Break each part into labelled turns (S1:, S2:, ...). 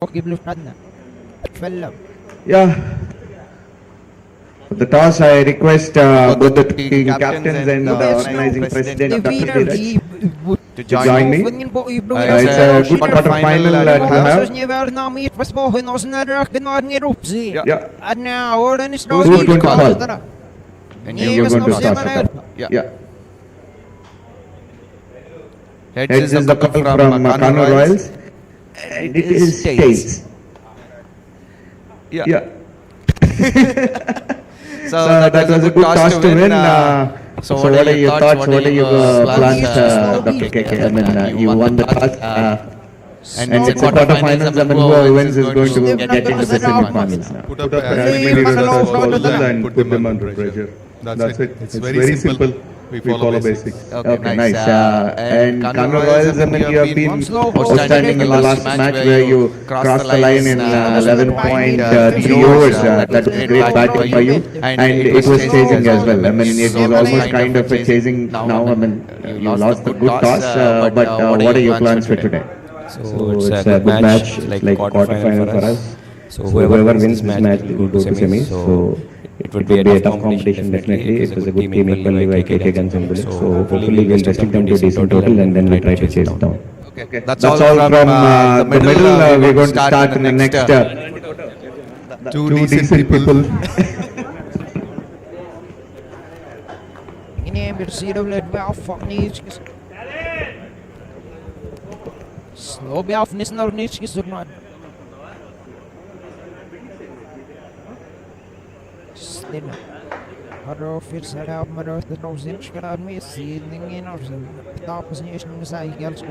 S1: Yeah. The toss, I request both the team captains and the organizing president Dr. Dheeraj to join me. It's a good quarter-final to have. Yeah.
S2: And now, Odin is
S1: Who's going to call?
S2: And
S1: You're going to start it. Yeah. Heads is the call from Kanuru Royals. And it is tails. Yeah. So that was a good toss to win. So what are your thoughts? What are your plans? Okay. I mean, you won the toss. And it's a quarterfinals. I mean, whoever wins is going to get into the semi-finals now.
S3: Put up as many runs as possible and put them under pressure. That's it. It's very simple. We follow basics.
S1: Okay, nice. And Kanuru Royals, I mean, you have been outstanding in the last match where you crossed the line in 11.3 overs. That was great batting by you. And it was chasing as well. I mean, it was almost kind of a chasing now. I mean, you lost the good toss. But what are your plans for today?
S4: So it's a good match, like quarter-final for us. So whoever wins this match will go to semis. So it would be a tough competition, definitely. It was a good team equally like KK Guns and Bullets. So hopefully we'll restrict them to a decent total and then we'll try to chase down.
S1: Okay. That's all from the middle. We're going to start in the next
S3: Two decent people.
S2: Slow off Nisnarnich is not. Slim. Haro fits that out, Mother, the nose inch got out me, seeing in or the opposition is I girls.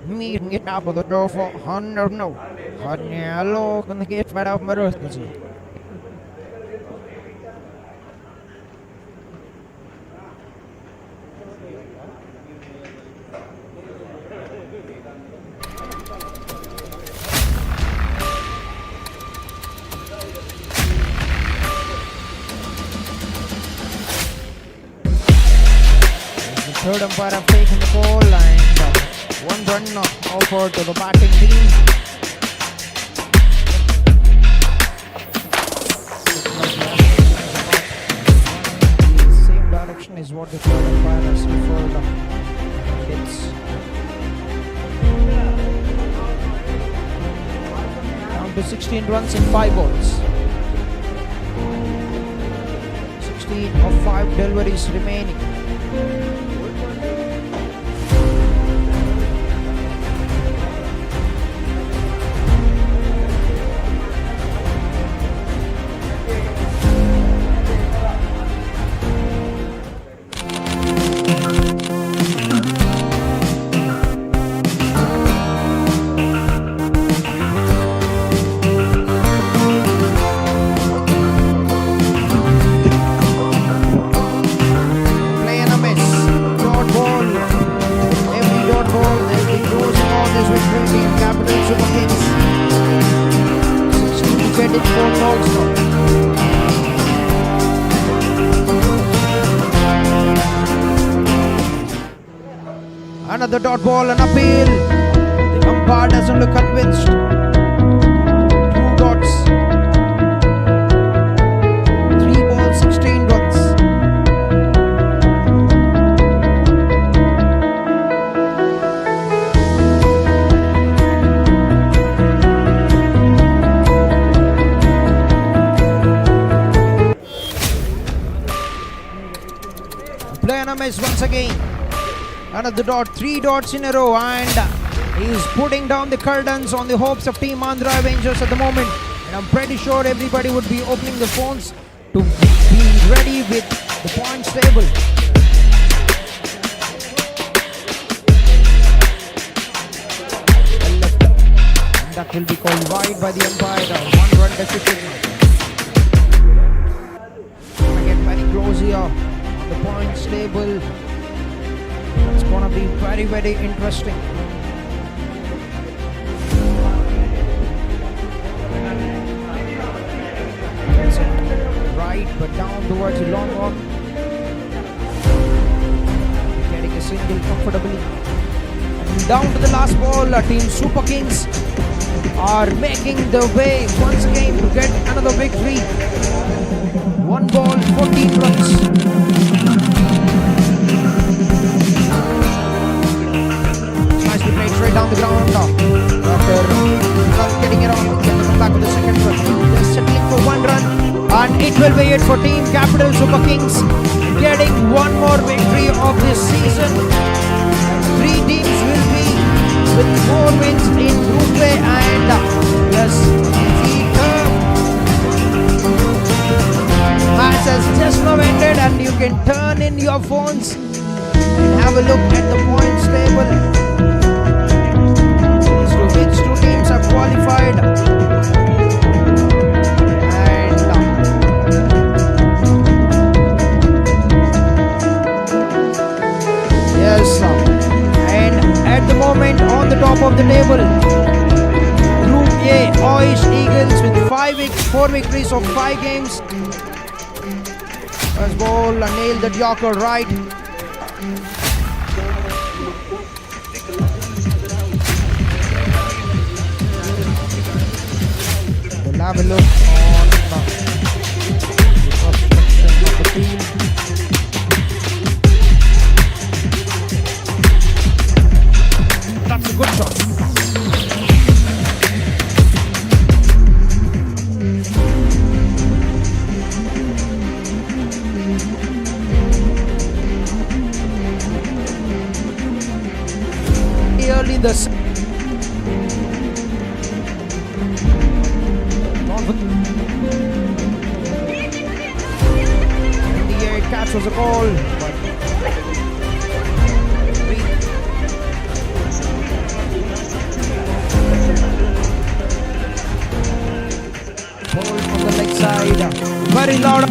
S2: Meeting it up with the door for 100 no. Hello, can the gate right out, Mother? Third umpire have taken the ball and one run offered to the batting team. Same direction is what the third umpire has referred. It's down to 16 runs in 5 balls. 16 of 5 deliveries remaining. Another dot ball and appeal. The umpire doesn't look convinced. 2 dots. 3 balls, 16 runs. Player on a miss once again. Another dot, 3 dots in a row, and he's putting down the curtains on the hopes of Team Andhra Avengers at the moment. And I'm pretty sure everybody would be opening the phones to be ready with the points table. And that will be called wide by the umpire. 1 run deficit. Gonna get very close here on the points table. It's going to be very, very interesting. Right, but down towards the long walk. comfortably. And down to the last ball, Team Super Kings are making the way once again to get another victory. 1 ball, 14 runs. Nicely played straight down the ground. After not getting it on, they come back with the second run. They're settling for 1 run, and it will be it for Team Capital Super Kings, getting 1 more victory of this season. 3 teams will be with 4 wins in Group A, and yes, the match has just now ended, and you can turn in your phones and have a look at the points table. As to which 2 teams have qualified. And yes, and at the moment on the top of the table, Group A, Oish Eagles with 4 victories of 5 games. First ball, nailed that Yorker right. We'll have a look on the construction of the team. That's a good shot. Early in the catch was a ball, but ball on the leg side, very loud.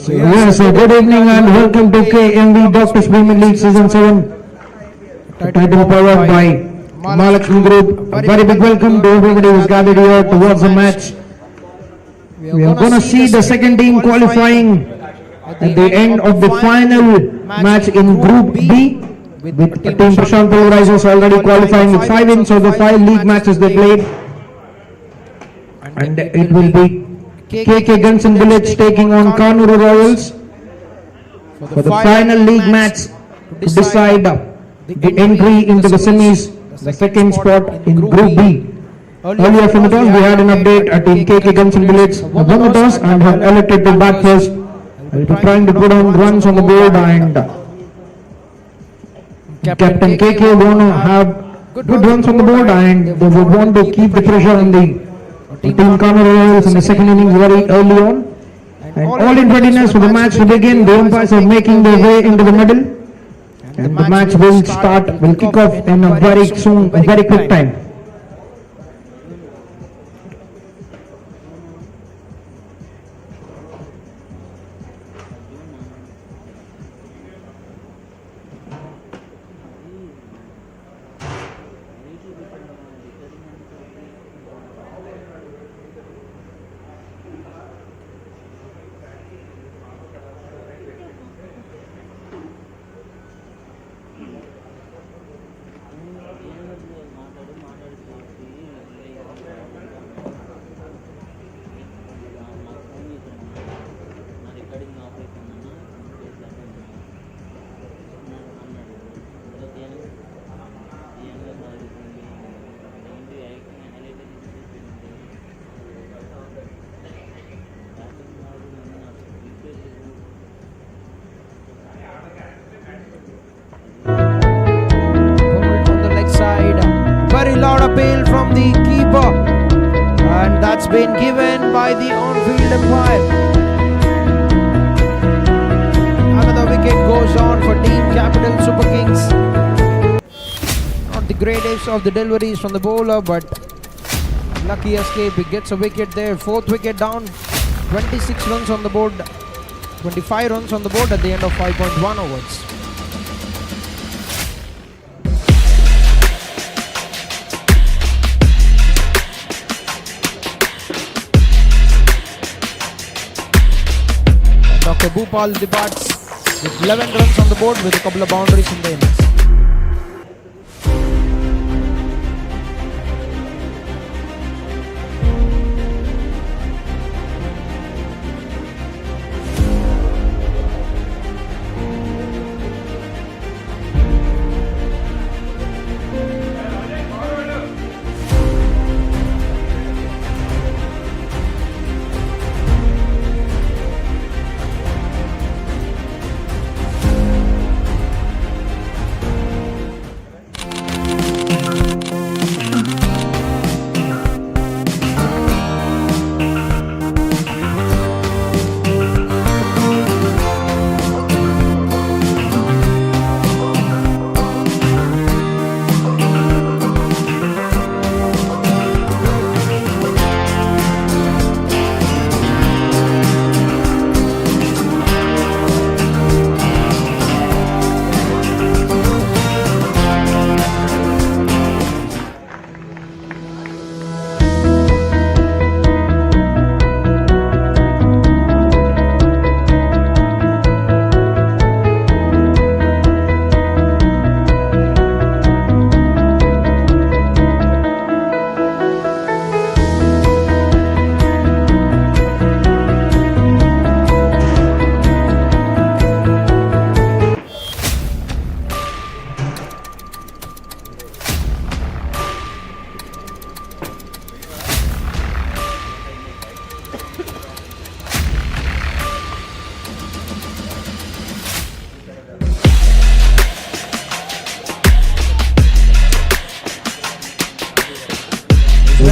S5: Yes, good evening and welcome to KMV Doctors Women League Season 7. Title powered by Mahalakshmi Group, a very big welcome to everybody who's gathered here to watch the match. We are going to see the second team qualifying at the end of the final match in Group B, with Team Prashant Pulverizers already qualifying with 5 wins of the 5 league matches they played. And it will be KK Guns and Bullets taking on Kanuru Royals for the final league match to decide the entry into the semis, the second spot in Group B. Earlier from the toss, we had an update at Team KK Guns and Bullets won the toss and have elected to bat first. Will be trying to put on runs on the board, and Captain KK want to have good runs on the board, and they would want to keep the pressure on the Team Kanuru Royals in the second innings very early on. And all in readiness for the match to begin. The umpires are making their way into the middle, and the match will kick off in a very quick time.
S2: Very loud appeal from the keeper, and that's been given by the on-field umpire. Another wicket goes on for Team Capital Super Kings. Not the greatest of the deliveries from the bowler, but lucky escape. He gets a wicket there. 4th wicket down. 26 runs on the board. 25 runs on the board at the end of 5.1 overs. Dr. Bhupal departs with 11 runs on the board with a couple of boundaries in the innings.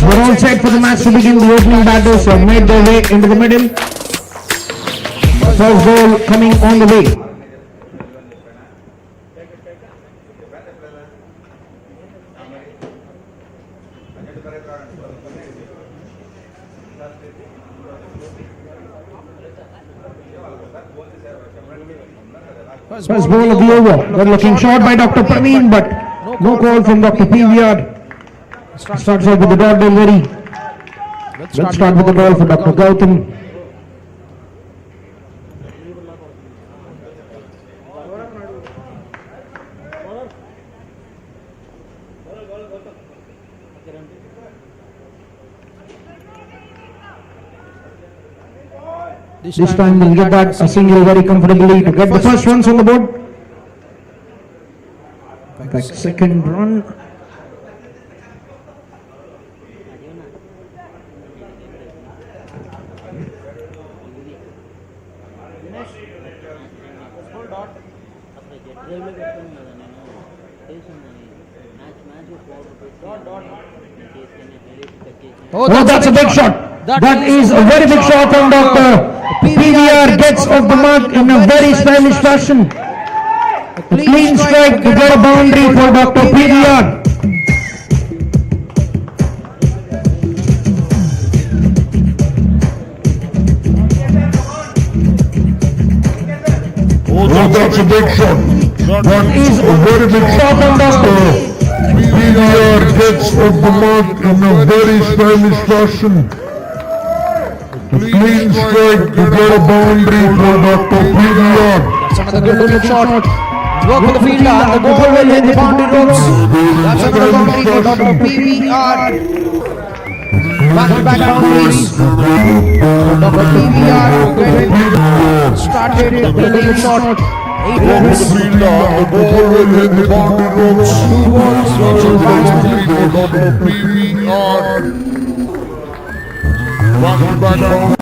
S5: We're all set for the match to begin. The opening batters have made their way into the middle. First ball coming on the way. First ball of the over. Good looking shot by Dr. Praveen, but No call from Dr. PVR. Starts out with the dot delivery. Let's start with the ball for Dr. Gautam. This time we'll get that a single very comfortably to get the first runs on the board. Back second run. Oh, that's a big shot. That is a very big shot, and Dr. PVR gets off the mark in a very stylish fashion. A clean strike to get a boundary for Dr. PVR.
S6: Oh, that's a big shot.
S5: That is a very big shot, and Dr.
S6: PVR gets off the mark in a very stylish fashion. Clean strike to get a boundary for Dr. PVR.
S2: That's another good shot. Work with the fielder, and the ball will hit the boundary ropes. That's another boundary for Dr. PVR. Back-to-back boundaries. Dr. PVR started with a good shot. 8 runs.
S6: The ball will hit the boundary ropes.
S2: 2 balls.
S6: Boundary for Dr. PVR. Back down.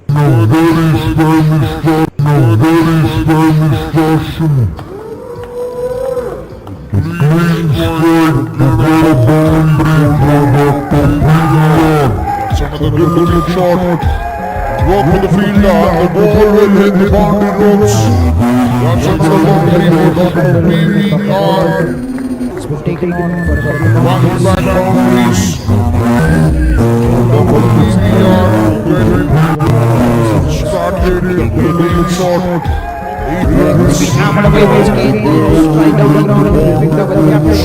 S6: Another good shot. Walk with the fielder. The ball will hit the boundary ropes. That's another boundary for Dr. PVR.
S2: It's taken on for
S6: Back boundaries. Dr. PVR started with a good shot. 8 runs.
S2: hammered away by his game. Strike down the ground and picked up with the captain.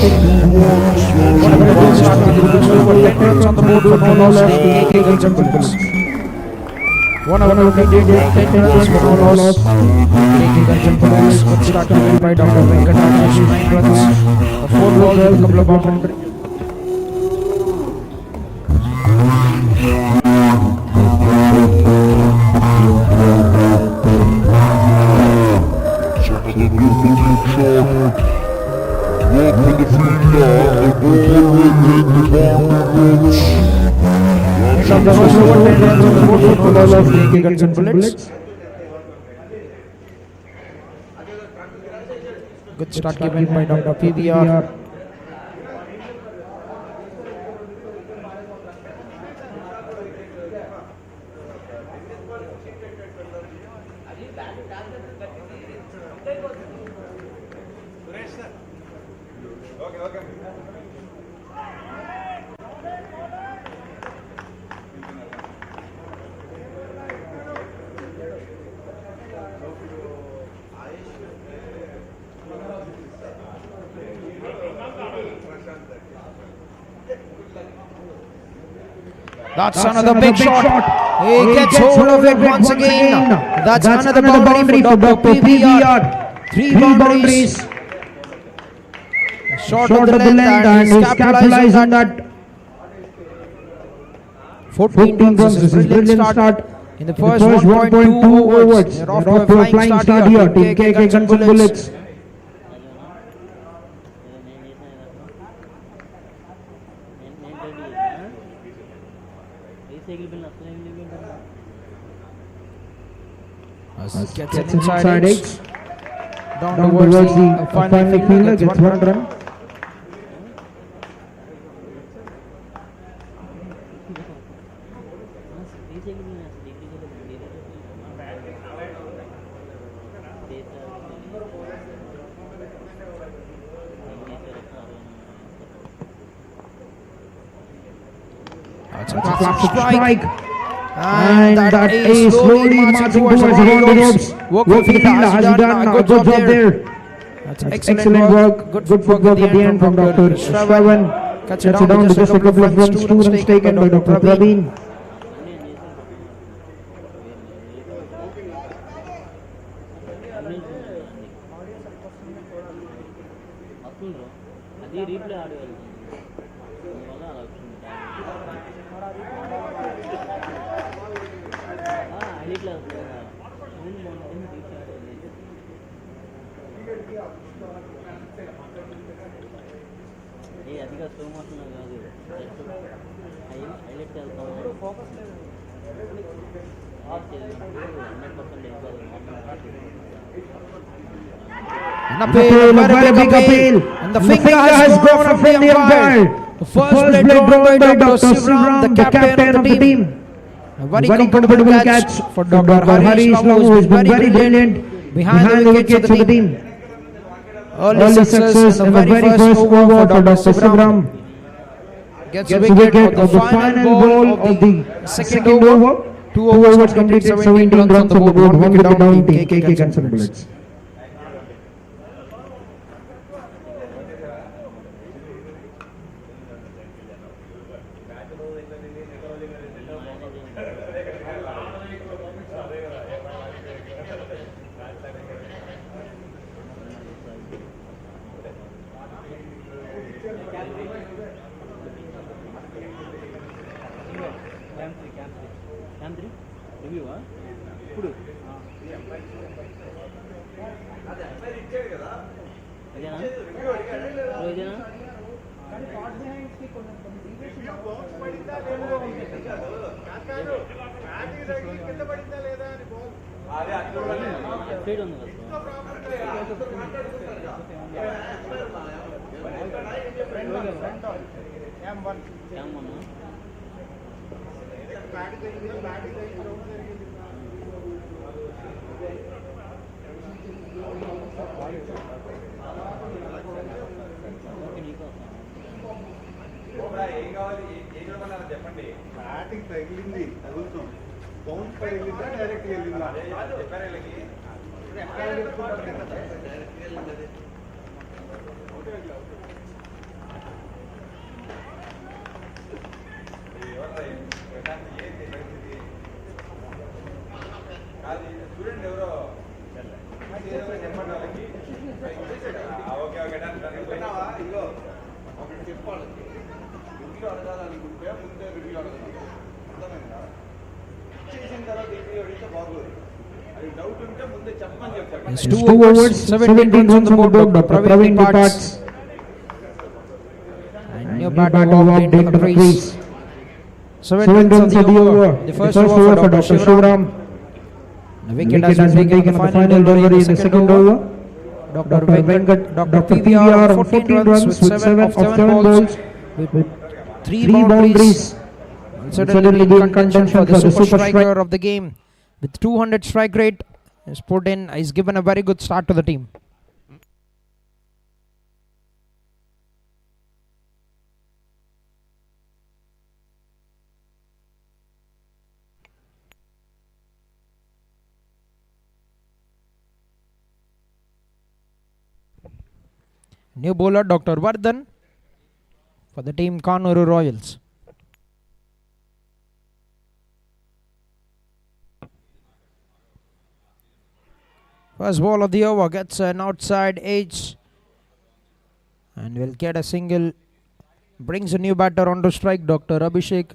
S2: One of the balls started with the whistle for 10 runs on the board for no loss to KK Guns and Bulls. One of the wicket did 10 runs for no loss. KK Guns and Bulls got started by Dr. Venkatash 9 runs. A 4 balls, a couple of boundaries.
S6: Walk with the fielder, the ball will hit the boundary ropes.
S2: Some of us over 10 runs on the board for no loss to KK Guns and Bullets. Good start given by Dr. PVR. That's another big shot. He gets hold of it once again. That's another boundary for Dr. PVR. 3 boundaries. Short of the length and he's capitalized on that. 14 runs. This is a brilliant start. In the first 1.2 overs. They're off to a flying start here. Team KK Guns and Bullets. Gets it inside edge. Down towards the final fielder, gets 1 run. That's a strike. And that is slowly marching towards the boundary ropes. Work for the fielder, has done a good job there. That's
S5: That's
S2: excellent work. Good footwork at the end from Dr. Shravan. Cuts it down to just a couple of runs. 2 runs taken by Dr. Praveen.
S5: An appeal, a very big appeal.
S2: And the finger has gone from the umpire. The first blade drawn by Dr. Sivram, the captain of the team. A very comfortable catch for Dr. Harish Ram, who has been very brilliant behind the wickets of the team. Early success and the very first over for Dr. Sivram. Gets a wicket of the final ball of the second over. 2 overs completed, 17 runs on the board, 1 wicket down, team KK Guns and Bullets.
S3: Batting తగిలింది తగులుతాం bounce పై వెళ్ళిందా direct వెళ్ళిందా చూడండి ఎవరో ఇగో ఒకటి చెప్పాలి review అడగాలనుకుంటే ముందే review అడగాలి అర్థమైందా చేసిన తర్వాత రివ్యూ అడిగితే బాగోదు అది డౌట్ ఉంటే ముందే చెప్పమని చెప్తాను.
S2: 2 overs, 17 runs on the board. Dr. Praveen departs. And new batter walked into the crease. 7 runs on the over. The first over for Dr. Shivram. The wicket has been taken in the final delivery in the second over. Dr. Venkat, Dr. PVR on 14 runs with 7 of 7 balls with 3 boundaries. Certainly in contention for the super striker of the game with 200 strike rate. Is put in. He's given a very good start to the team. New bowler Dr. Vardhan for the team Kanuru Royals. First ball of the over gets an outside edge and will get a single. Brings a new batter on to strike, Dr. Abhishek.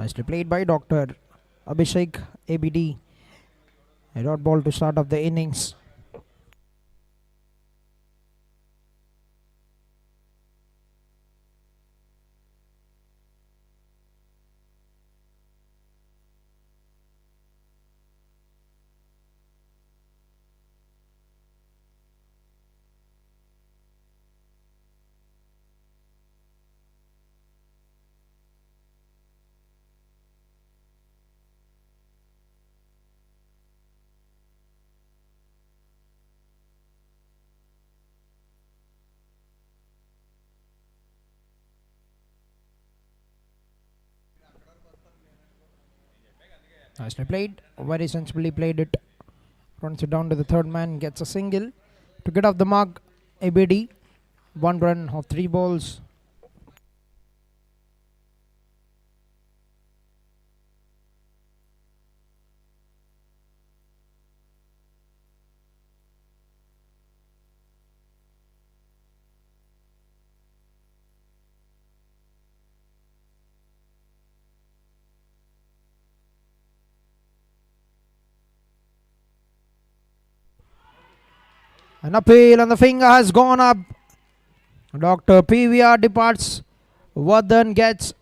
S2: Nicely played by Dr. Abhishek ABD. A dot ball to start off the innings. Nicely played. Very sensibly played it. Runs it down to the third man. Gets a single. To get off the mark, ABD. 1 run of 3 balls. An appeal and the finger has gone up. Dr. PVR departs. Vardhan gets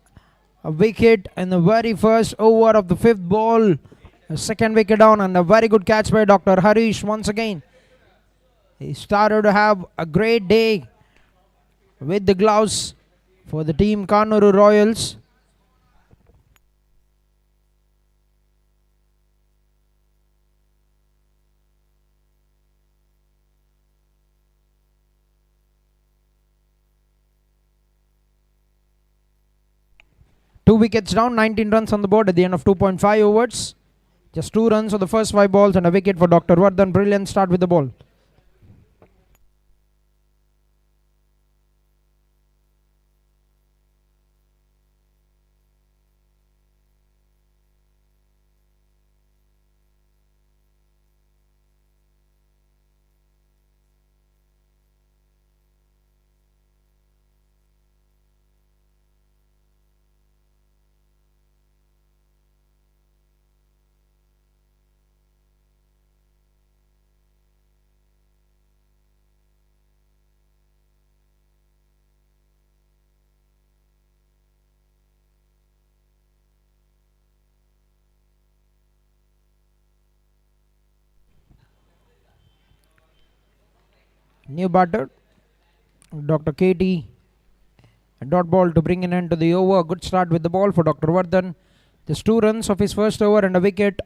S2: a wicket in the very first over of the 5th ball. A second wicket down and a very good catch by Dr. Harish once again. He started to have a great day with the gloves for the team Kanuru Royals. Two wickets down, 19 runs on the board at the end of 2.5 overs. Just 2 runs on the first 5 balls and a wicket for Dr. Vardhan. Brilliant start with the ball. New batter, Dr. KT. A dot ball to bring an end to the over. Good start with the ball for Dr. Vardhan. Just 2 runs of his first over and a wicket.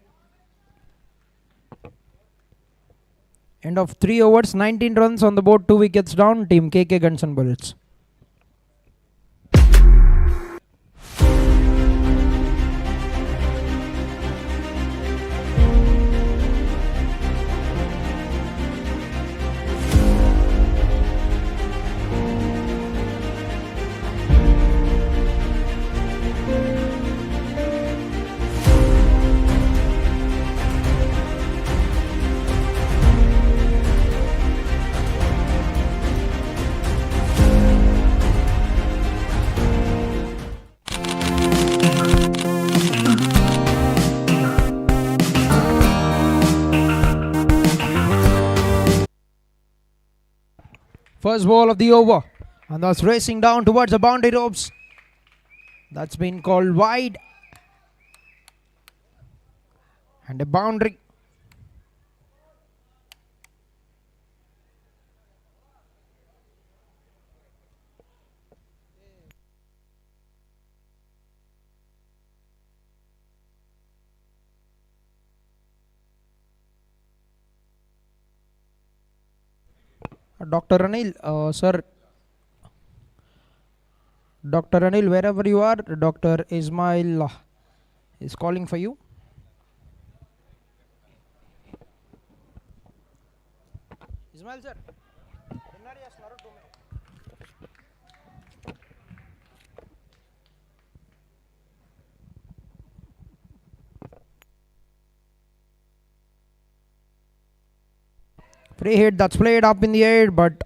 S2: End of 3 overs, 19 runs on the board, 2 wickets down. Team KK Guns and Bullets. First ball of the over, and that's racing down towards the boundary ropes. That's been called wide, and a boundary. Dr. Anil, sir. Dr. Anil, wherever you are, Dr. Ismail is calling for you. Ismail, sir. Free hit that's played up in the air, but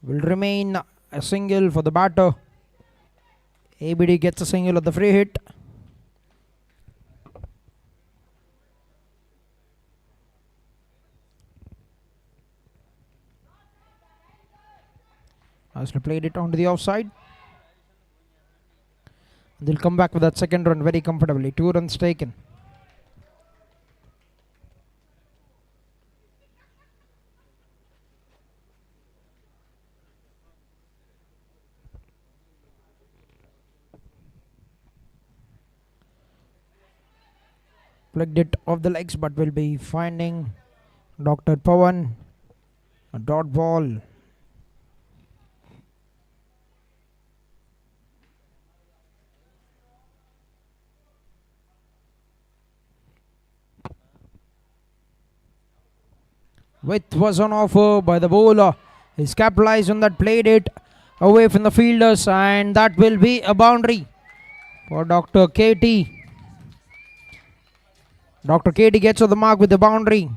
S2: will remain a single for the batter. ABD gets a single of the free hit. Nicely played it onto the offside. They'll come back with that second run very comfortably. 2 runs taken. Plugged it off the legs, but will be finding Dr. Pawan. A dot ball. Width was on offer by the bowler. He's capitalized on that, played it away from the fielders, and that will be a boundary for Dr. KT. Dr. KT gets on the mark with the boundary.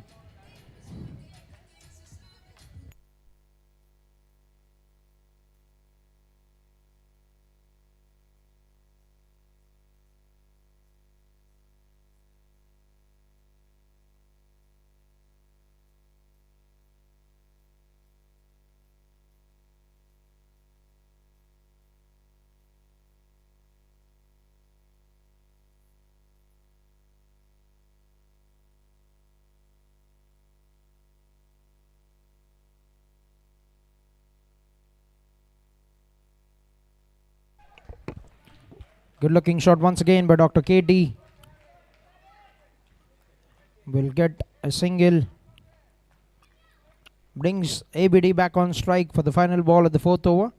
S2: Good looking shot once again by Dr. KT. Will get a single. Brings ABD back on strike for the final ball at the 4th over.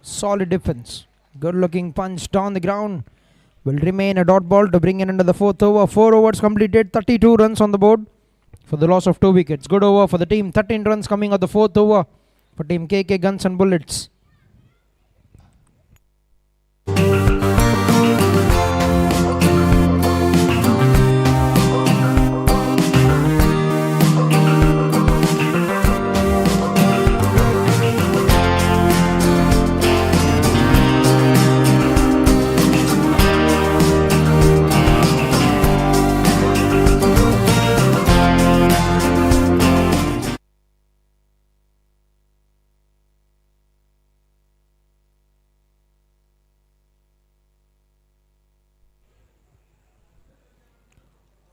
S2: Solid defense. Good looking punch down the ground. Will remain a dot ball to bring in into the 4th over. 4 overs completed. 32 runs on the board for the loss of 2 wickets. Good over for the team. 13 runs coming at the 4th over for Team KK Guns and Bullets.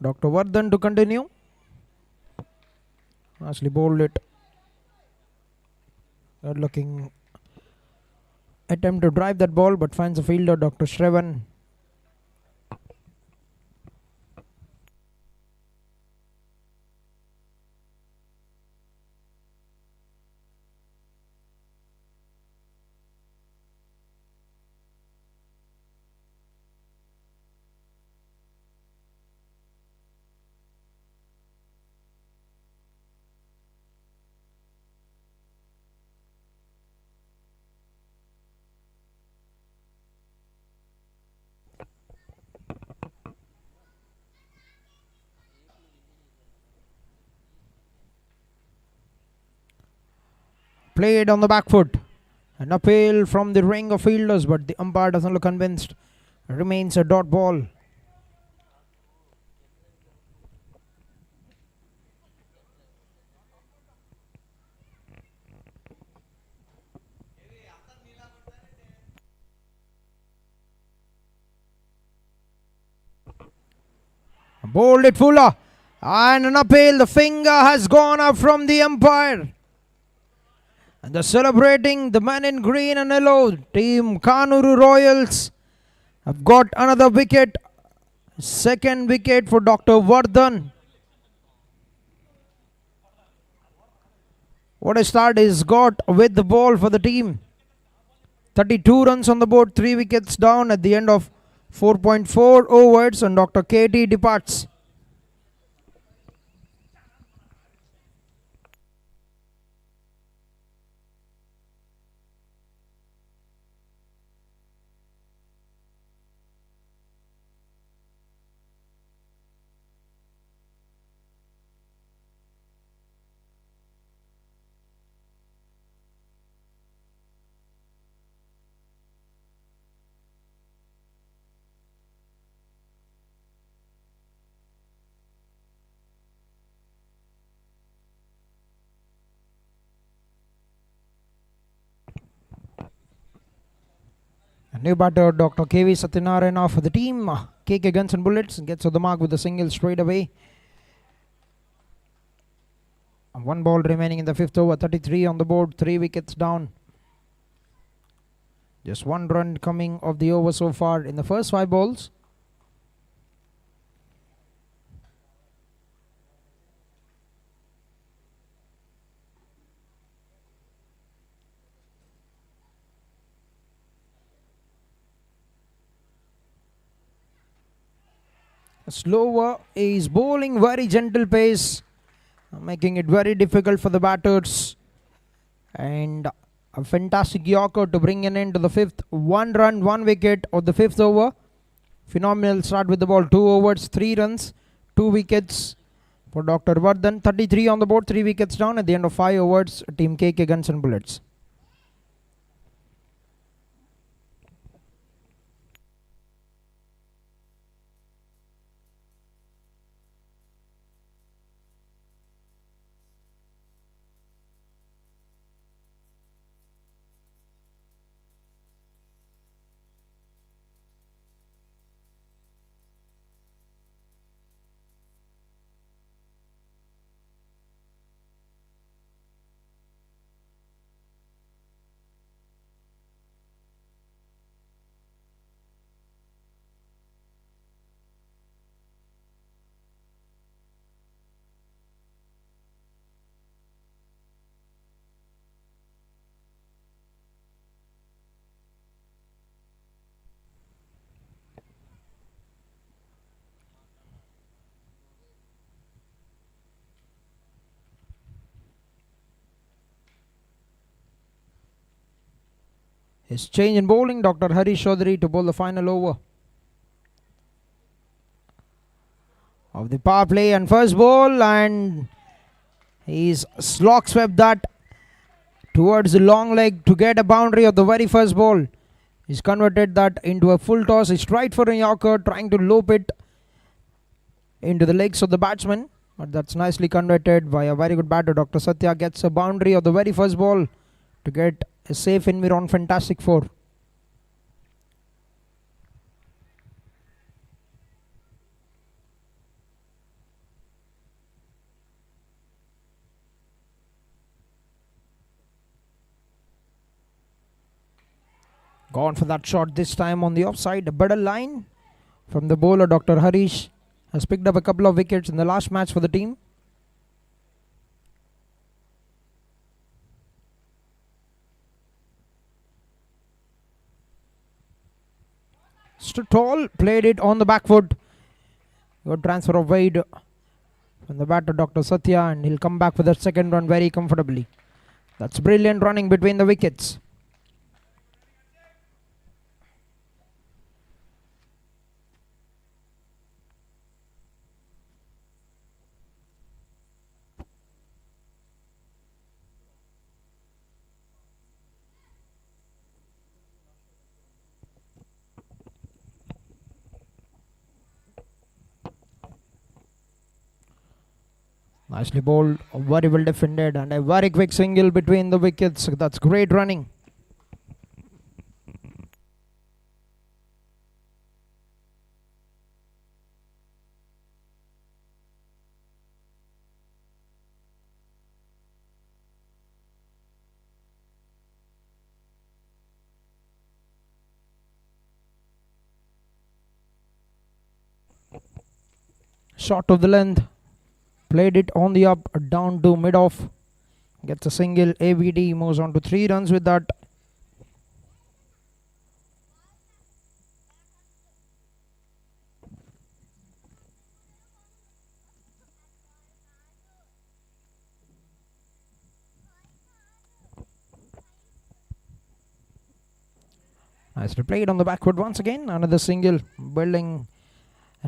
S2: Dr. Vardhan to continue. Nicely bowled it. Good looking attempt to drive that ball, but finds a fielder, Dr. Shravan. Played on the back foot. An appeal from the ring of fielders, but the umpire doesn't look convinced. Remains a dot ball. Bowled it fuller. And an appeal. The finger has gone up from the umpire. And they're celebrating the men in green and yellow. Team Kanuru Royals have got another wicket. Second wicket for Dr. Vardhan. What a start he's got with the ball for the team. 32 runs on the board, 3 wickets down at the end of 4.4 overs, and Dr. KT departs. New batter Dr. KV Satyanarayana for the team. KK Guns and Bullets gets to the mark with a single straight away. And 1 ball remaining in the 5th over. 33 on the board, 3 wickets down. Just 1 run coming of the over so far in the first 5 balls. slower. He's bowling very gentle pace, making it very difficult for the batters. And a fantastic Yorker to bring an end to the fifth. 1 run, 1 wicket of the fifth over. Phenomenal start with the ball. 2 overs, 3 runs, 2 wickets for Dr. Vardhan. 33 on the board, 3 wickets down at the end of 5 overs. Team KK Guns and Bullets. His change in bowling, Dr. Harish Chaudhary to bowl the final over of the power play, and first ball, and he's slog swept that towards the long leg to get a boundary of the very first ball. He's converted that into a full toss. He's tried for a Yorker, trying to loop it into the legs of the batsman, but that's nicely converted by a very good batter. Dr. Satya gets a boundary of the very first ball to get a safe environ fantastic 4. Gone for that shot, this time on the offside. A better line from the bowler. Dr. Harish has picked up a couple of wickets in the last match for the team. Stood tall, played it on the back foot. Good transfer of weight from the batter Dr. Satya, and he'll come back for the second run very comfortably. That's brilliant running between the wickets. Nicely bowled, very well defended, and a very quick single between the wickets. That's great running. Short of the length. Played it on the up, down to mid-off. Gets a single. AVD moves on to 3 runs with that. Nicely played on the backward once again. Another single.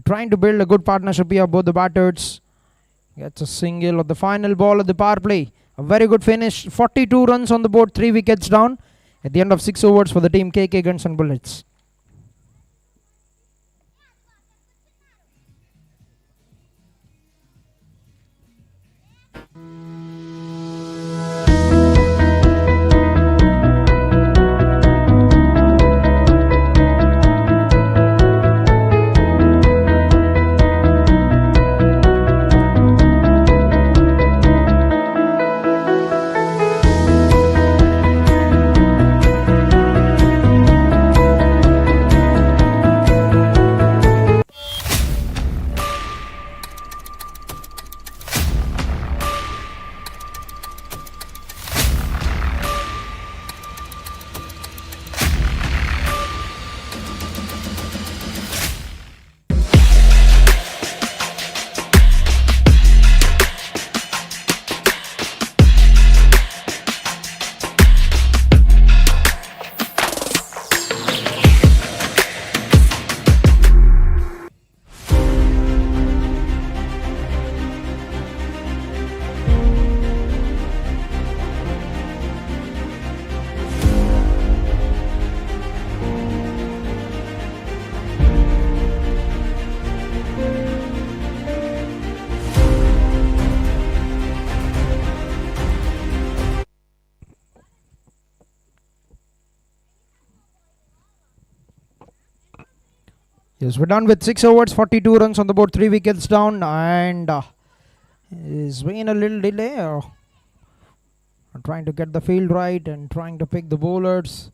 S2: Trying to build a good partnership here, both the batters. Gets a single of the final ball of the power play. A very good finish. 42 runs on the board, 3 wickets down at the end of 6 overs for the team KK Guns and Bullets. Yes, we're done with 6 overs, 42 runs on the board, 3 wickets down, and is been a little delay. Trying to get the field right and trying to pick the bowlers.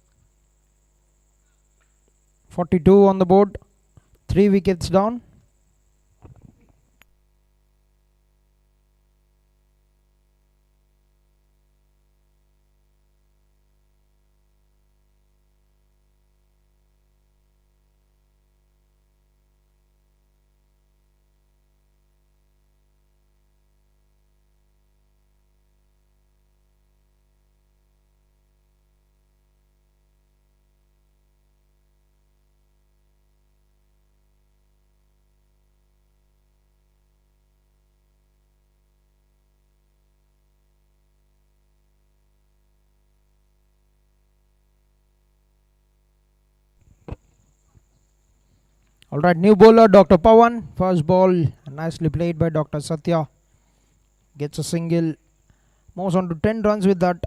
S2: 42 on the board, 3 wickets down. Alright, new bowler Dr. Pawan. First ball nicely played by Dr. Satya. Gets a single. Moves on to 10 runs with that.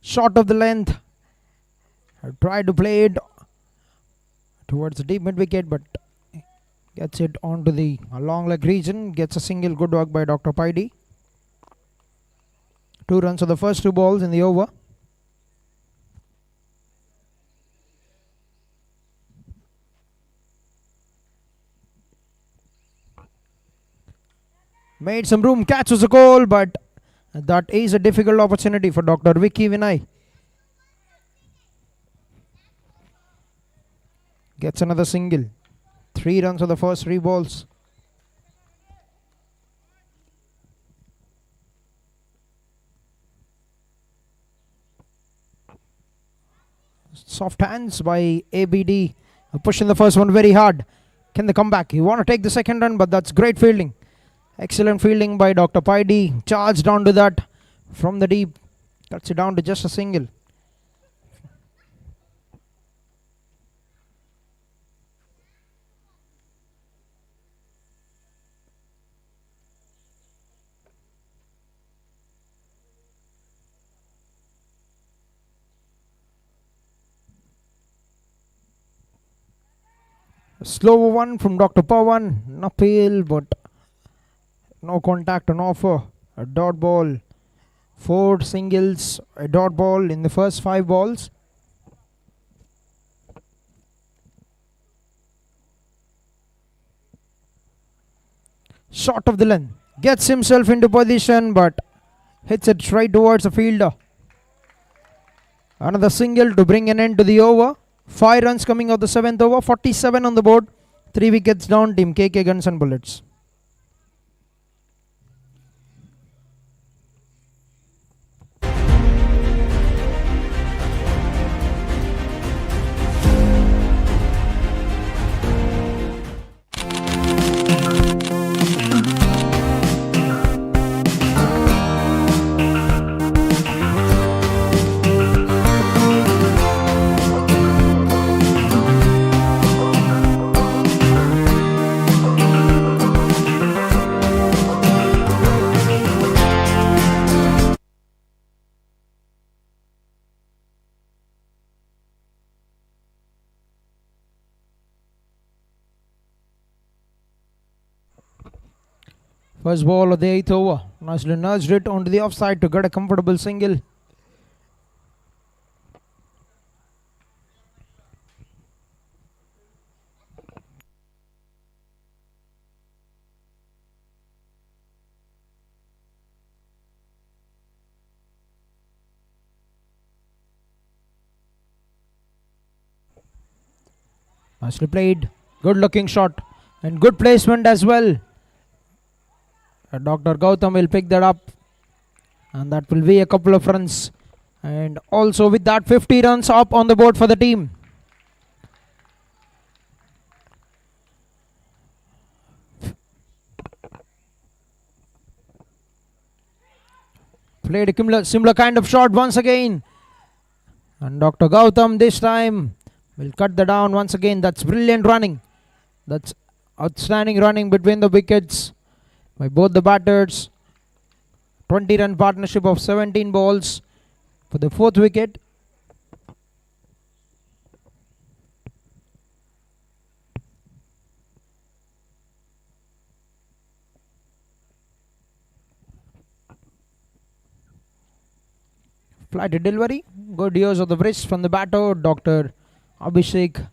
S2: Short of the length. I tried to play it towards the deep mid wicket, but gets it onto the long leg region. Gets a single. Good work by Dr. Paidi. 2 runs on the first 2 balls in the over. Made some room, catches a goal, but that is a difficult opportunity for Dr. Vicky Vinay. Gets another single. 3 runs on the first 3 balls. Soft hands by ABD. Pushing the first one very hard. Can they come back? You want to take the second run, but that's great fielding. Excellent fielding by Dr. Paidi. Charged down to that from the deep. Cuts it down to just a single. Slow one from Dr. Pawan. No appeal, but no contact on offer. A dot ball. 4 singles. A dot ball in the first 5 balls. Short of the length. Gets himself into position, but hits it straight towards the fielder. Another single to bring an end to the over. 5 runs coming out the 7th over. 47 on the board. 3 wickets down. Team KK Guns and Bullets. First ball of the 8th over. Nicely nudged it onto the offside to get a comfortable single. Nicely played. Good looking shot and good placement as well. Dr. Gautam will pick that up, and that will be a couple of runs. And also with that, 50 runs up on the board for the team. Played a similar kind of shot once again. And Dr. Gautam this time will cut the down once again. That's brilliant running. That's outstanding running between the wickets by both the batters. 20-run partnership of 17 balls for the 4th wicket. Flighted delivery. Good use of the wrist from the batter. Dr. Abhishek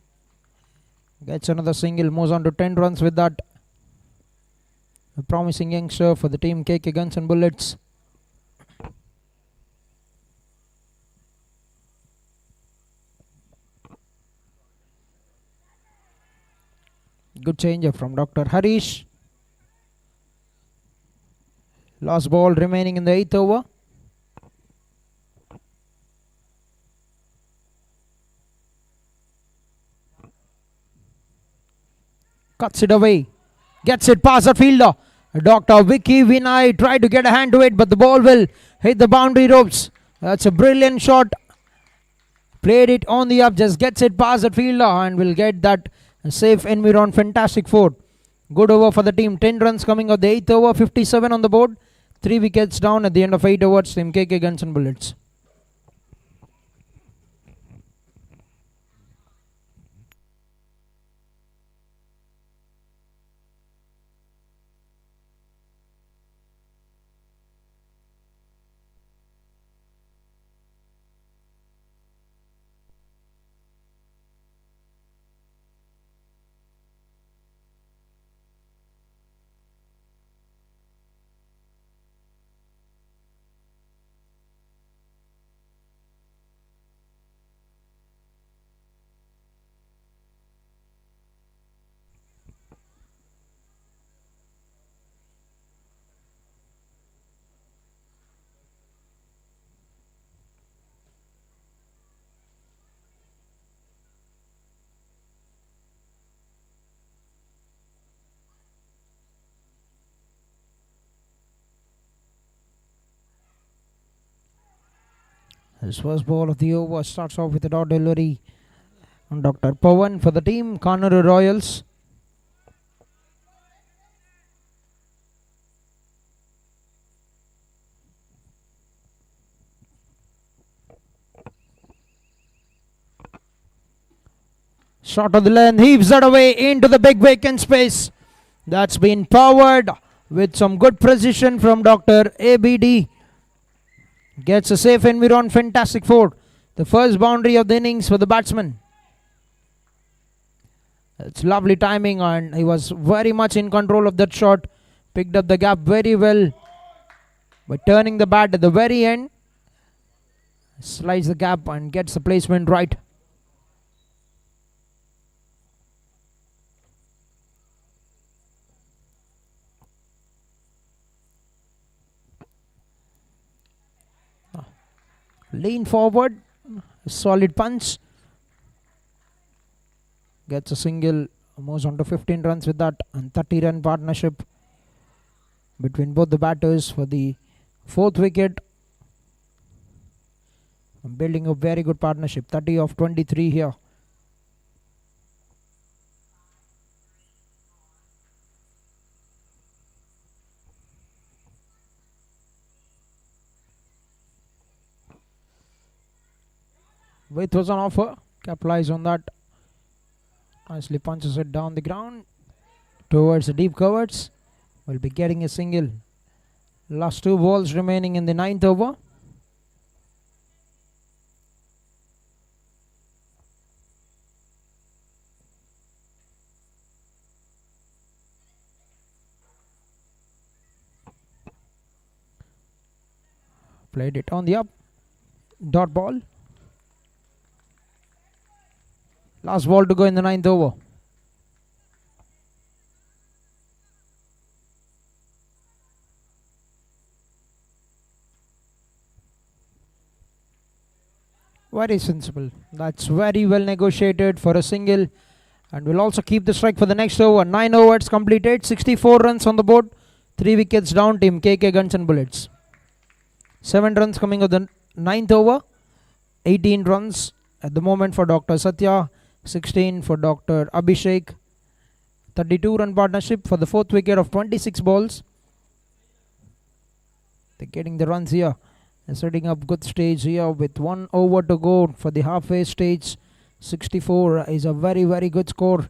S2: gets another single. Moves on to 10 runs with that. A promising youngster for the team KK Guns and Bullets. Good changer from Dr. Harish. Last ball remaining in the 8th over. Cuts it away. Gets it past the fielder. Dr. Vicky Vinay tried to get a hand to it, but the ball will hit the boundary ropes. That's a brilliant shot. Played it on the up, just gets it past the fielder and will get that safe environ. Fantastic 4. Good over for the team. 10 runs coming out the 8th over. 57 on the board. 3 wickets down at the end of 8 overs. Team KK Guns and Bullets. His first ball of the over starts off with a dot delivery on Dr. Pawan for the team Kanuru Royals. Shot of the length, heaves that away into the big vacant space. That's been powered with some good precision from Dr. ABD. Gets a safe environ. Fantastic 4. The first boundary of the innings for the batsman. It's lovely timing and he was very much in control of that shot. Picked up the gap very well by turning the bat at the very end. Slides the gap and gets the placement right. Lean forward, solid punch. Gets a single, moves on to 15 runs with that, and 30-run partnership between both the batters for the 4th wicket. Building a very good partnership. 30 of 23 here. Width was on offer. Capitalize on that. Nicely punches it down the ground towards the deep covers. Will be getting a single. Last 2 balls remaining in the 9th over. Played it on the up. Dot ball. Last ball to go in the 9th over. Very sensible. That's very well negotiated for a single. And will also keep the strike for the next over. 9 overs completed. 64 runs on the board. 3 wickets down. Team KK Guns and Bullets. 7 runs coming of the 9th over. 18 runs at the moment for Dr. Satya, 16 for Dr. Abhishek. 32 run partnership for the fourth wicket of 26 balls. They're getting the runs here. They're setting up good stage here with 1 over to go for the halfway stage. 64 is a very, very good score.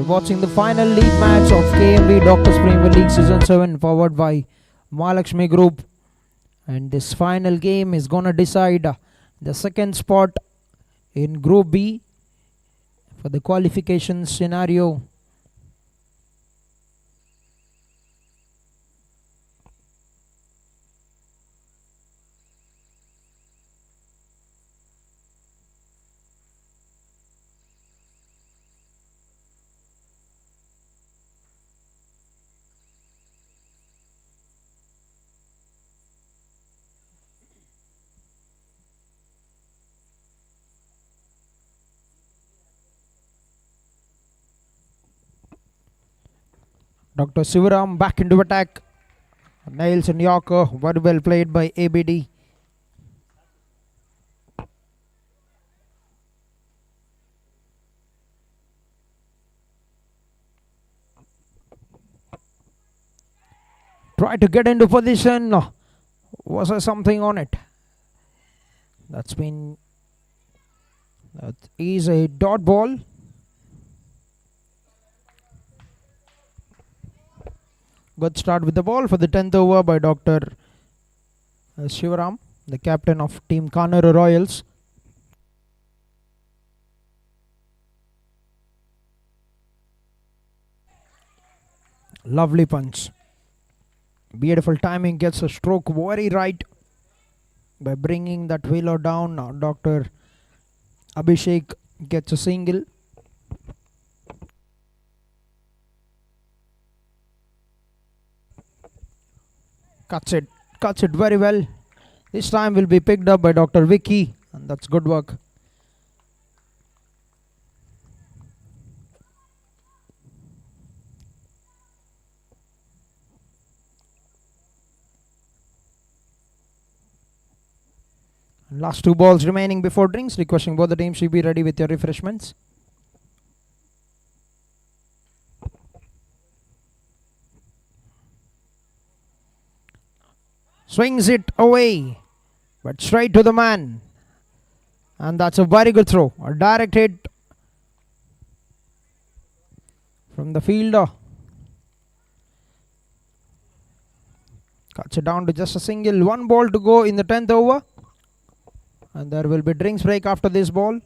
S2: Watching the final league match of KMB Doctors Premier League Season 7 powered by Mahalakshmi Group, and this final game is gonna decide the second spot in Group B for the qualification scenario. Dr. Sivaram back into attack. Nails and Yorker, very well played by ABD. Try to get into position. Was there something on it? That is a dot ball. Good start with the ball for the 10th over by Dr. Shivaram, the captain of team Kanuru Royals. Lovely punch. Beautiful timing, gets a stroke very right by bringing that wheeler down. Now Dr. Abhishek gets a single. Cuts it very well. This time will be picked up by Dr. Vicky, and that's good work. Last 2 balls remaining before drinks. Requesting both the teams to be ready with your refreshments. Swings it away, but straight to the man. And that's a very good throw. A direct hit from the fielder. Cuts it down to just a single. 1 ball to go in the 10th over. And there will be drinks break after this ball.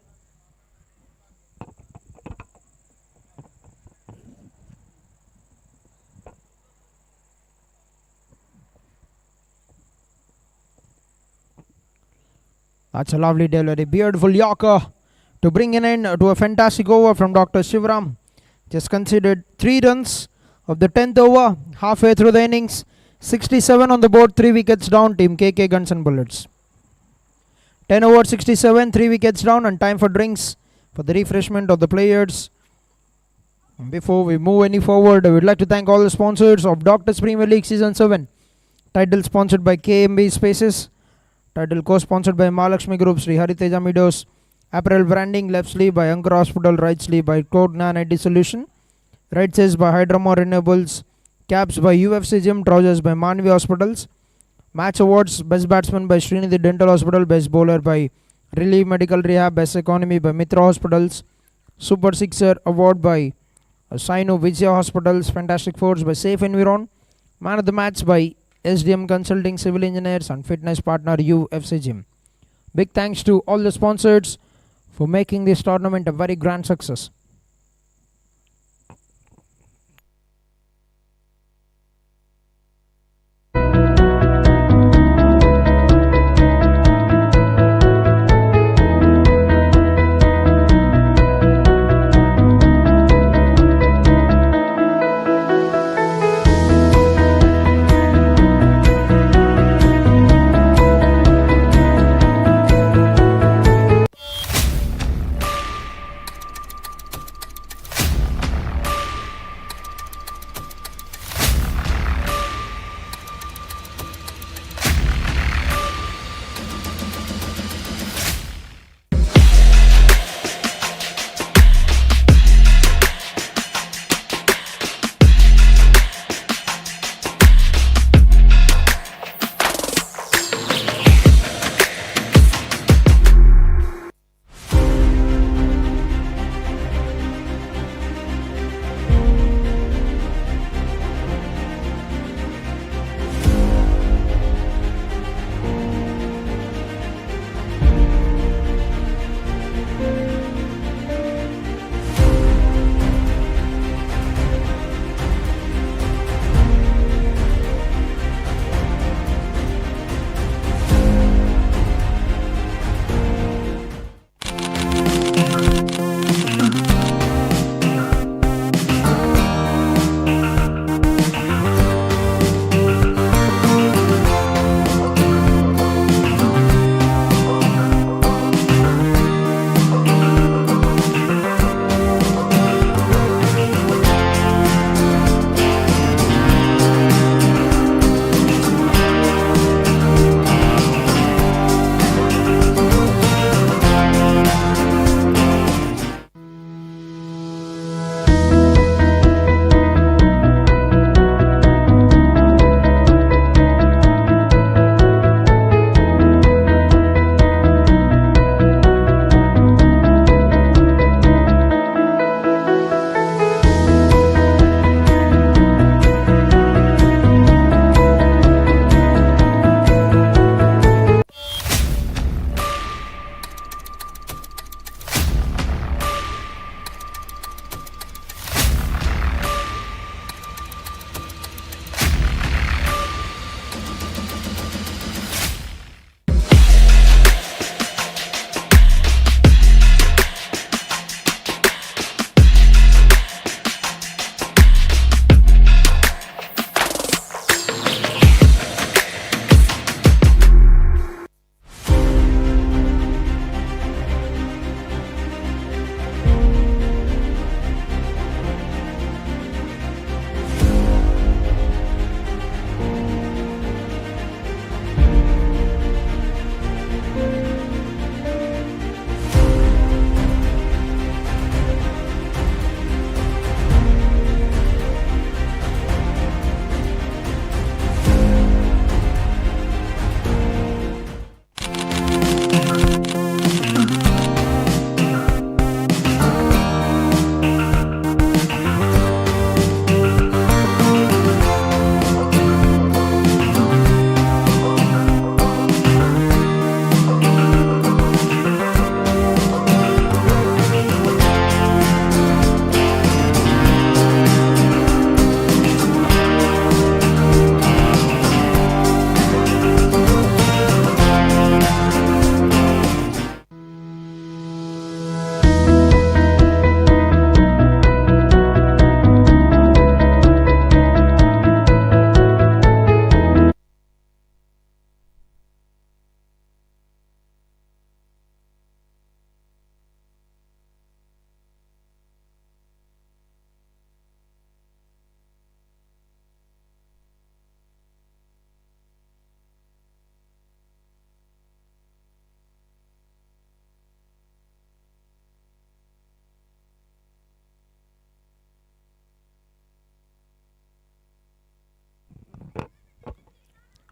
S2: That's a lovely delivery. Beautiful Yorker to bring an end to a fantastic over from Dr. Shivaram. Just considered 3 runs of the 10th over. Halfway through the innings. 67 on the board. 3 wickets down. Team KK Guns and Bullets. 10 over 67. 3 wickets down. And time for drinks for the refreshment of the players. Before we move any forward, I would like to thank all the sponsors of Doctors Premier League Season 7. Title sponsored by KMB Spaces. Title co-sponsored by Mahalakshmi Group, Sri Hariteja Meadows. Apparel branding, left sleeve by Anchor Hospital, right sleeve by Code Nan IT Solution. Right says by Hydromore Renewables. Caps by UFC Gym, trousers by Manvi Hospitals. Match awards, best batsman by Srinidhi Dental Hospital, best bowler by Relief Medical Rehab, best economy by Mitra Hospitals. Super Sixer award by Sainu Vijaya Hospitals, Fantastic Force by Safe Environ. Man of the match by SDM Consulting Civil Engineers and fitness partner UFC Gym. Big thanks to all the sponsors for making this tournament a very grand success.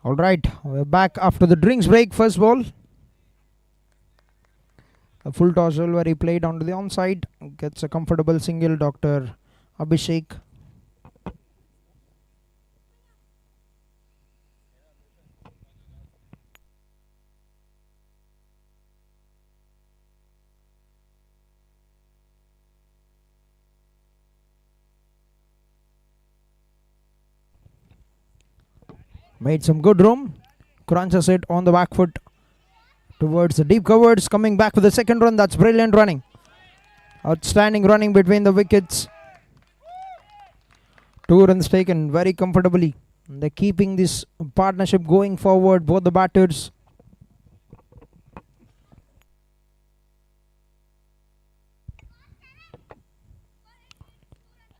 S2: Alright, we're back after the drinks break. First ball. A full toss delivery played onto the onside. Gets a comfortable single, Dr. Abhishek. Made some good room. Crunches it on the back foot towards the deep covers. Coming back with the second run. That's brilliant running. Outstanding running between the wickets. 2 runs taken very comfortably. They're keeping this partnership going forward. Both the batters.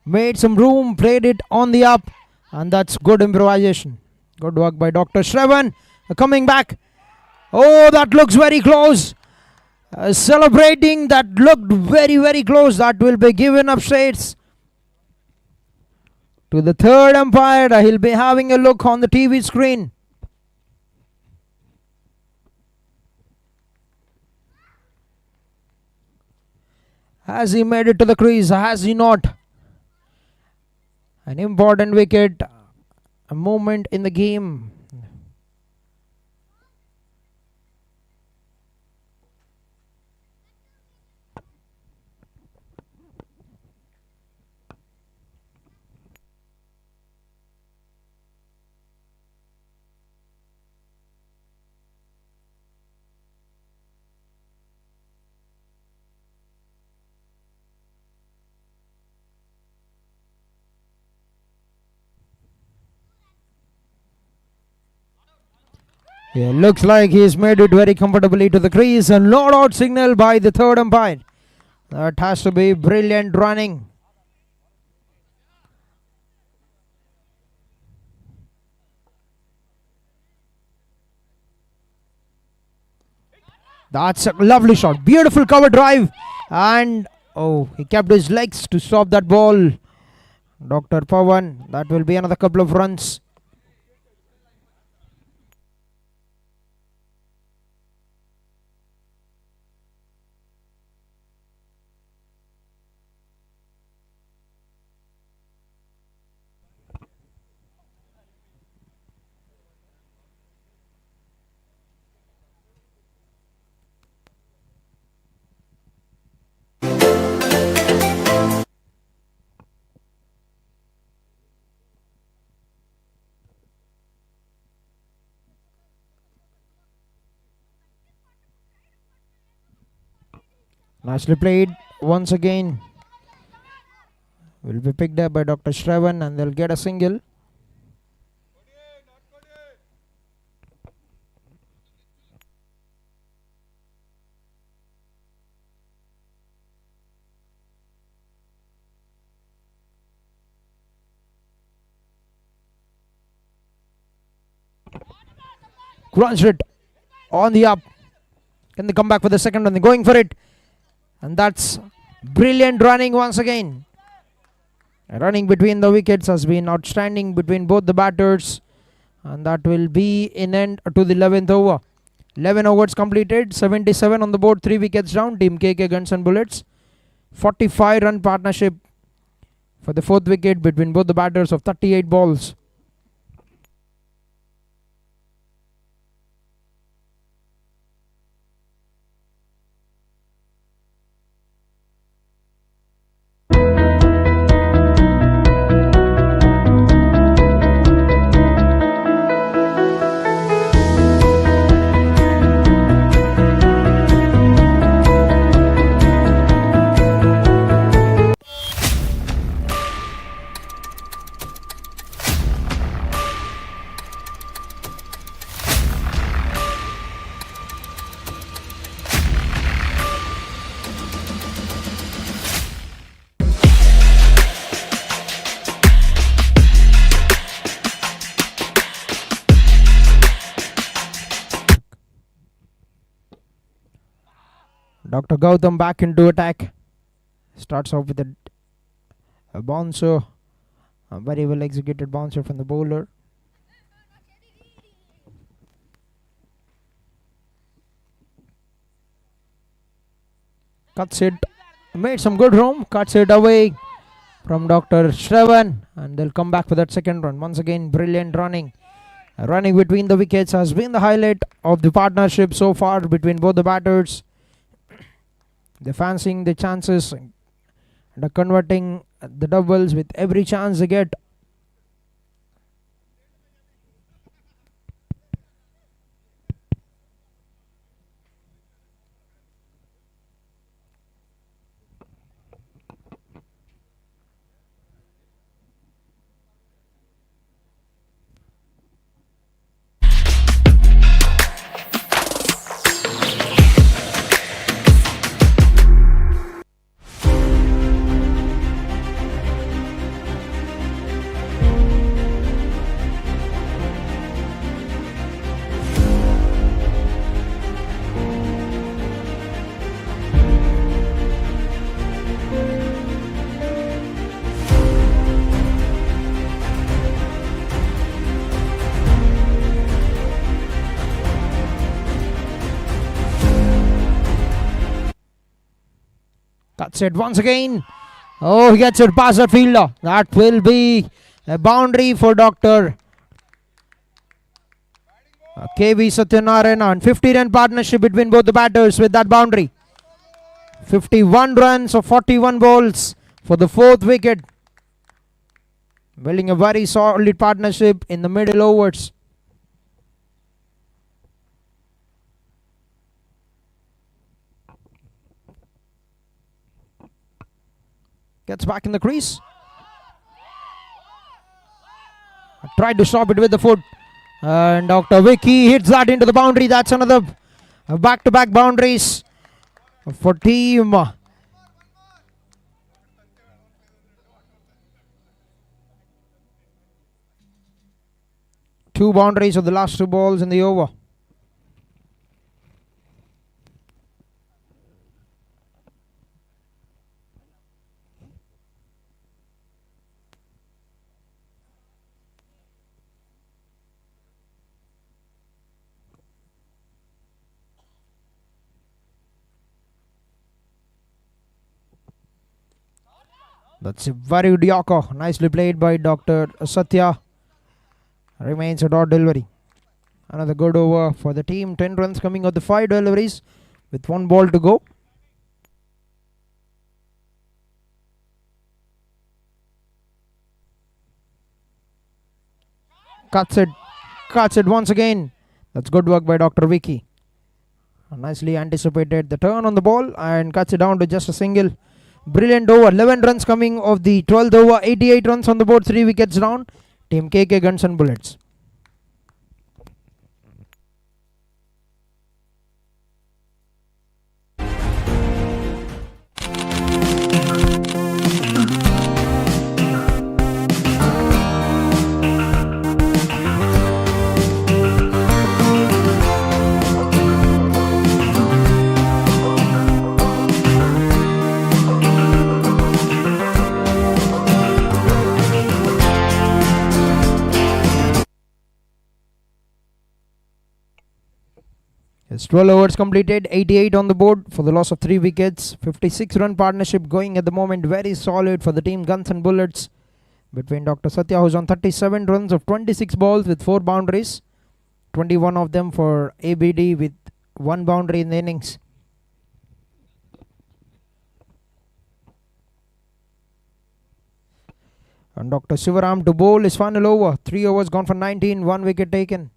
S2: Made some room. Played it on the up. And that's good improvisation. Good work by Dr. Shravan. Coming back. Oh, that looks very close. Celebrating. That looked very, very close. That will be given up straights to the third umpire. He'll be having a look on the TV screen. Has he made it to the crease? Has he not? An important wicket. A moment in the game. Yeah, looks like he's made it very comfortably to the crease. A not out signal by the third umpire. That has to be brilliant running. That's a lovely shot. Beautiful cover drive. And oh, he kept his legs to stop that ball. Dr. Pawan. That will be another couple of runs. Nicely played once again. Will be picked up by Dr. Shravan and they'll get a single. Crunched it on the up. Can they come back for the second one? They're going for it. And that's brilliant running once again. Running between the wickets has been outstanding between both the batters. And that will be in end to the 11th over. 11 overs completed. 77 on the board. 3 wickets down. Team KK Guns and Bullets. 45 run partnership for the 4th wicket between both the batters of 38 balls. Dr. Gautam back into attack. Starts off with a bouncer. A very well executed bouncer from the bowler. Cuts it. Made some good room. Cuts it away from Dr. Shravan. And they'll come back for that second run. Once again, brilliant running. Running between the wickets has been the highlight of the partnership so far between both the batters. They're fancying the chances and are converting the doubles with every chance they get. Cuts it once again. Oh, he gets it past the fielder. That will be a boundary for Dr. KV Satyanarayana. And 50-run partnership between both the batters with that boundary. 51 runs of 41 balls for the fourth wicket. Building a very solid partnership in the middle overs. Gets back in the crease. Tried to stop it with the foot. And Dr. Vicky hits that into the boundary. That's another back-to-back boundaries for team. Two boundaries of the last two balls in the over. That's a very good Yorker. Nicely played by Dr. Satya. Remains a dot delivery. Another good over for the team. 10 runs coming out the 5 deliveries with 1 ball to go. Cuts it once again. That's good work by Dr. Vicky. Nicely anticipated the turn on the ball and cuts it down to just a single. Brilliant over. 11 runs coming of the 12th over. 88 runs on the board. 3 wickets down. Team KK Guns and Bullets. It's 12 overs completed, 88 on the board for the loss of 3 wickets. 56 run partnership going at the moment, very solid for the team Guns and Bullets between Dr. Satya, who's on 37 runs of 26 balls with 4 boundaries, 21 of them for ABD with 1 boundary in the innings. And Dr. Sivaram to bowl his final over. 3 overs gone for 19, 1 wicket taken.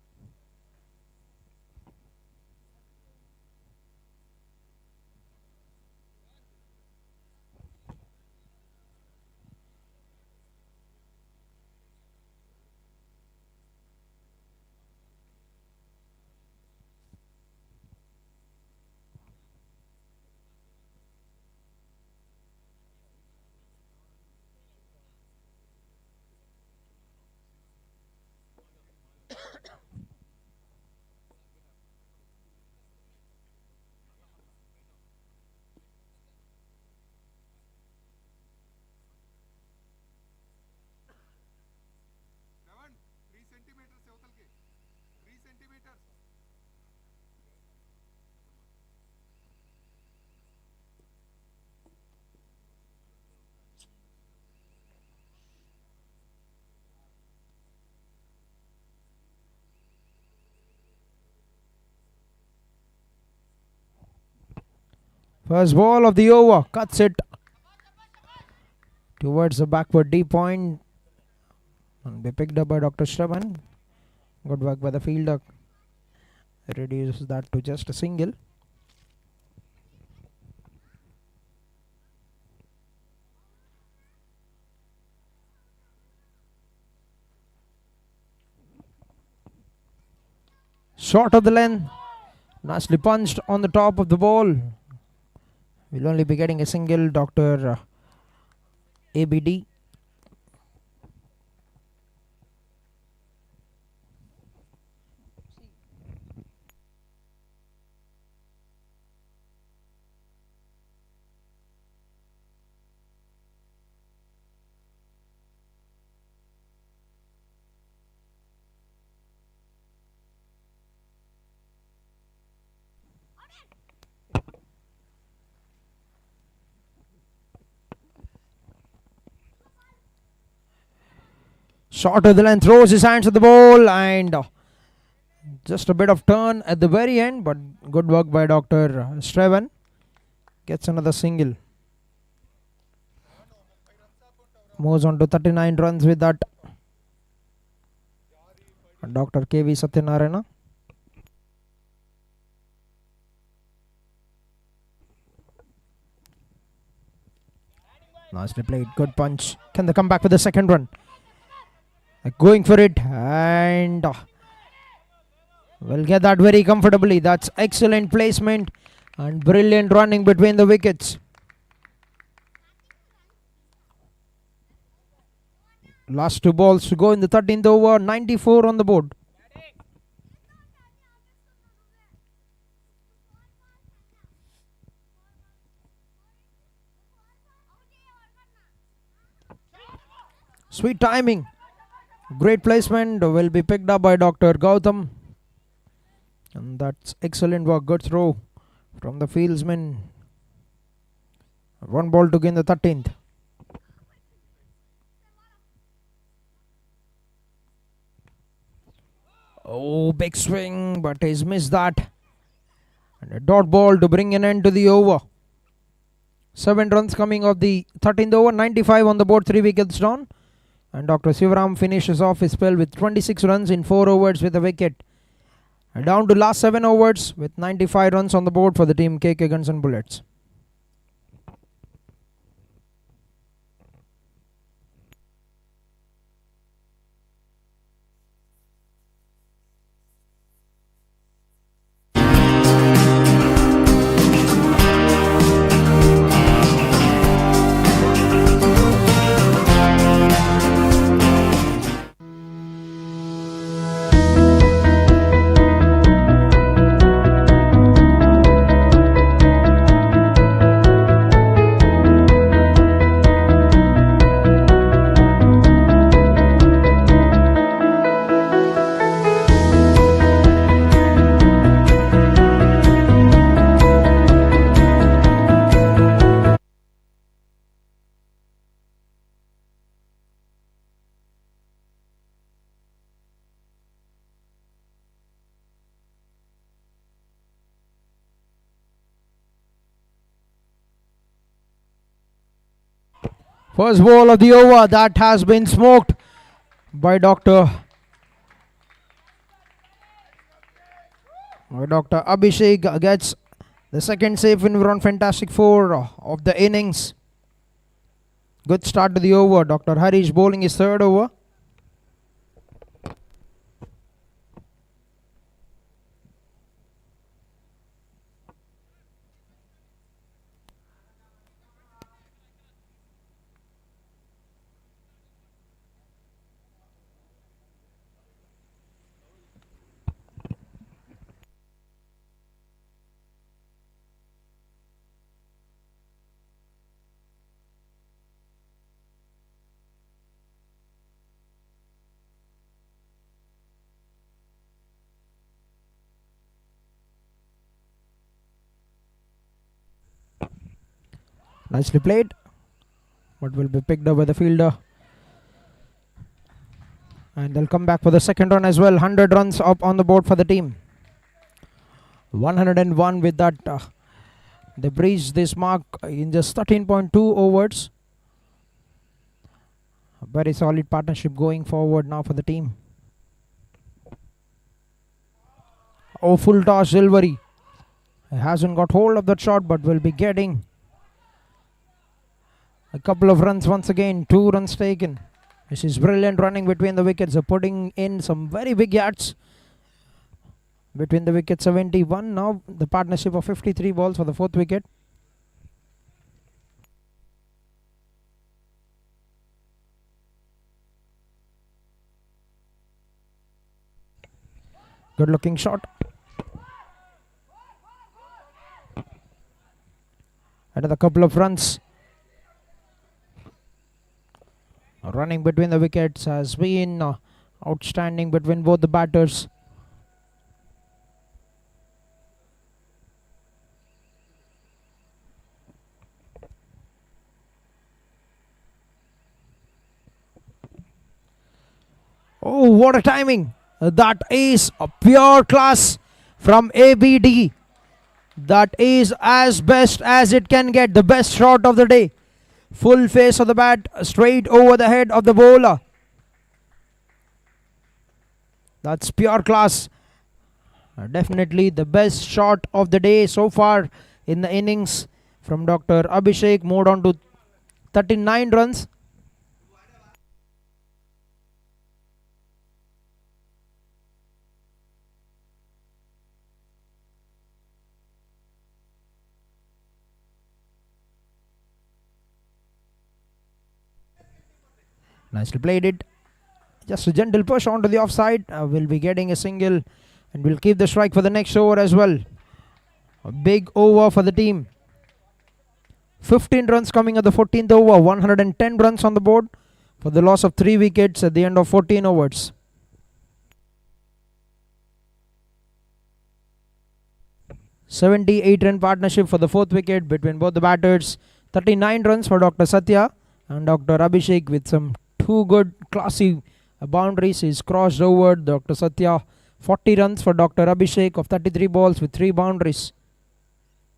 S2: First ball of the over, cuts it towards the backward deep point and be picked up by Dr. Shravan. Good work by the fielder. Reduces that to just a single. Short of the length, nicely punched on the top of the ball. We'll only be getting a single, Dr. ABD. Short of the length, throws his hands at the ball and just a bit of turn at the very end, but good work by Dr. Straven. Gets another single. Moves on to 39 runs with that. Dr. KV Satyanarayana. Nicely played, good punch. Can they come back with the second run? Going for it and will get that very comfortably. That's excellent placement and brilliant running between the wickets. Last two balls to go in the 13th over, 94 on the board. Sweet timing. Great placement, will be picked up by Dr. Gautam. And that's excellent work, good throw from the fieldsman. One ball to gain the 13th. Oh, big swing, but he's missed that. And a dot ball to bring an end to the over. 7 runs coming off the 13th over, 95 on the board, 3 wickets down. And Dr. Sivaram finishes off his spell with 26 runs in 4 overs with a wicket. And down to last 7 overs with 95 runs on the board for the team KK Guns and Bullets. First ball of the over, that has been smoked by Dr. Abhishek. Gets the second save when we're on Fantastic 4 of the innings. Good start to the over. Dr. Harish bowling his third over. Nicely played, but will be picked up by the fielder. And they'll come back for the second run as well. 100 runs up on the board for the team. 101 with that. They breached this mark in just 13.2 overs. A very solid partnership going forward now for the team. Oh, full toss, Silvery. He hasn't got hold of that shot, but will be getting a couple of runs once again. 2 runs taken. This is brilliant running between the wickets. They're putting in some very big yards between the wickets. 71 now. The partnership of 53 balls for the 4th wicket. Good looking shot. Another couple of runs. Running between the wickets has been outstanding between both the batters. Oh, what a timing! That is a pure class from ABD. That is as best as it can get. The best shot of the day. Full face of the bat, straight over the head of the bowler. That's pure class. Definitely the best shot of the day so far in the innings from Dr. Abhishek. Moved on to 39 runs. Nicely played it. Just a gentle push onto the offside. Will be getting a single and will keep the strike for the next over as well. A big over for the team. 15 runs coming at the 14th over. 110 runs on the board for the loss of 3 wickets at the end of 14 overs. (78-run partnership for the 4th wicket between both the batters. 39 runs for Dr. Satya and Dr. Abhishek with some 2 good classy boundaries. Is crossed over Dr. Satya. 40 runs for Dr. Abhishek of 33 balls with 3 boundaries.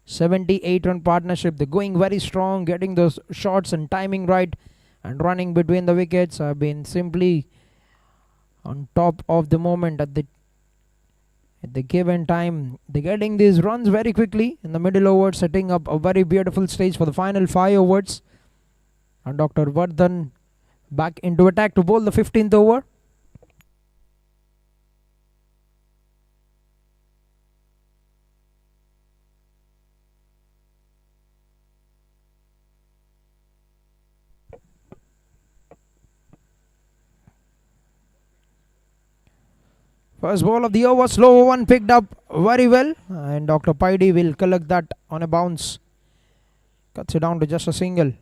S2: 78-run partnership. They're going very strong, getting those shots and timing right, and running between the wickets. Have been simply on top of the moment at the given time. They're getting these runs very quickly in the middle over, setting up a very beautiful stage for the final 5 overs. And Dr. Vardhan back into attack to bowl the 15th over. First ball of the over, slow one, picked up very well, and Dr. Paidi will collect that on a bounce. Cuts it down to just a single.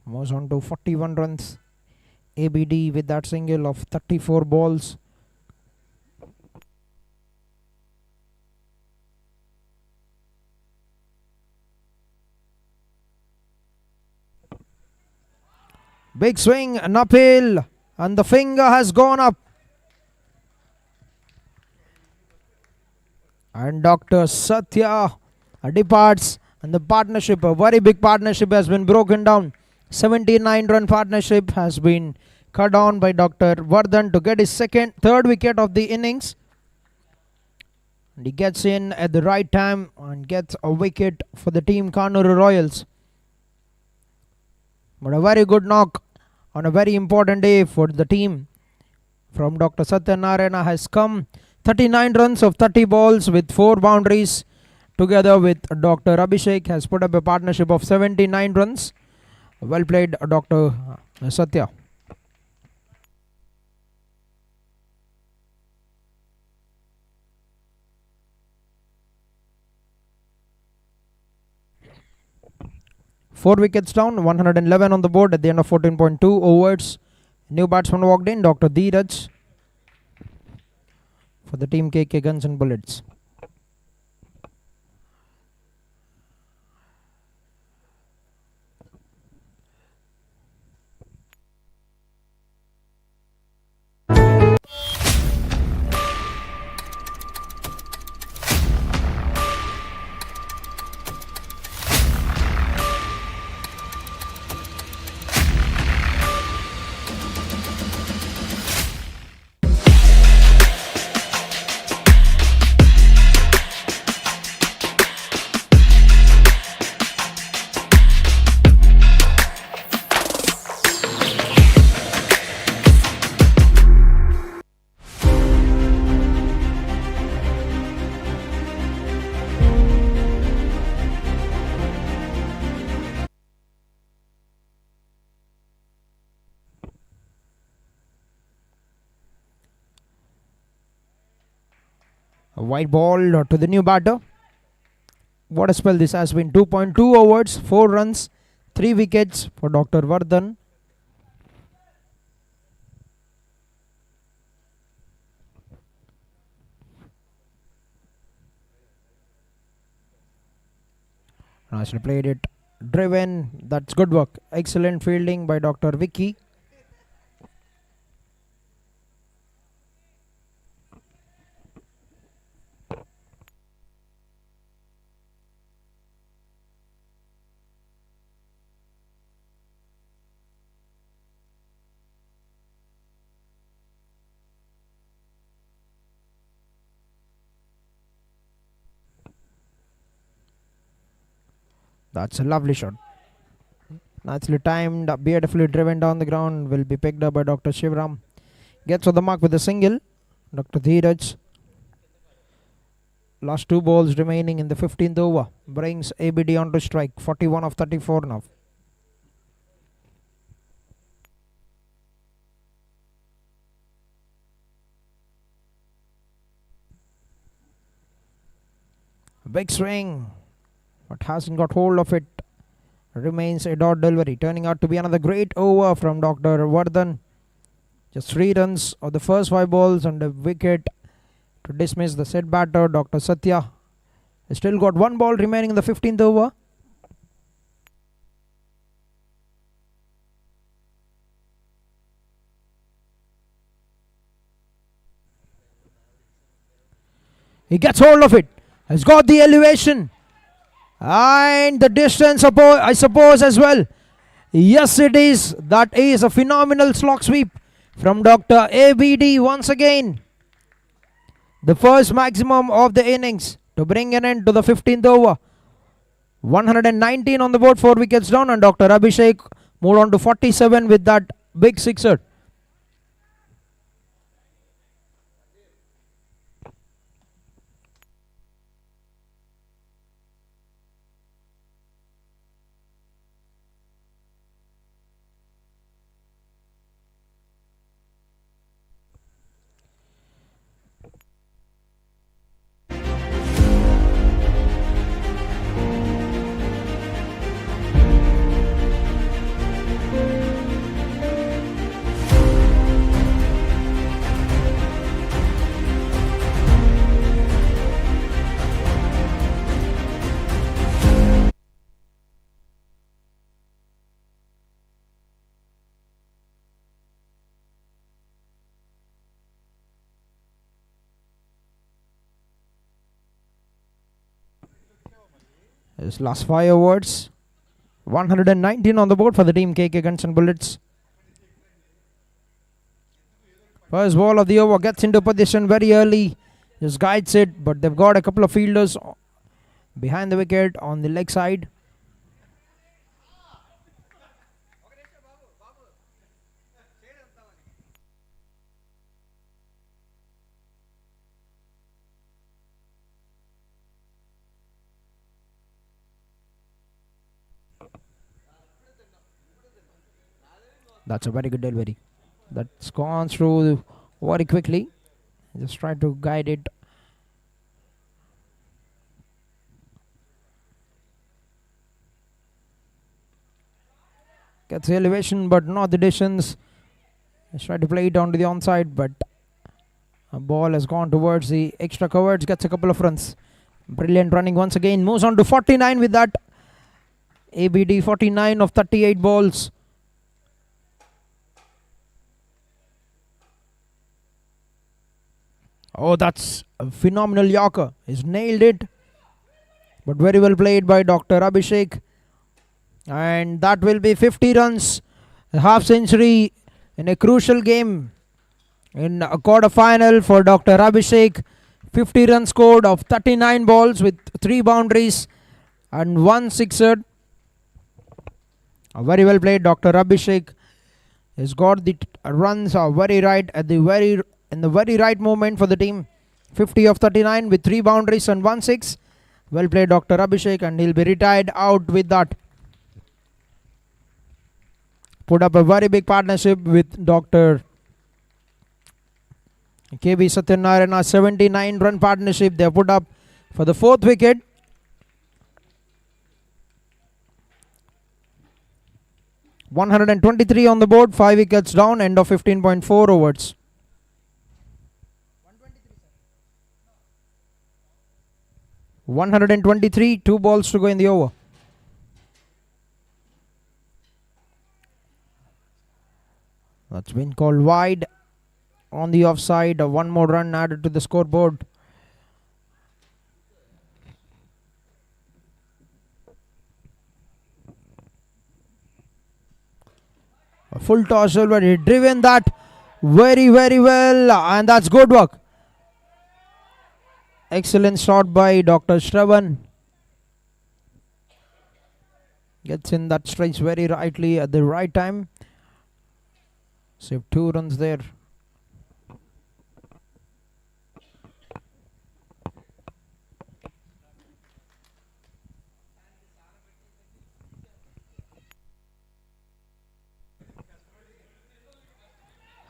S2: Moves on to 41 runs. ABD with that single of 34 balls. Big swing, an uphill, and the finger has gone up. And Dr. Satya departs, and the partnership, a very big partnership, has been broken down. 79-run partnership has been cut down by Dr. Vardhan to get his third wicket of the innings. And he gets in at the right time and gets a wicket for the team Kanuru Royals. But a very good knock on a very important day for the team from Dr. Satyanarayana has come. 39 runs of 30 balls with 4 boundaries. Together with Dr. Abhishek has put up a partnership of 79 runs. Well played, Dr. Satya. Four wickets down, 111 on the board at the end of 14.2 overs. New batsman walked in, Dr. Dheeraj, for the team KK Guns and Bullets. A white ball to the new batter. What a spell this has been. 2.2 overs, 4 runs, 3 wickets for Dr. Vardhan. Nicely played it. Driven. That's good work. Excellent fielding by Dr. Vicky. That's a lovely shot. Nicely timed, beautifully driven down the ground. Will be picked up by Dr. Shivram. Gets on the mark with a single. Dr. Dheeraj. Last 2 balls remaining in the 15th over. Brings ABD on to strike. 41 of 34 now. Big swing. But hasn't got hold of it. Remains a dot delivery. Turning out to be another great over from Dr. Vardhan. Just 3 runs of the first 5 balls and a wicket to dismiss the set batter, Dr. Satya. He still got 1 ball remaining in the 15th over. He gets hold of it. Has got the elevation. And the distance, I suppose, as well. Yes, it is. That is a phenomenal slog sweep from Dr. ABD once again. The first maximum of the innings to bring an end to the 15th over. 119 on the board, 4 wickets down, and Dr. Abhishek moved on to 47 with that big sixer. His last 5 overs. 119 on the board for the team KK Guns and Bullets. First ball of the over gets into position very early. Just guides it, but they've got a couple of fielders behind the wicket on the leg side. That's a very good delivery. That's gone through very quickly. Just try to guide it. Gets the elevation but not the distance. Just try to play it down to the onside, but a ball has gone towards the extra coverage. Gets a couple of runs. Brilliant running once again. Moves on to 49 with that. ABD 49 of 38 balls. Oh, that's a phenomenal Yorker. He's nailed it. But very well played by Dr. Abhishek. And that will be 50 runs. A half century in a crucial game. In a quarter final for Dr. Abhishek. 50 runs scored of 39 balls with 3 boundaries and 1 sixer. Very well played, Dr. Abhishek. He's got the runs are very right at the very right moment for the team. 50 of 39 with 3 boundaries and 1 6. Well played, Dr. Abhishek, and he'll be retired out with that. Put up a very big partnership with Dr. KB Satyanarayana 79-run partnership they have put up for the 4th wicket. $123 on the board, 5 wickets down, end of 15.4 overs. $123, 2 balls to go in the over. That's been called wide on the offside. One more run added to the scoreboard. A full toss over, he driven that very well, and that's good work. Excellent shot by Dr. Shravan. Gets in that stretch very rightly at the right time. Saved 2 runs there.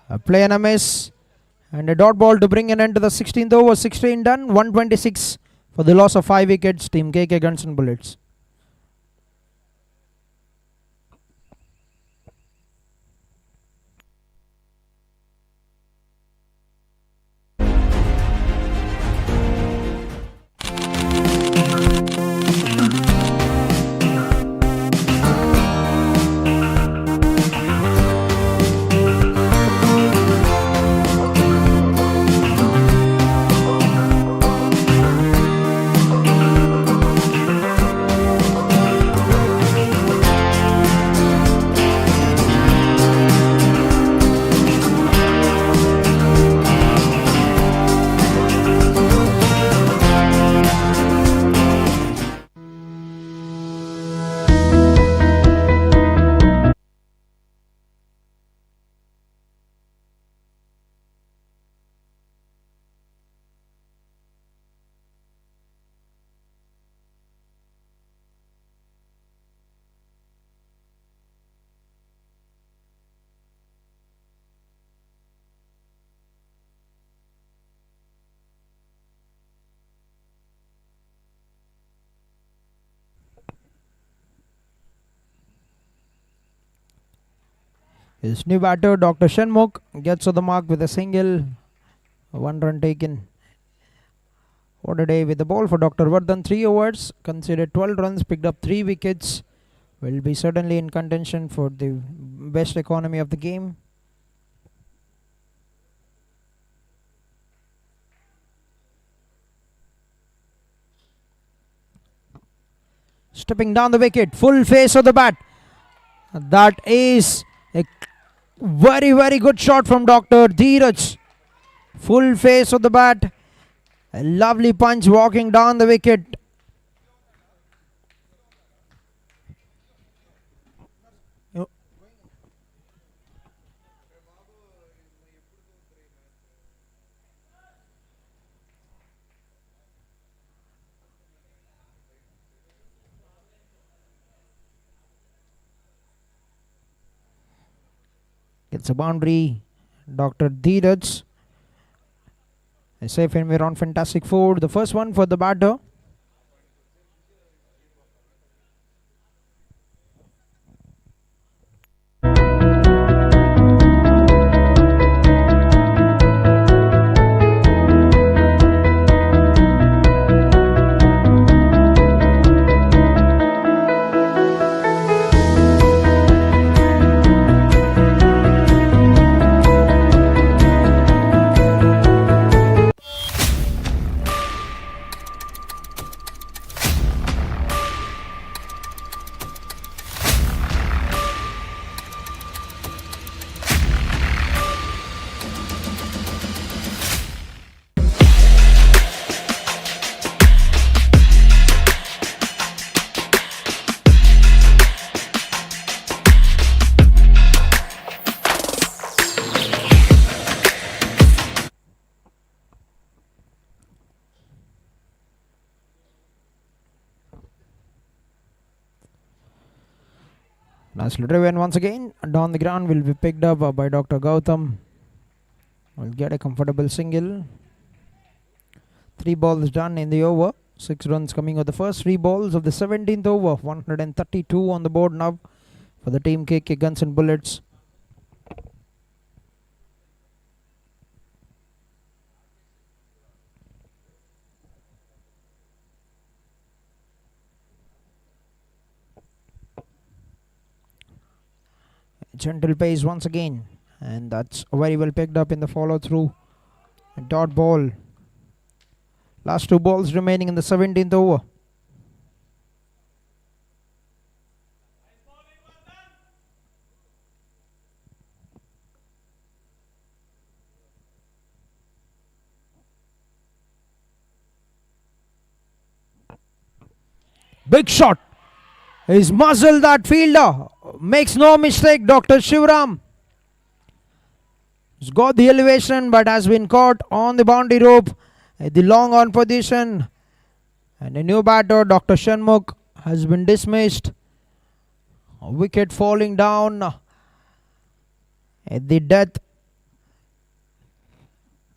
S2: A play and a miss, and a dot ball to bring an end to the 16th over. 16 done, 126 for the loss of 5 wickets. Team KK Guns and Bullets. His new batter, Dr. Shanmukh, gets to the mark with a single. 1 run taken. What a day with the ball for Dr. Vardhan. 3 overs, considered 12 runs, picked up 3 wickets. Will be certainly in contention for the best economy of the game. Stepping down the wicket, full face of the bat. That is a very good shot from Dr. Dheeraj. Full face of the bat. A lovely punch walking down the wicket. Gets a boundary. Dr. Dheeraj. A safe and we're on fantastic 4. The first one for the batter. Nicely driven once again. Down the ground will be picked up by Dr. Gautam. will get a comfortable single. 3 balls done in the over. 6 runs coming with the first 3 balls of the 17th over. 132 on the board now for the team KK Guns and Bullets. Gentle pace once again, and that's very well picked up in the follow through. A dot ball. Last 2 balls remaining in the 17th over. Big shot. He's muzzled that fielder. Makes no mistake, Dr. Shivram. He's got the elevation but has been caught on the boundary rope. The long on position. And a new batter, Dr. Shanmugh, has been dismissed. A wicket falling down at the death.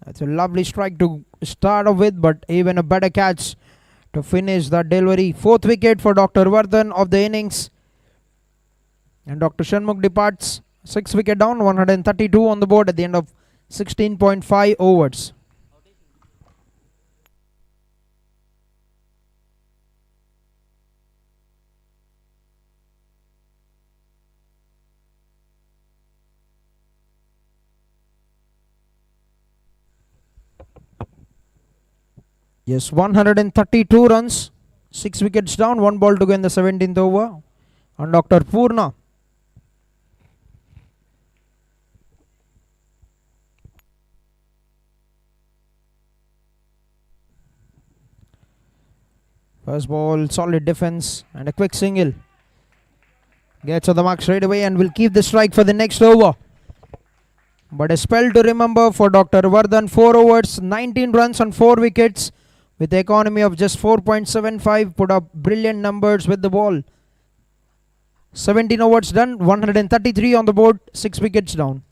S2: That's a lovely strike to start off with, but even a better catch to finish that delivery. 4th wicket for Dr. Vardhan of the innings. And Dr. Shanmugh departs. 6 wicket down, 132 on the board at the end of 16.5 overs. Yes, 132 runs, 6 wickets down, 1 ball to go in the 17th over. And Dr. Purna. First ball, solid defense and a quick single. Gets on the mark straight away and will keep the strike for the next over. But a spell to remember for Dr. Vardhan. 4 overs, 19 runs on 4 wickets. With the economy of just 4.75, put up brilliant numbers with the ball. 17 overs done, 133 on the board, 6 wickets down.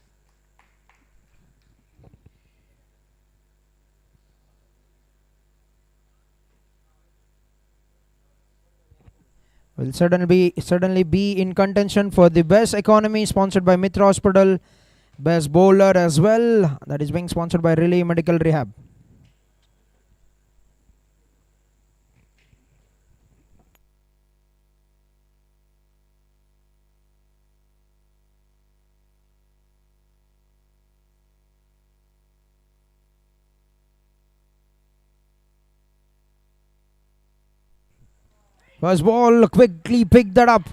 S2: Will certainly be in contention for the best economy, sponsored by Mitra Hospital. Best bowler as well, that is being sponsored by Relay Medical Rehab. First ball, quickly picked that up.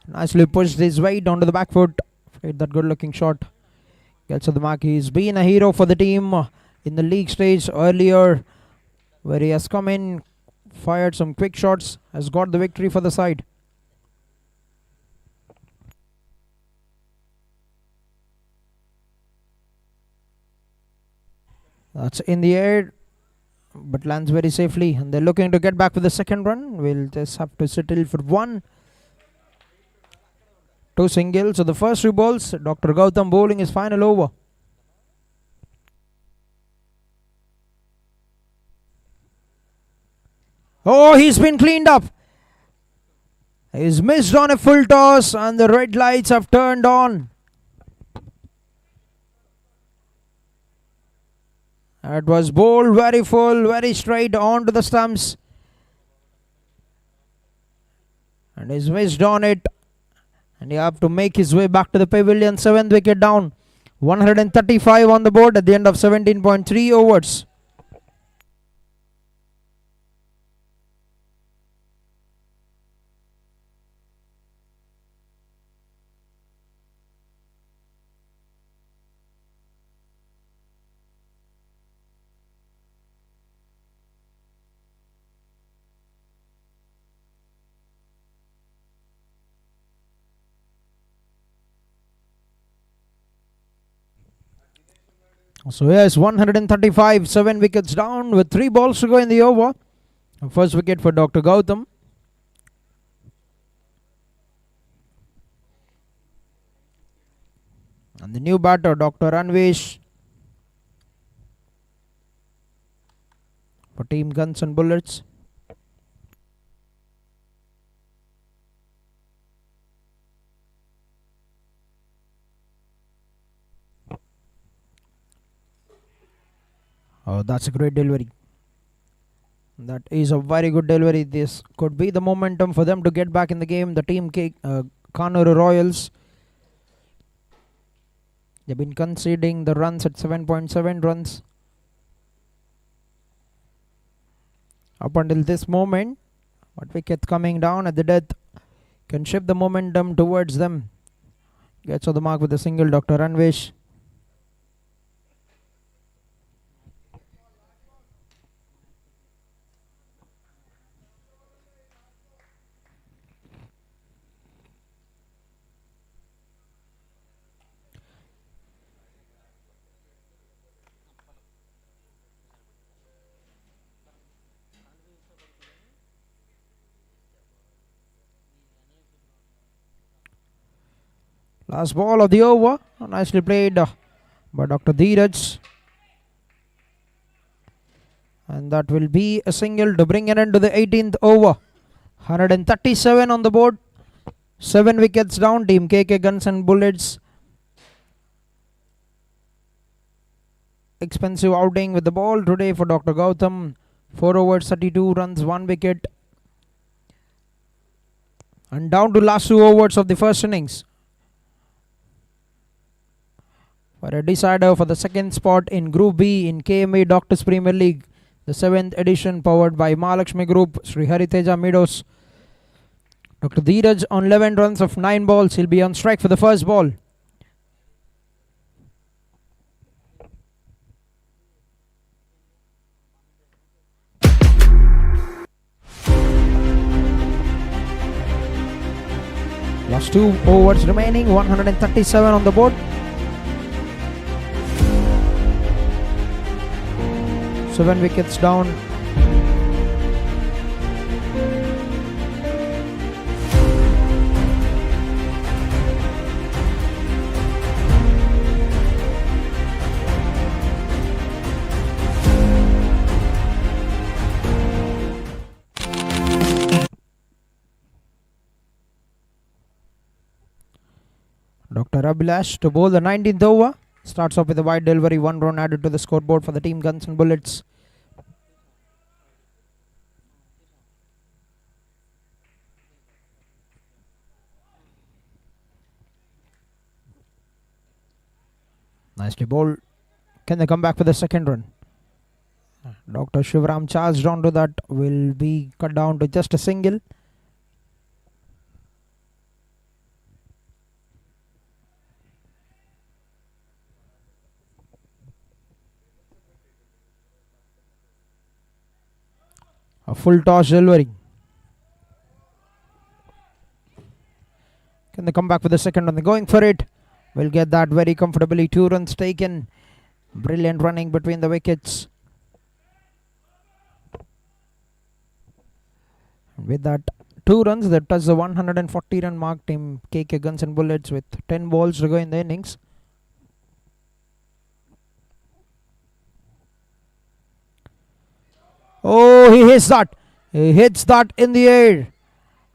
S2: Nicely pushed his weight onto the back foot. Hit that good looking shot. Gets to the mark. He's been a hero for the team in the league stage earlier, where he has come in, fired some quick shots, has got the victory for the side. That's in the air, but lands very safely, and they're looking to get back with the second run. We'll just have to settle for 1. 2 singles. So the first 3 balls, Dr. Gautam bowling his final over. Oh, he's been cleaned up. He's missed on a full toss and the red lights have turned on. It was bowled very full, very straight onto the stumps. And he's missed on it. And you have to make his way back to the pavilion. 7th wicket down. 135 on the board at the end of 17.3 overs. So yes, 135, 7 wickets down with 3 balls to go in the over. First wicket for Dr. Gautam. And the new batter, Dr. Anvesh. for Team Guns and Bullets. Oh, that's a great delivery. That is a very good delivery. This could be the momentum for them to get back in the game. The team Kanuru Royals. They've been conceding the runs at 7.7 runs up until this moment. But wicket coming down at the death can shift the momentum towards them. Gets on the mark with a single, Dr. Anvesh. Last ball of the over. Nicely played by Dr. Dheeraj. And that will be a single to bring an end to the 18th over. 137 on the board. 7 wickets down. Team KK Guns and Bullets. Expensive outing with the ball today for Dr. Gautam. 4 overs, 32 runs, 1 wicket. And down to last 2 overs of the first innings. For a decider for the second spot in Group B in KMA Doctors Premier League. The 7th edition powered by Mahalakshmi Group, Sri Hariteja Meadows. Dr. Dheeraj on 11 runs of 9 balls. He'll be on strike for the first ball. Last 2 overs remaining, 137 on the board. Seven wickets down. Dr. Abhilash to bowl the 19th over. Starts off with a wide delivery, 1 run added to the scoreboard for the team Guns and Bullets. Nicely bowled. Can they come back for the second run? Dr. Shivram charged onto that. Will be cut down to just a single. A full toss delivery. Can they come back for the second run? They're going for it. Will get that very comfortably. 2 runs taken. Brilliant running between the wickets. With that 2 runs, they touch the 140 run mark. Team KK Guns and Bullets with 10 balls to go in the innings. Oh, he hits that. He hits that in the air.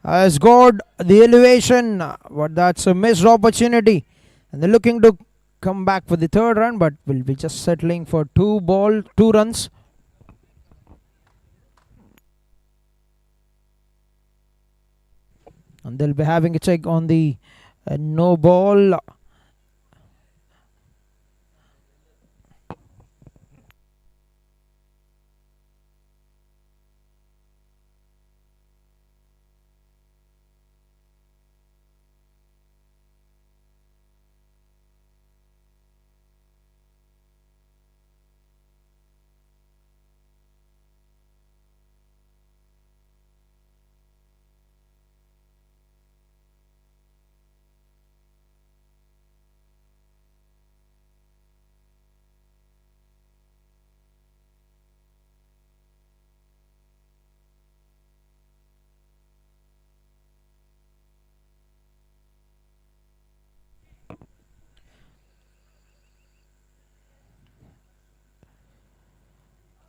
S2: Has got the elevation, but that's a missed opportunity. And they're looking to come back for the third run, but will be just settling for 2 runs. And they'll be having a check on the no ball.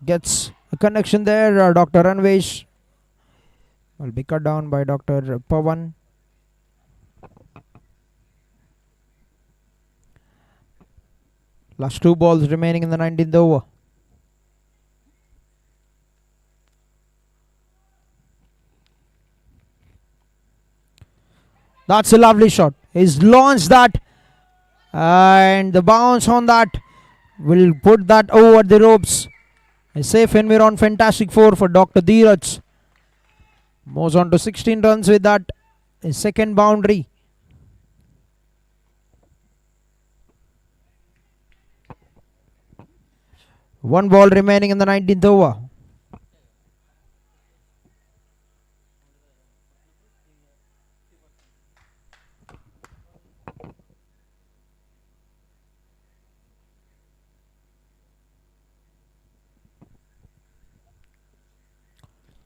S2: Gets a connection there. Dr. Anvesh will be cut down by Dr. Pawan. Last 2 balls remaining in the 19th over. That's a lovely shot. He's launched that, and the bounce on that will put that over the ropes. A safe environ, fantastic 4 for Dr. Dheeraj. Moves on to 16 runs with that. His second boundary. One ball remaining in the 19th over.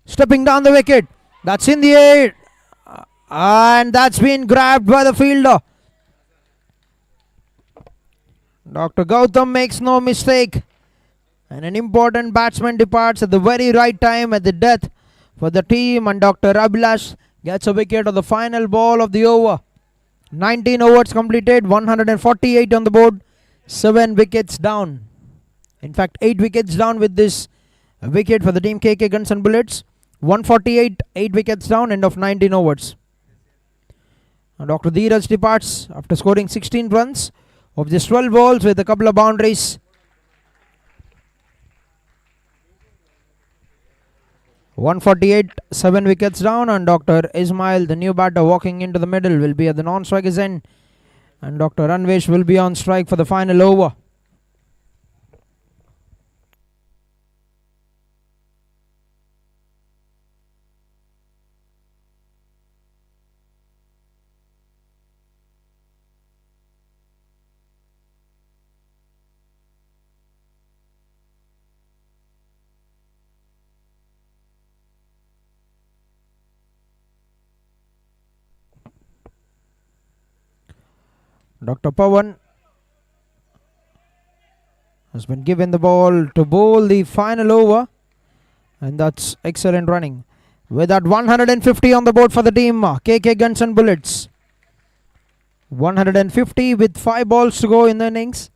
S2: Stepping down the wicket. That's in the air. And that's been grabbed by the fielder. Dr. Gautam makes no mistake. And an important batsman departs at the very right time at the death for the team. And Dr. Abhilash gets a wicket on the final ball of the over. 19 overs completed. 148 on the board. 7 wickets down. In fact, 8 wickets down with this wicket for the team KK Guns and Bullets. 148, 8 wickets down, end of 19 overs. And Dr. Dheeraj departs after scoring 16 runs of just 12 balls with a couple of boundaries. 148, 7 wickets down, and Dr. Ismail, the new batter walking into the middle, will be at the non-striker's end. And Dr. Anvesh will be on strike for the final over. Dr. Pawan has been given the ball to bowl the final over, and that's excellent running. With that 150 on the board for the team, KK Guns and Bullets. 150 with 5 balls to go in the innings.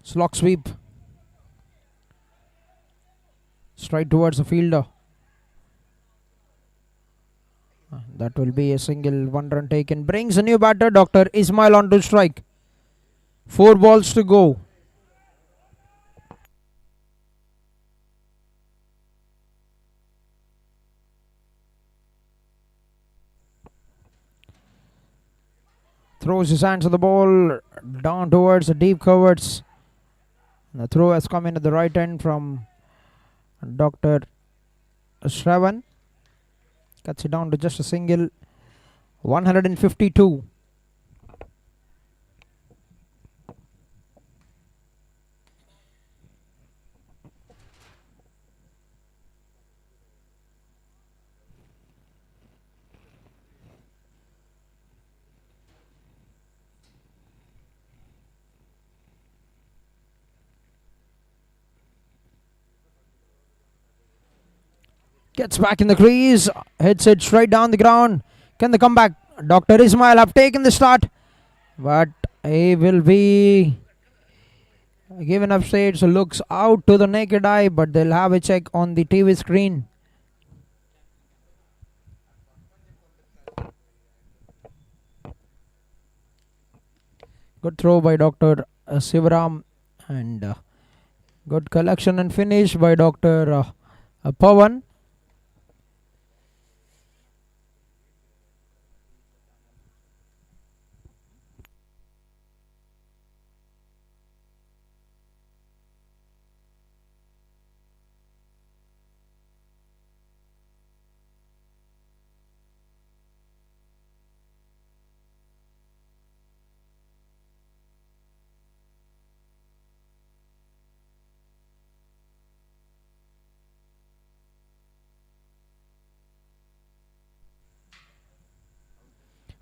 S2: Slog sweep. Straight towards the fielder. That will be a single, 1 run taken. Brings a new batter, Dr. Ismail, on to strike. 4 balls to go. Throws his hands on the ball down towards the deep covers. The throw has come in at the right end from Dr. Shravan. Cuts it down to just a single. 152. Gets back in the crease, hits it straight down the ground. Can they come back? Dr. Ismail have taken the start, but he will be given up stage, so looks out to the naked eye, but they'll have a check on the TV screen. Good throw by Dr. Sivaram, and good collection and finish by Dr. Pawan.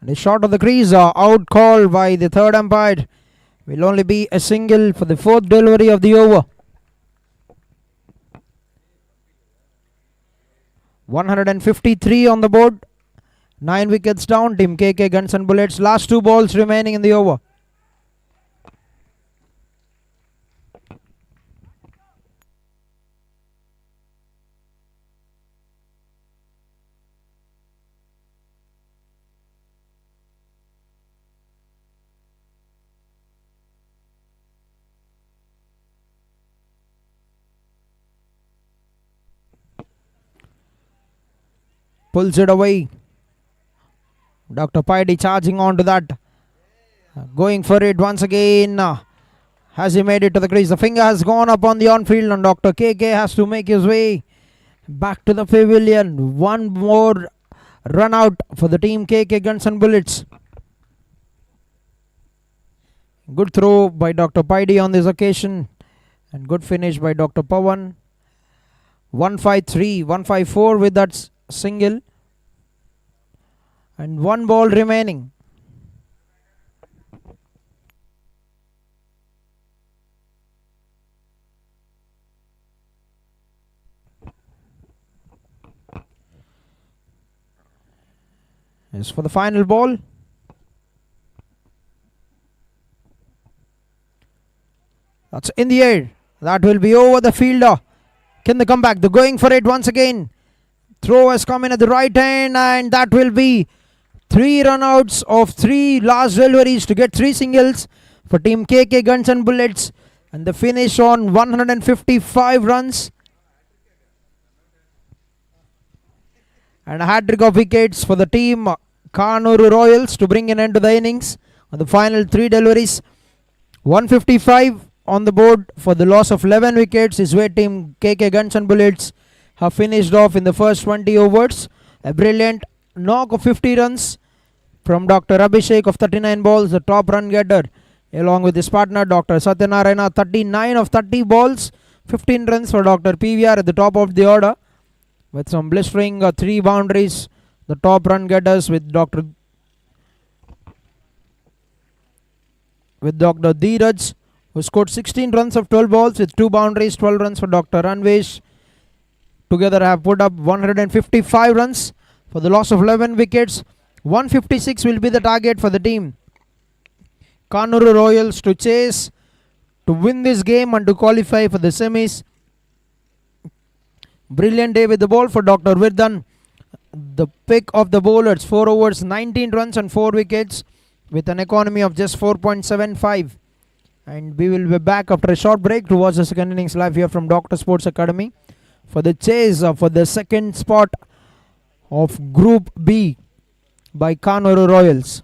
S2: And a shot of the crease, out called by the third umpire. Will only be a single for the fourth delivery of the over. 153 on the board. 9 wickets down. Team KK Guns and Bullets. Last 2 balls remaining in the over. Pulls it away. Dr. Paidi charging on to that. Going for it once again. Has he made it to the crease? The finger has gone up on the on-field and Dr. KK has to make his way back to the pavilion. One more run out for the team KK Guns and Bullets. Good throw by Dr. Paidi on this occasion. And good finish by Dr. Pawan. 153, 154 with that single. And 1 ball remaining. As for the final ball. That's in the air. That will be over the fielder. Can they come back? They're going for it once again. Throw has come in at the right hand and that will be 3 runouts of 3 last deliveries to get 3 singles for Team KK Guns and Bullets. And the finish on 155 runs. And a hat-trick of wickets for the team Kanuru Royals to bring an end to the innings. On the final 3 deliveries. 155 on the board for the loss of 11 wickets is where Team KK Guns and Bullets have finished off in the first 20 overs. A brilliant knock of 50 runs from Dr. Abhishek of 39 balls, the top run getter, along with his partner Dr. Satyanarayana, 39 of 30 balls, 15 runs for Dr. PVR at the top of the order, with some blistering 3 boundaries, the top run getters with Dr. Dheeraj, who scored 16 runs of 12 balls with 2 boundaries, 12 runs for Dr. Ranvesh. Together have put up 155 runs for the loss of 11 wickets. 156 will be the target for the team Kanuru Royals to chase, to win this game and to qualify for the semis. Brilliant day with the ball for Dr. Virdan. The pick of the bowlers, 4 overs, 19 runs and 4 wickets with an economy of just 4.75. And we will be back after a short break to watch the second innings live here from Dr. Sports Academy for the chase for the second spot of Group B by Kanuru Royals.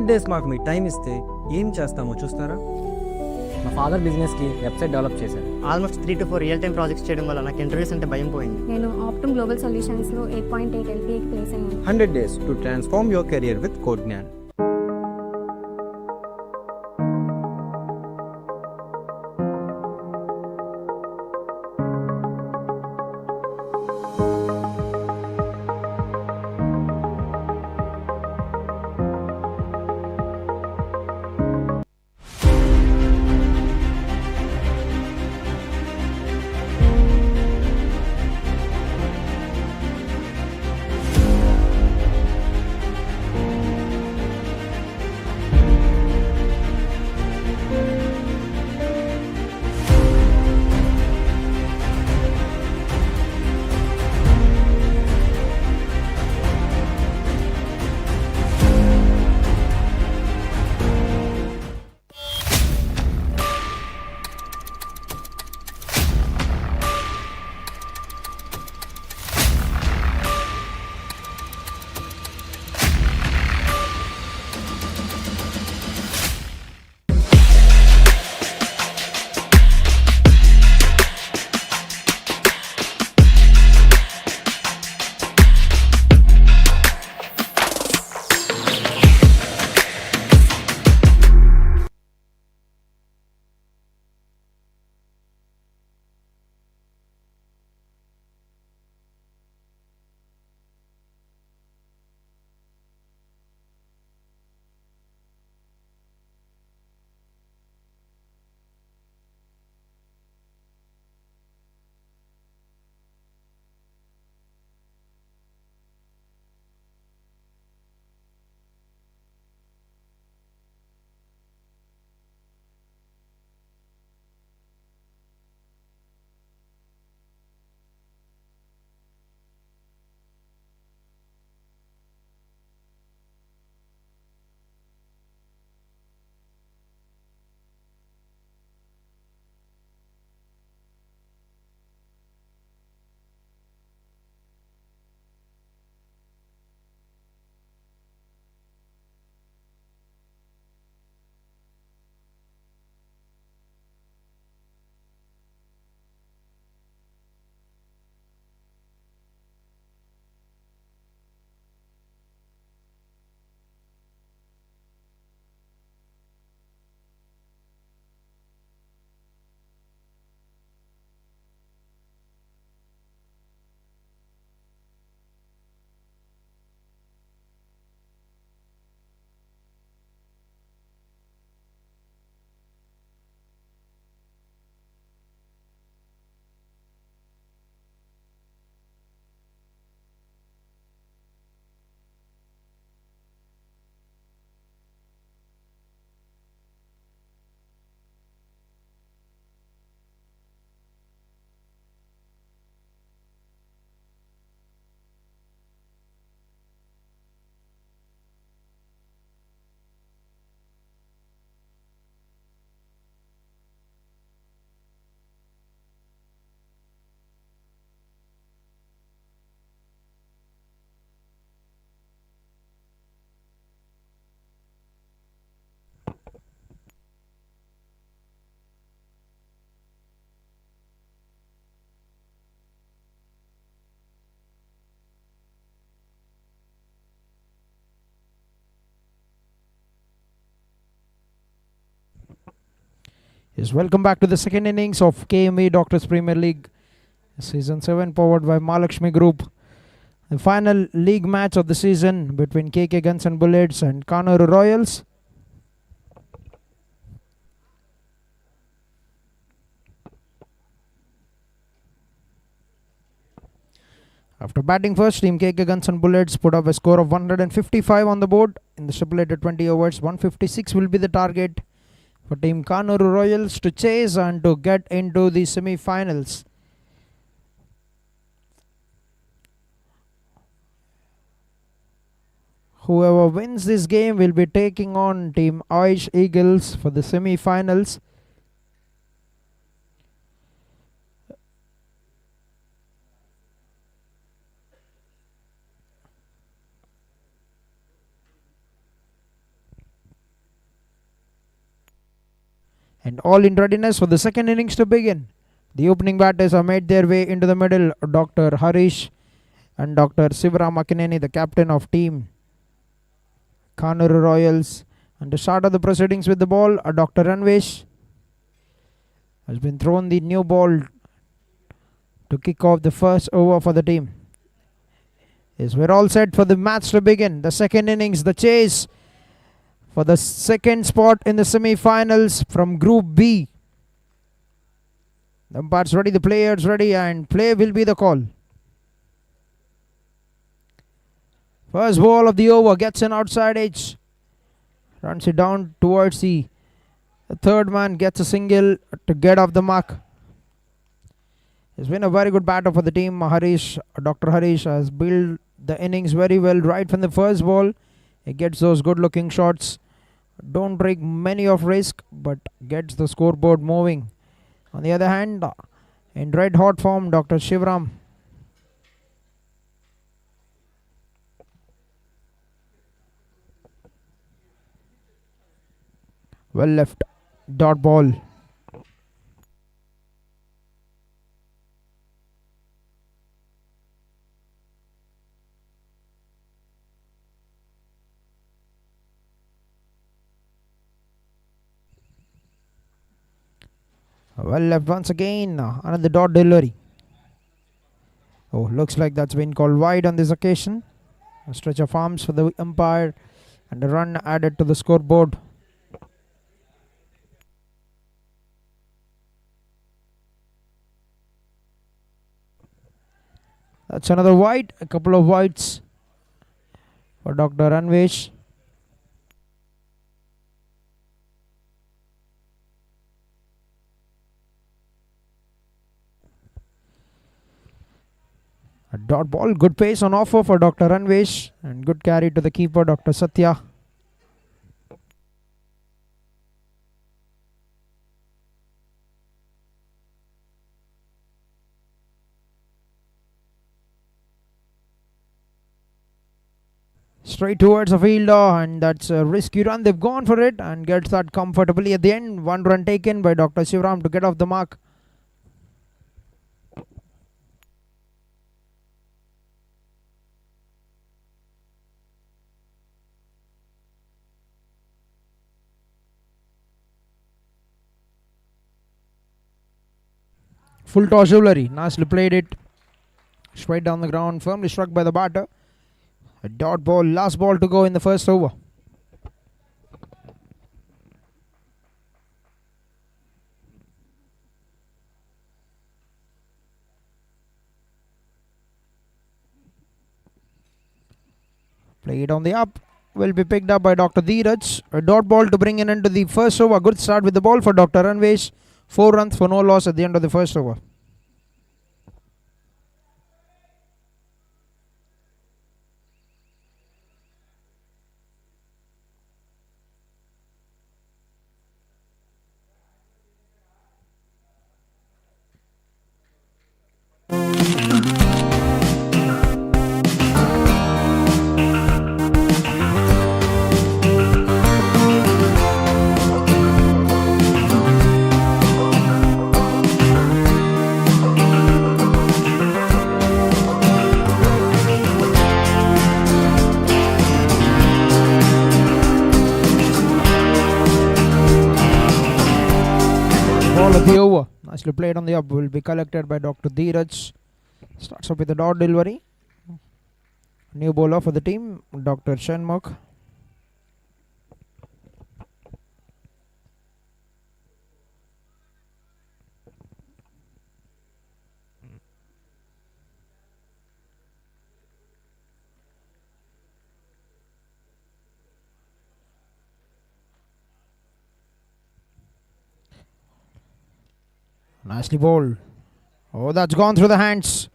S7: Days మాకు మీ time ఇస్తే ఏం చేస్తామో చూస్తారా?
S8: మా father బిజినెస్కి website develop చేశారు.
S9: Almost 3 to 4 real time projects చేయడం వల్ల నాకు ఇంటర్వ్యూస్ అంటే భయం పోయింది.
S10: నేను ఆప్టమ్ గ్లోబల్ సొల్యూషన్స్లో 8.8 LPAకి ప్లేస్ అయ్యాను.
S7: 100 days to transform your career with Codegnan.
S2: Yes, welcome back to the second innings of KME Doctors Premier League Season 7, powered by Mahalakshmi Group. The final league match of the season between KK Guns and Bullets and Kanuru Royals. After batting first, Team KK Guns and Bullets put up a score of 155 on the board in the stipulated 20 overs. 156 will be the target for Team Kanuru Royals to chase and to get into the semi-finals. Whoever wins this game will be taking on Team Aish Eagles for the semi-finals. And all in readiness for the second innings to begin. The opening batters have made their way into the middle. Dr. Harish and Dr. Sivaram Akineni, the captain of team Kanuru Royals. And to start of the proceedings with the ball, Dr. Ranvesh has been thrown the new ball to kick off the first over for the team. Yes, we're all set for the match to begin. The second innings, the chase for the second spot in the semi-finals from Group B. The umpires ready, the players ready, and play will be the call. First ball of the over gets an outside edge. Runs it down towards the third man, gets a single to get off the mark. He's been a very good batter for the team. Dr. Harish has built the innings very well right from the first ball. He gets those good looking shots. Don't take many of risk, but gets the scoreboard moving. On the other hand, in red hot form, Dr. Shivram well left, dot ball. Well left once again, another dot delivery. Oh, looks like that's been called wide on this occasion. A stretch of arms for the umpire and a run added to the scoreboard. That's another wide, a couple of wides for Dr. Ranvesh. A dot ball, good pace on offer for Dr. Ranvesh and good carry to the keeper, Dr. Satya. Straight towards the fielder, and that's a risky run. They've gone for it and gets that comfortably at the end. One run taken by Dr. Shivram to get off the mark. Full toss delivery, nicely played it. Straight down the ground, firmly struck by the batter. A dot ball, last ball to go in the first over. Played on the up, will be picked up by Dr. Dheeraj. A dot ball to bring in into the first over. Good start with the ball for Dr. Ranvesh. 4 runs for no loss at the end of the first over. The over, nicely played on the up, will be collected by Dr. Dheeraj. Starts up with a dot delivery. New bowler for the team, Dr. Shenmukh. Nicely bowled. Oh, that's gone through the hands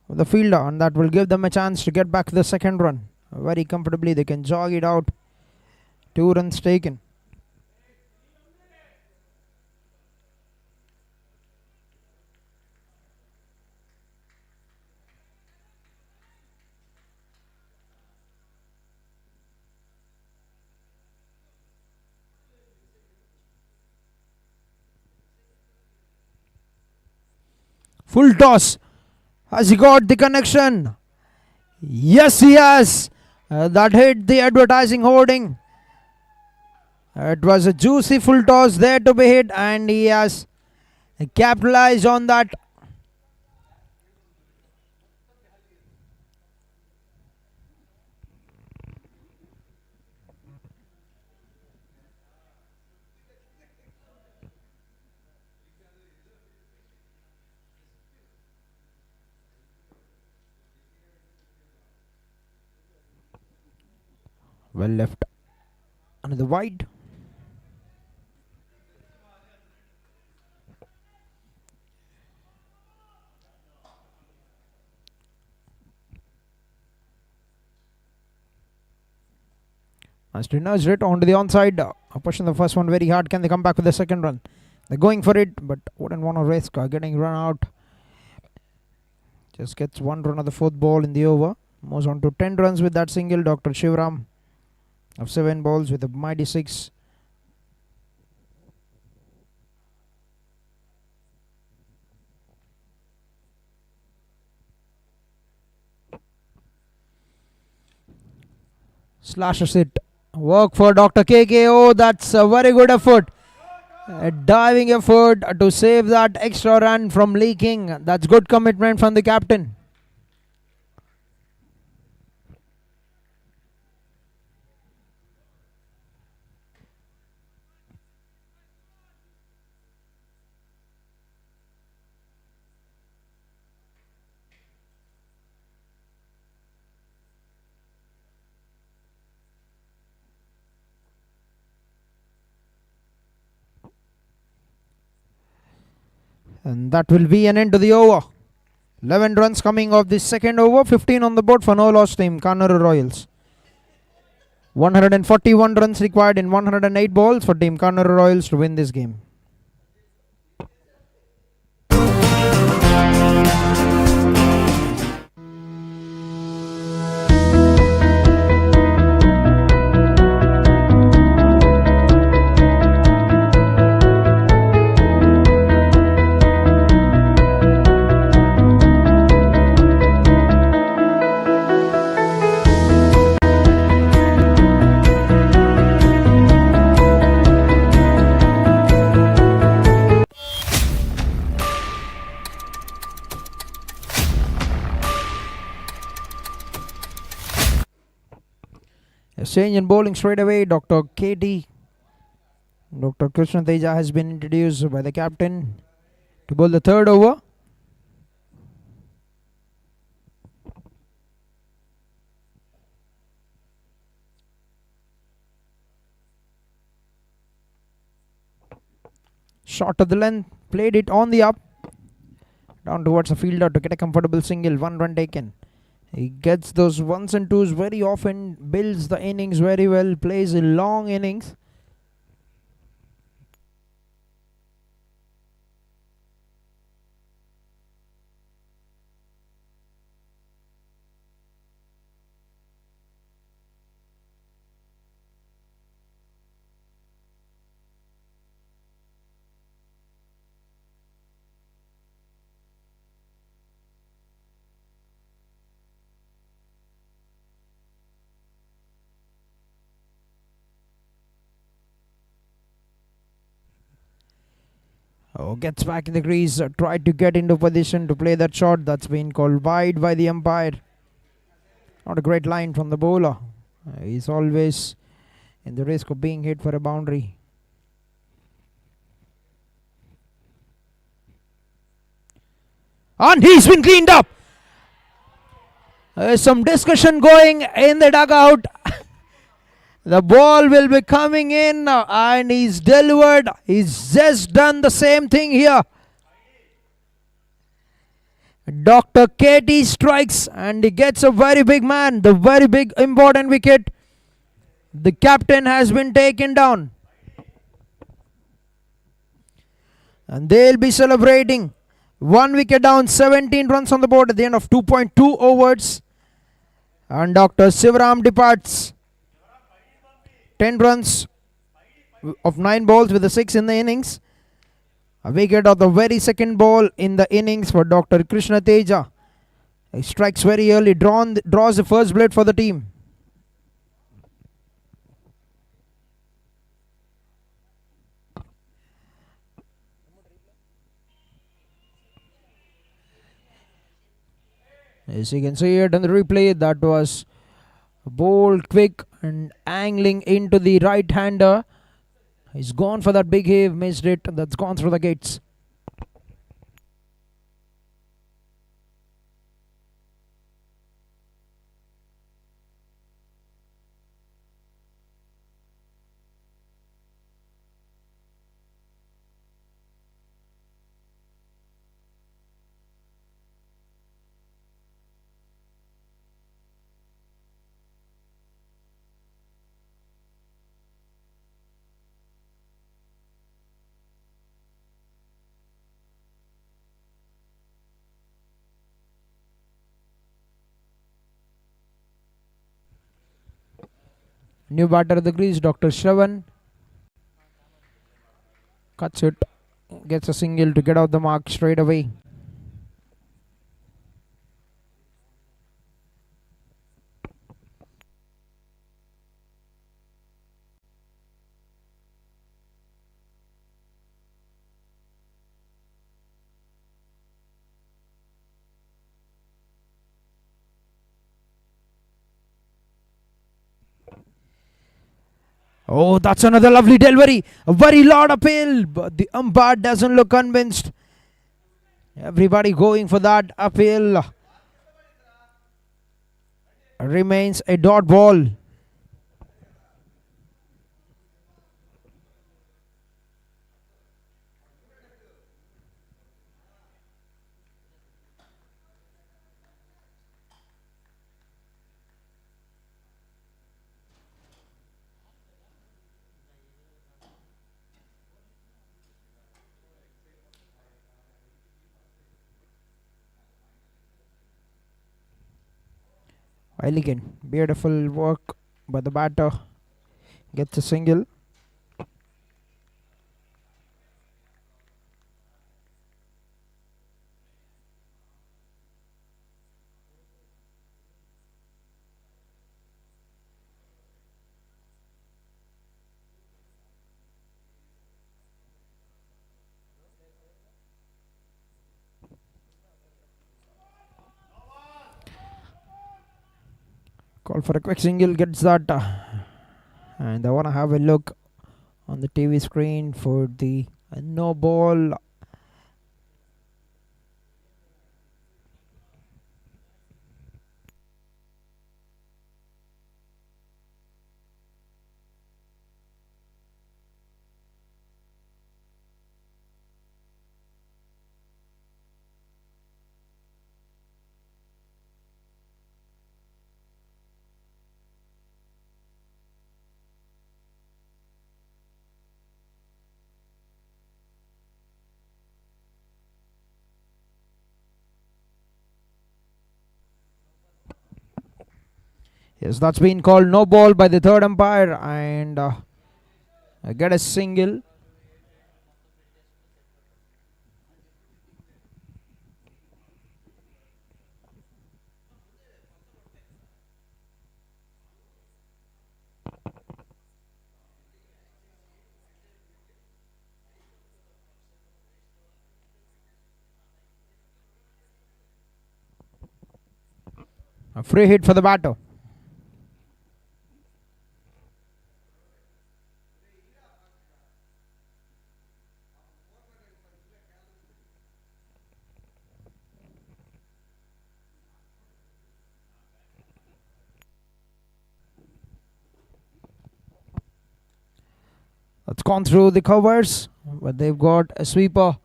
S2: of the fielder, and that will give them a chance to get back the second run. Very comfortably, they can jog it out. 2 runs taken. Full toss. Has he got the connection? Yes, he has. That hit the advertising hoarding. It was a juicy full toss there to be hit, and he has capitalized on that. Well left. Another wide. Has to nudge it onto the onside. Pushing the first one very hard. Can they come back with the second run? They're going for it, but wouldn't want to risk getting run out. Just gets one run of the fourth ball in the over. Moves on to 10 runs with that single. Dr. Shivram of 7 balls with a mighty 6. Slashes it. Work for Dr. KK. Oh, that's a very good effort. A diving effort to save that extra run from leaking. That's good commitment from the captain. And that will be an end to the over. 11 runs coming off the second over. 15 on the board for no loss team Kanuru Royals. 141 runs required in 108 balls for team Kanuru Royals to win this game. Change in bowling straight away. Dr. KD. Dr. Krishna Teja has been introduced by the captain to bowl the third over. Short of the length. Played it on the up. Down towards the fielder to get a comfortable single. 1 run taken. He gets those ones and twos very often, builds the innings very well, plays a long innings. Oh, gets back in the crease, tried to get into position to play that shot. That's been called wide by the umpire. Not a great line from the bowler. He's always in the risk of being hit for a boundary. And he's been cleaned up. There's some discussion going in the dugout. The ball will be coming in and he's delivered. He's just done the same thing here. Dr. KT strikes and he gets a very big man. The very big important wicket. The captain has been taken down. And they'll be celebrating. 1 wicket down, 17 runs on the board at the end of 2.2 overs. And Dr. Sivaram departs. 10 runs of 9 balls with a 6 in the innings. A wicket of the very second ball in the innings for Dr. Krishna Teja. He strikes very early, draws the first blood for the team. As you can see it in the replay, that was bold, quick and angling into the right-hander. He's gone for that big heave, missed it, and that's gone through the gates. New batter at the crease, Dr. Shravan. Cuts it, gets a single to get out the mark straight away. Oh, that's another lovely delivery. A very loud appeal, but the umpire doesn't look convinced. Everybody going for that appeal. Remains a dot ball. Elegant, beautiful work by the batter. Gets a single. Call for a quick single, gets that. And I want to have a look on the TV screen for the no ball. Yes, that's been called no ball by the third umpire, and I get a single. A free hit for the batter. It's gone through the covers, but they've got a sweeper.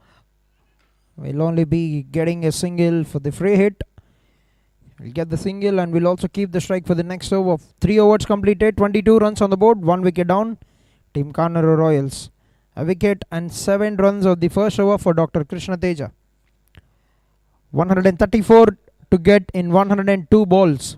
S2: We'll only be getting a single for the free hit. We'll get the single and we'll also keep the strike for the next over. 3 overs completed, 22 runs on the board, 1 wicket down. Team Kanuru Royals. A wicket and 7 runs of the first over for Dr. Krishna Teja. 134 to get in 102 balls.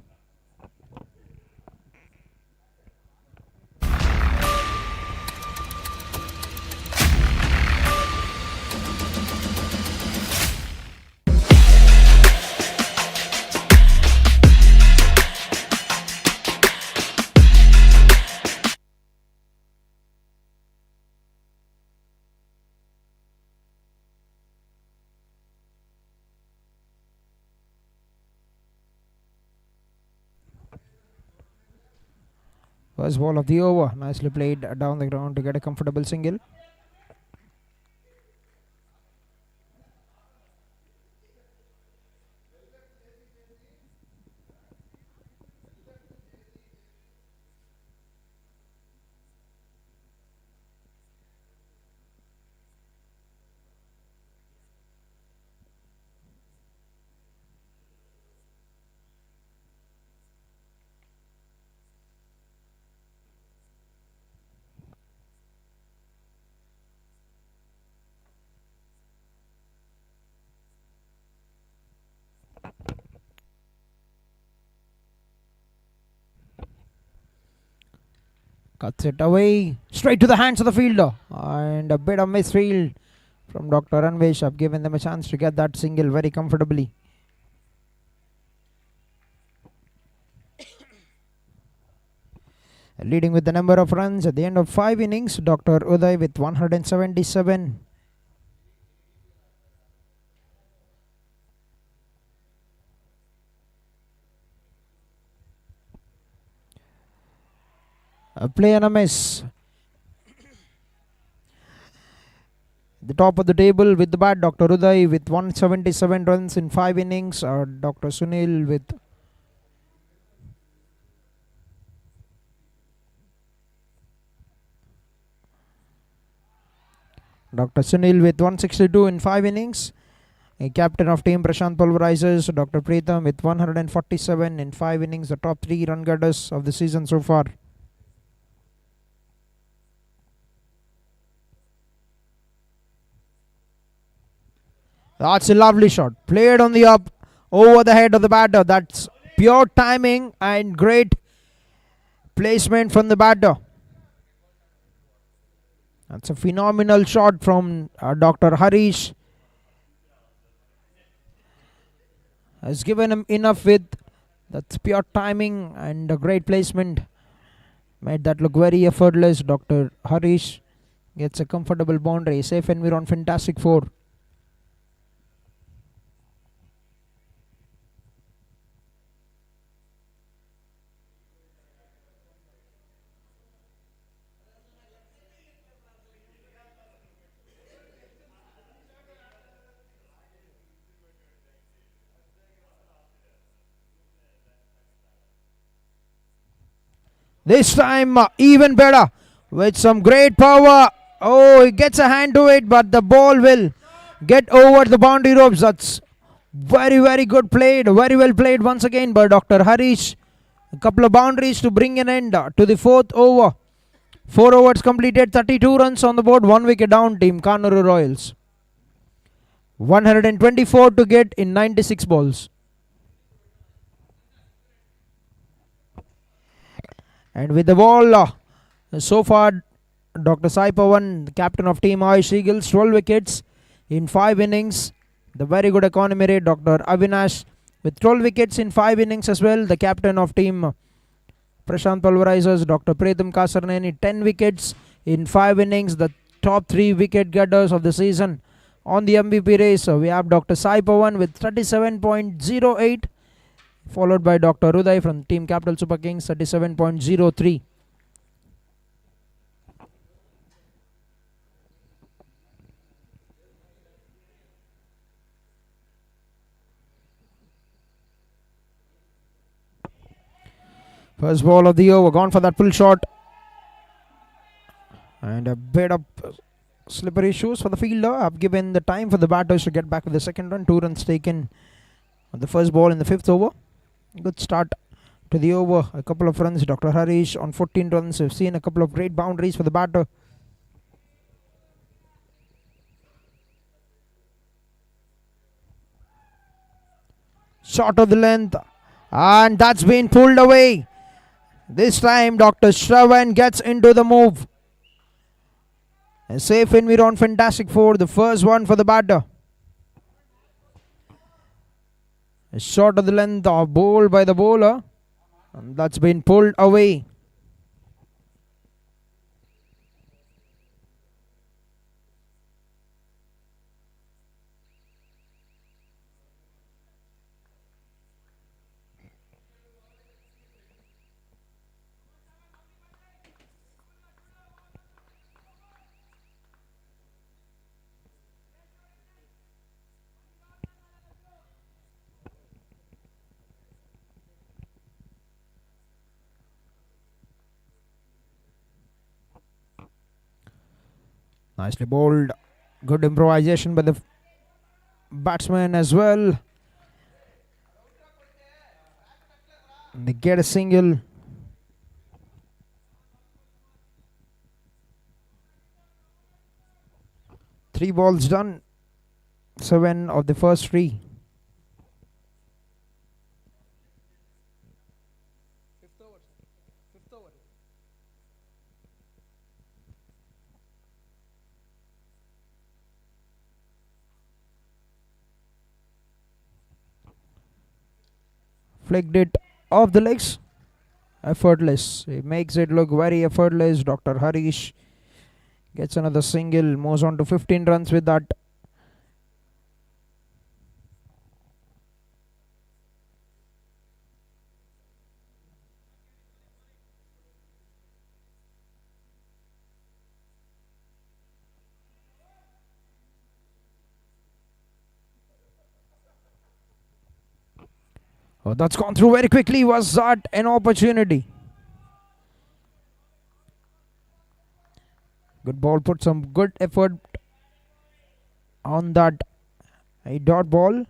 S2: First ball of the over. Nicely played down the ground to get a comfortable single. Cuts it away, straight to the hands of the fielder, and a bit of misfield from Dr. Anvesh have given them a chance to get that single very comfortably. Leading with the number of runs at the end of 5 innings, Dr. Uday with 177. A play and a miss. The top of the table with the bat, Dr. Uday with 177 runs in 5 innings. Dr. Sunil with Dr. Sunil with 162 in 5 innings. A captain of team Prashant Pulverizers, Dr. Pritham with 147 in 5 innings. The top 3 run getters of the season so far. That's a lovely shot. Played on the up over the head of the batter. That's pure timing and great placement from the batter. That's a phenomenal shot from Dr. Harish. Has given him enough width. That's pure timing and a great placement. Made that look very effortless. Dr. Harish gets a comfortable boundary. Safe and we're on fantastic 4. This time even better with some great power. Oh, he gets a hand to it, but the ball will get over the boundary ropes. That's very, very good played. Very well played once again by Dr. Harish. A couple of boundaries to bring an end to the 4th over. 4 overs completed, 32 runs on the board, 1 wicket down, team Kanuru Royals. 124 to get in 96 balls. And with the ball, so far, Dr. Sai Pawan, the captain of team Ayush Eagles, 12 wickets in 5 innings. The very good economy rate, Dr. Avinash, with 12 wickets in 5 innings as well. The captain of team Prashant Pulverizers, Dr. Pritham Kasarneni, 10 wickets in 5 innings. The top 3 wicket getters of the season. On the MVP race, we have Dr. Sai Pawan with 37.08. Followed by Dr. Uday from Team Capital Super Kings, 37.03. First ball of the over, gone for that pull shot. And a bit of slippery shoes for the fielder. I've given the time for the batters to get back with the second run. 2 runs taken on the first ball in the 5th over. Good start to the over. A couple of runs. Dr. Harish on 14 runs. We've seen a couple of great boundaries for the batter. Short of the length. And that's been pulled away. This time Dr. Shravan gets into the move. A safe in, we're on fantastic 4. The first one for the batter. A short of the length of ball by the bowler. And that's been pulled away. Nicely bowled. Good improvisation by the batsman as well. And they get a single. Three balls done. 7 of the first 3. Flicked it off the legs. Effortless. He makes it look very effortless. Dr. Harish gets another single. Moves on to 15 runs with that. Oh, that's gone through very quickly. Was that an opportunity? Good ball. Put some good effort on that. A dot ball.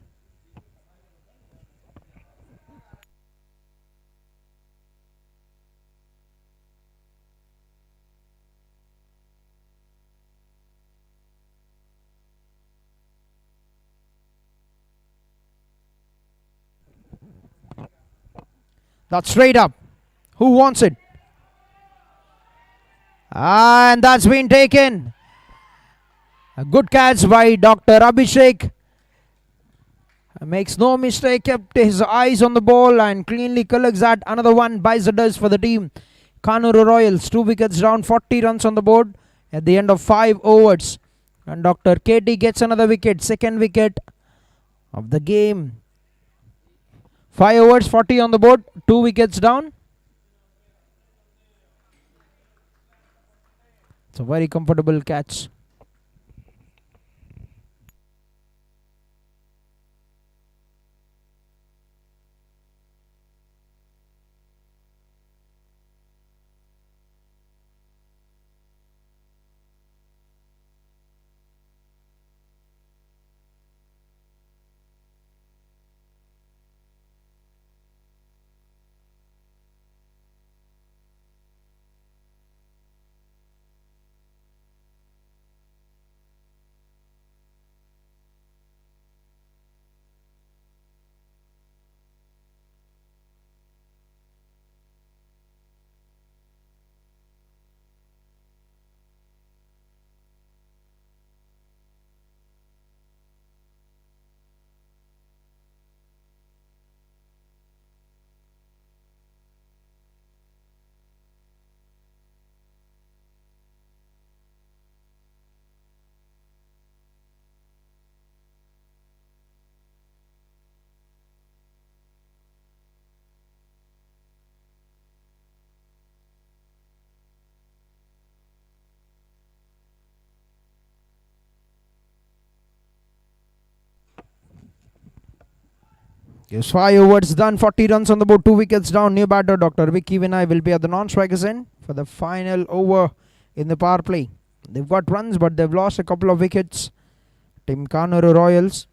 S2: That's straight up. Who wants it? And that's been taken. A good catch by Dr. Abhishek. Makes no mistake, kept his eyes on the ball and cleanly collects that. Another one by Zadas for the team. Kanuru Royals, 2 wickets down, 40 runs on the board at the end of 5 overs. And Dr. KT gets another wicket, second wicket of the game. 5 overs, 40 on the board, 2 wickets down. It's a very comfortable catch. Yes, 5 overs done, 40 runs on the board, 2 wickets down. New batter Dr. Vicky Vinay will be at the non-strikers end for the final over in the power play. They've got runs, but they've lost a couple of wickets. Team Kanuru Royals.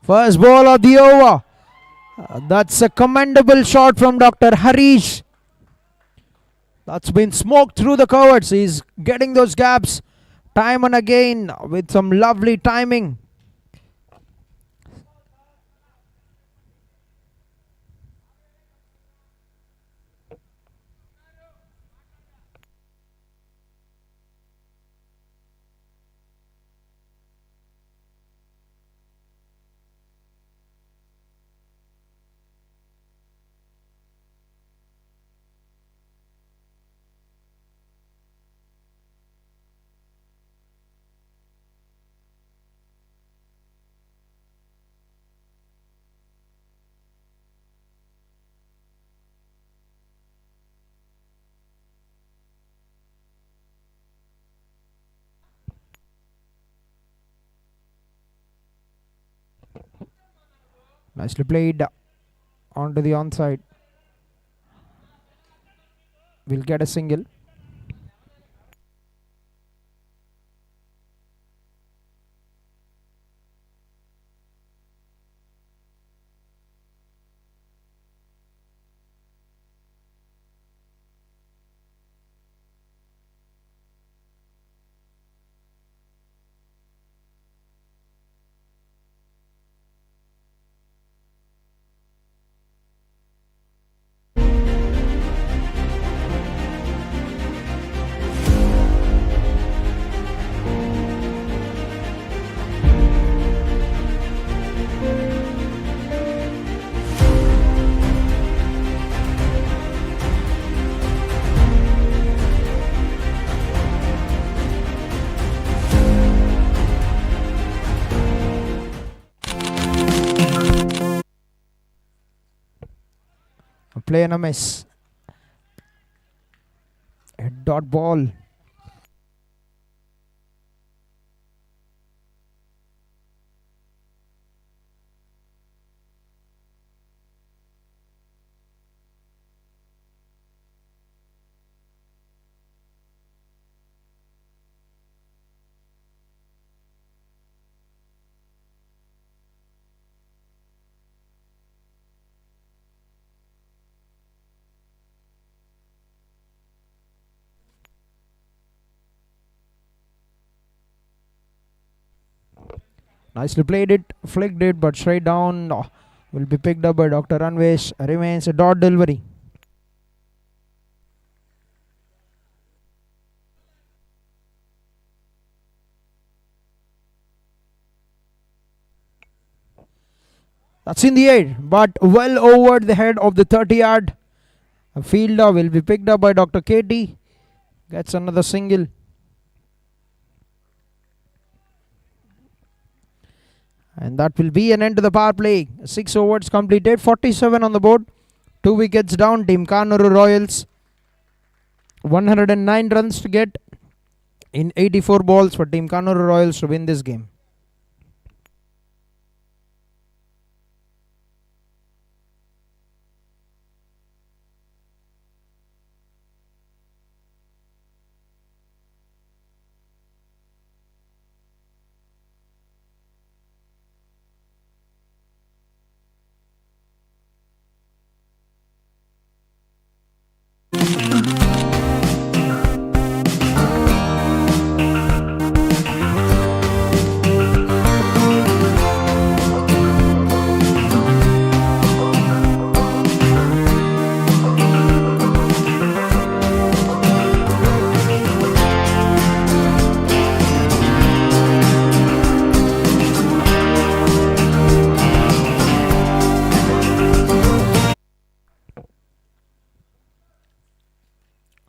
S2: First ball of the over. That's a commendable shot from Dr. Harish. That's been smoked through the covers. He's getting those gaps time and again with some lovely timing. Nicely played onto the onside. Will get a single. A play and a miss. A dot ball. Nicely played it, flicked it, but straight down will be picked up by Dr. Anvesh. Remains a dot delivery. That's in the air, but well over the head of the 30-yard. A fielder will be picked up by Dr. Katie. Gets another single. And that will be an end to the power play. 6 overs completed, 47 on the board. 2 wickets down, Team Kanuru Royals. 109 runs to get in 84 balls for Team Kanuru Royals to win this game.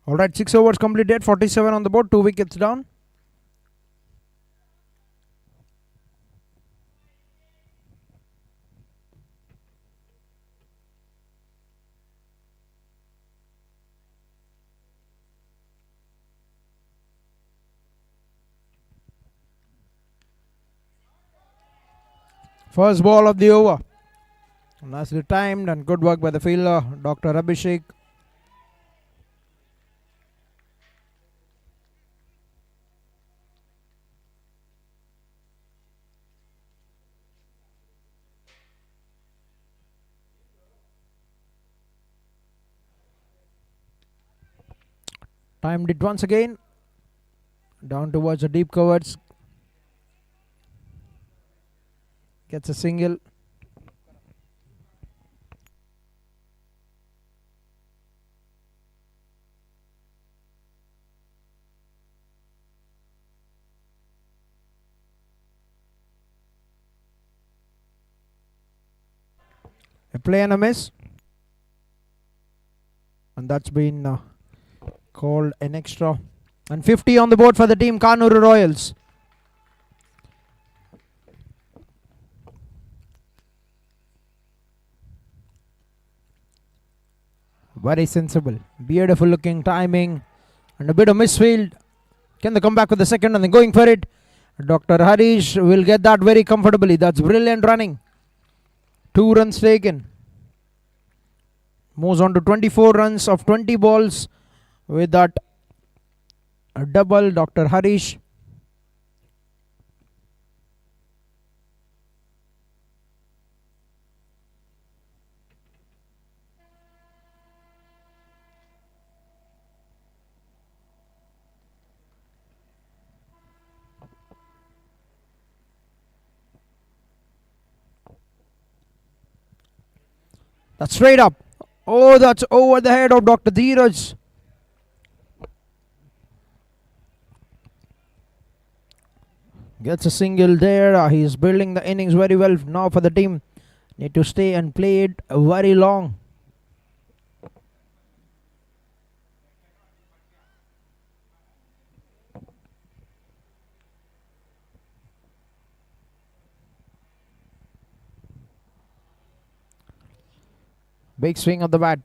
S2: Alright, 6 overs completed, 47 on the board, 2 wickets down. First ball of the over. Nicely timed and good work by the fielder, Dr. Abhishek. Timed it once again. Down towards the deep covers. Gets a single. A play and a miss. And that's been called an extra. And 50 on the board for the team Kanuru Royals. Very sensible. Beautiful looking timing. And a bit of misfield. Can they come back with the second and then going for it? Dr. Harish will get that very comfortably. That's brilliant running. 2 runs taken. Moves on to 24 runs of 20 balls with that double. Dr. Harish. That's straight up. Oh, that's over the head of Dr. Dheeraj. Gets a single there. He's building the innings very well now for the team. Need to stay and play it very long. Big swing of the bat.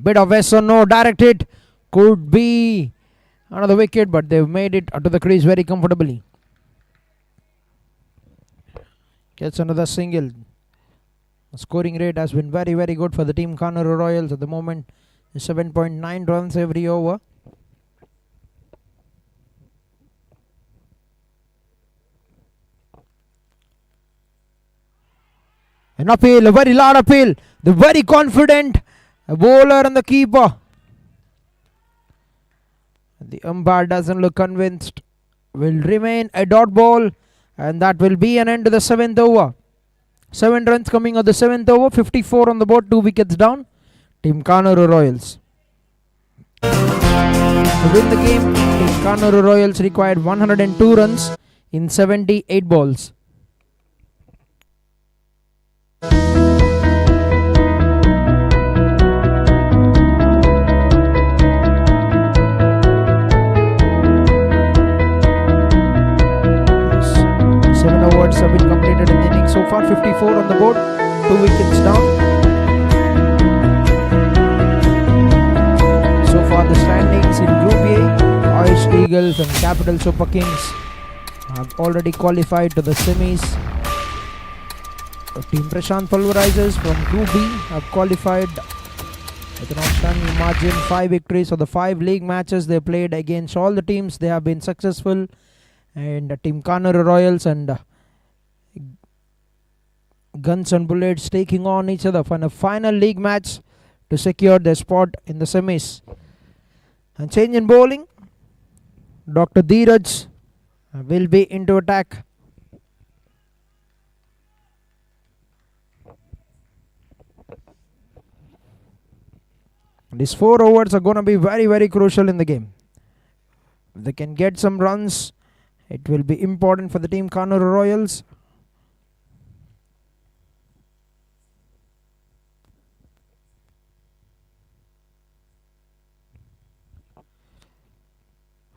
S2: Bit of yes or no. Direct hit. Could be another wicket, but they've made it to the crease very comfortably. Gets another single. The scoring rate has been very, very good for the team Kanuru Royals at the moment. 7.9 runs every over. An appeal, a very loud appeal. The very confident bowler and the keeper. The umpire doesn't look convinced. Will remain a dot ball, and that will be an end to the 7th over. 7 runs coming on the 7th over. 54 on the board, 2 wickets down. Team Kanuru Royals. To win the game, Team Kanuru Royals required 102 runs in 78 balls. Have been completed in the innings so far. 54 on the board, 2 wickets down. So far the standings in Group A, Irish Eagles and Capital Super Kings have already qualified to the semis. Team Prashant Pulverizers from Group B have qualified with an outstanding margin. 5 victories for the 5 league matches they played against all the teams. They have been successful, and Team Kanuru Royals and Guns and Bullets taking on each other for a final league match to secure their spot in the semis. And change in bowling. Dr. Dheeraj will be into attack. These 4 overs are going to be very, very crucial in the game. If they can get some runs, it will be important for the team Kanuru Royals.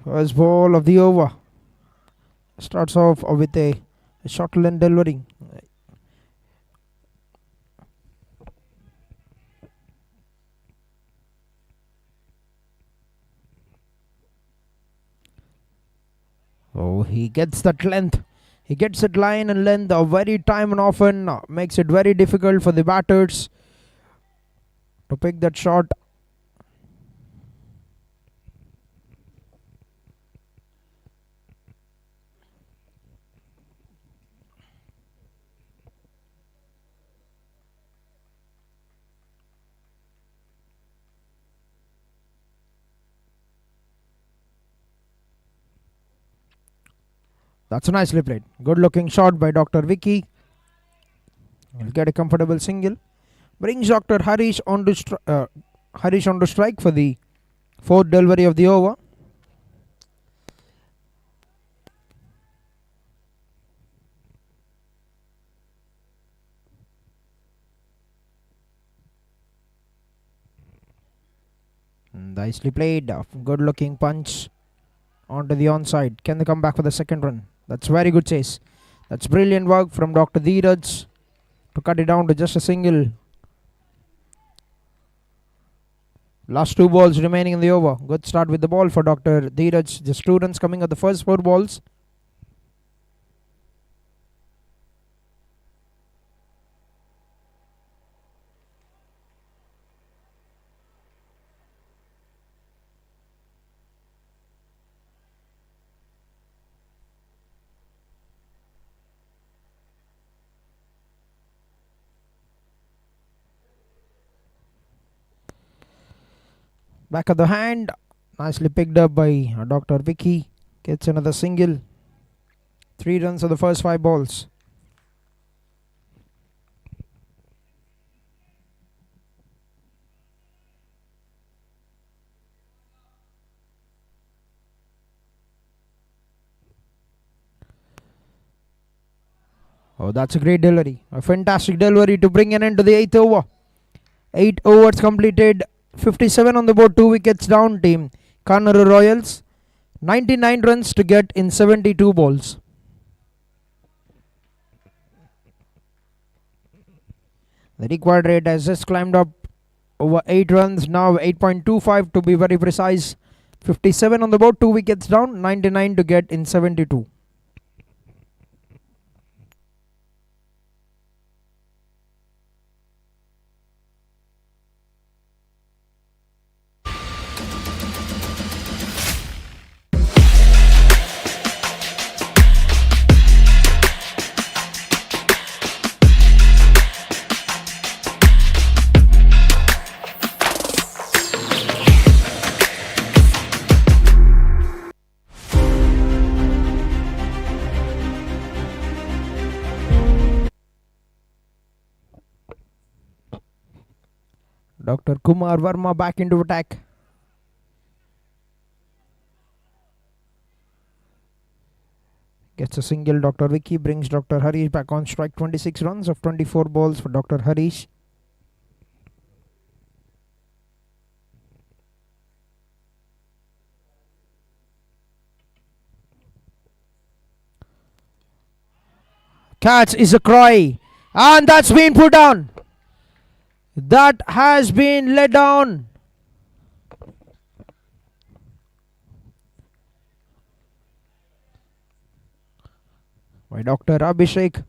S2: First ball of the over. Starts off with a short length delivery. Oh, he gets that length. He gets that line and length very time and often. Makes it very difficult for the batters to pick that shot. That's nicely played. Good looking shot by Dr. Vicky. He'll get a comfortable single. Brings Dr. Harish onto strike for the 4th delivery of the over. Nicely played. Good looking punch onto the onside. Can they come back for the 2nd run? That's very good chase. That's brilliant work from Dr. Dheeraj to cut it down to just a single. Last 2 balls remaining in the over. Good start with the ball for Dr. Dheeraj. Just 2 runs coming at the first 4 balls. Back of the hand. Nicely picked up by Dr. Vicky. Gets another single. 3 runs of the first 5 balls. Oh, that's a great delivery. A fantastic delivery to bring an end to the 8th over. 8 overs completed. 57 on the board. 2 wickets down. Team Kanuru Royals. 99 runs to get in 72 balls. The required rate has just climbed up over 8 runs. Now 8.25 to be very precise. 57 on the board. 2 wickets down. 99 to get in 72. Dr. Kumar Verma back into attack. Gets a single. Dr. Vicky brings Dr. Harish back on strike. 26 runs of 24 balls for Dr. Harish. Catch is a cry. And that's been put down. That has been let down. By Dr. Abhishek.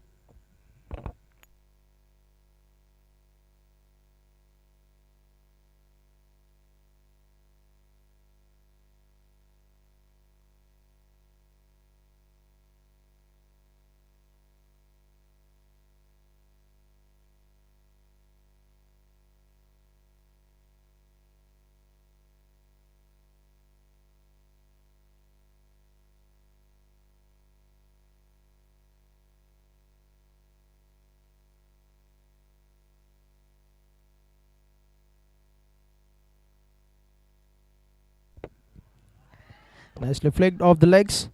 S2: Nicely flicked off the legs.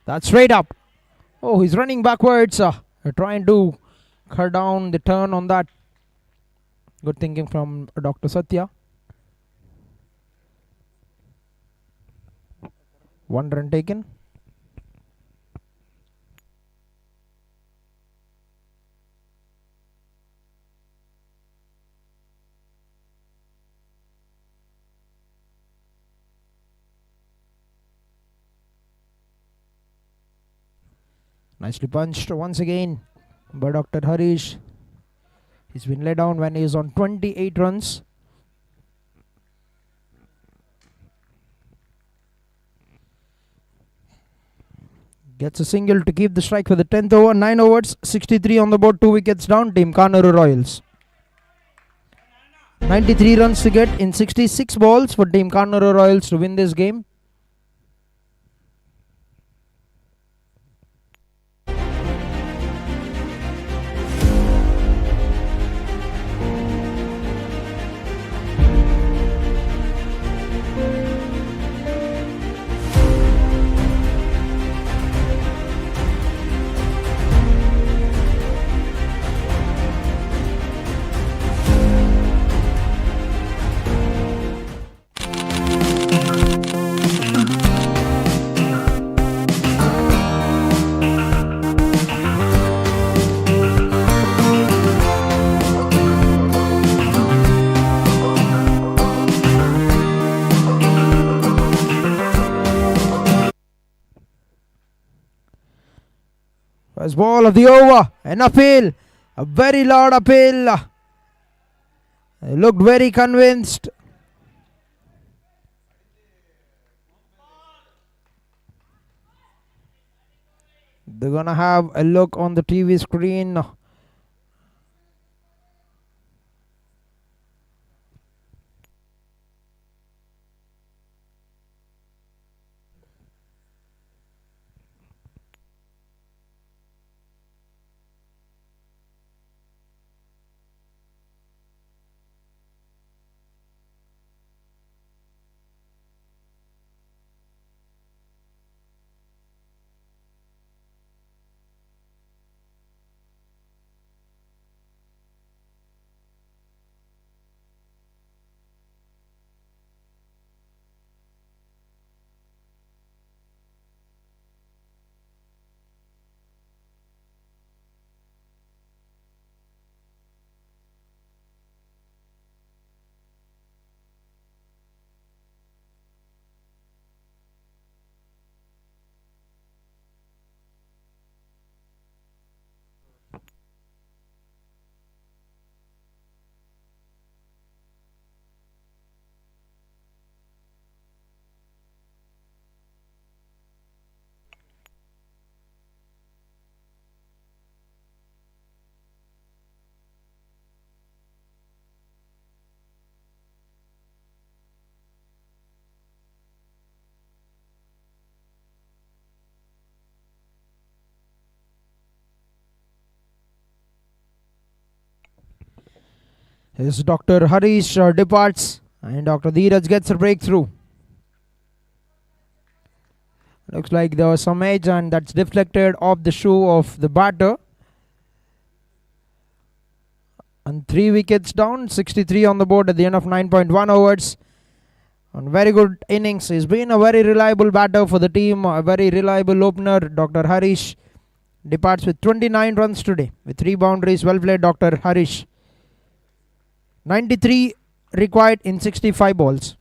S2: That's straight up. Oh, he's running backwards. Trying to cut down the turn on that. Good thinking from Dr. Satya. 1 run taken. Nicely punched once again by Dr. Harish. He's been let down when he is on 28 runs. Gets a single to keep the strike for the 10th over. 9 overs, 63 on the board, 2 wickets down. Team Kanuru Royals. 93 runs to get in 66 balls for Team Kanuru Royals to win this game. First ball of the over, an appeal, A very loud appeal. Looked very convinced. They're gonna have a look on the TV screen. As Dr. Harish departs and Dr. Dheeraj gets a breakthrough. Looks like there was some edge and that's deflected off the shoe of the batter. And 3 wickets down, 63 on the board at the end of 9.1 overs. And very good innings. He's been a very reliable batter for the team, a very reliable opener. Dr. Harish departs with 29 runs today with 3 boundaries. Well played, Dr. Harish. 93 required in 65 balls.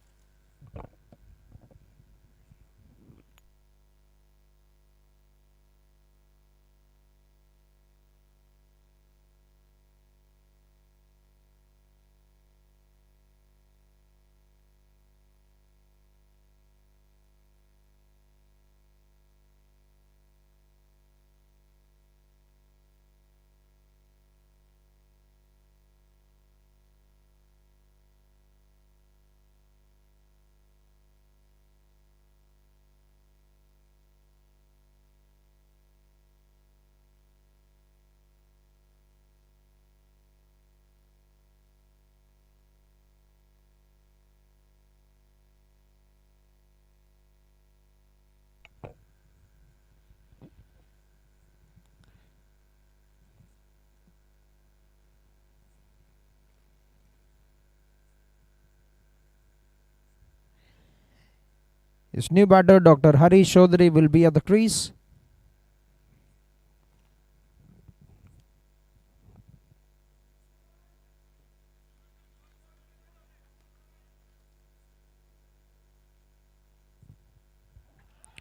S2: His new batter, Dr. Harish Chaudhary, will be at the crease.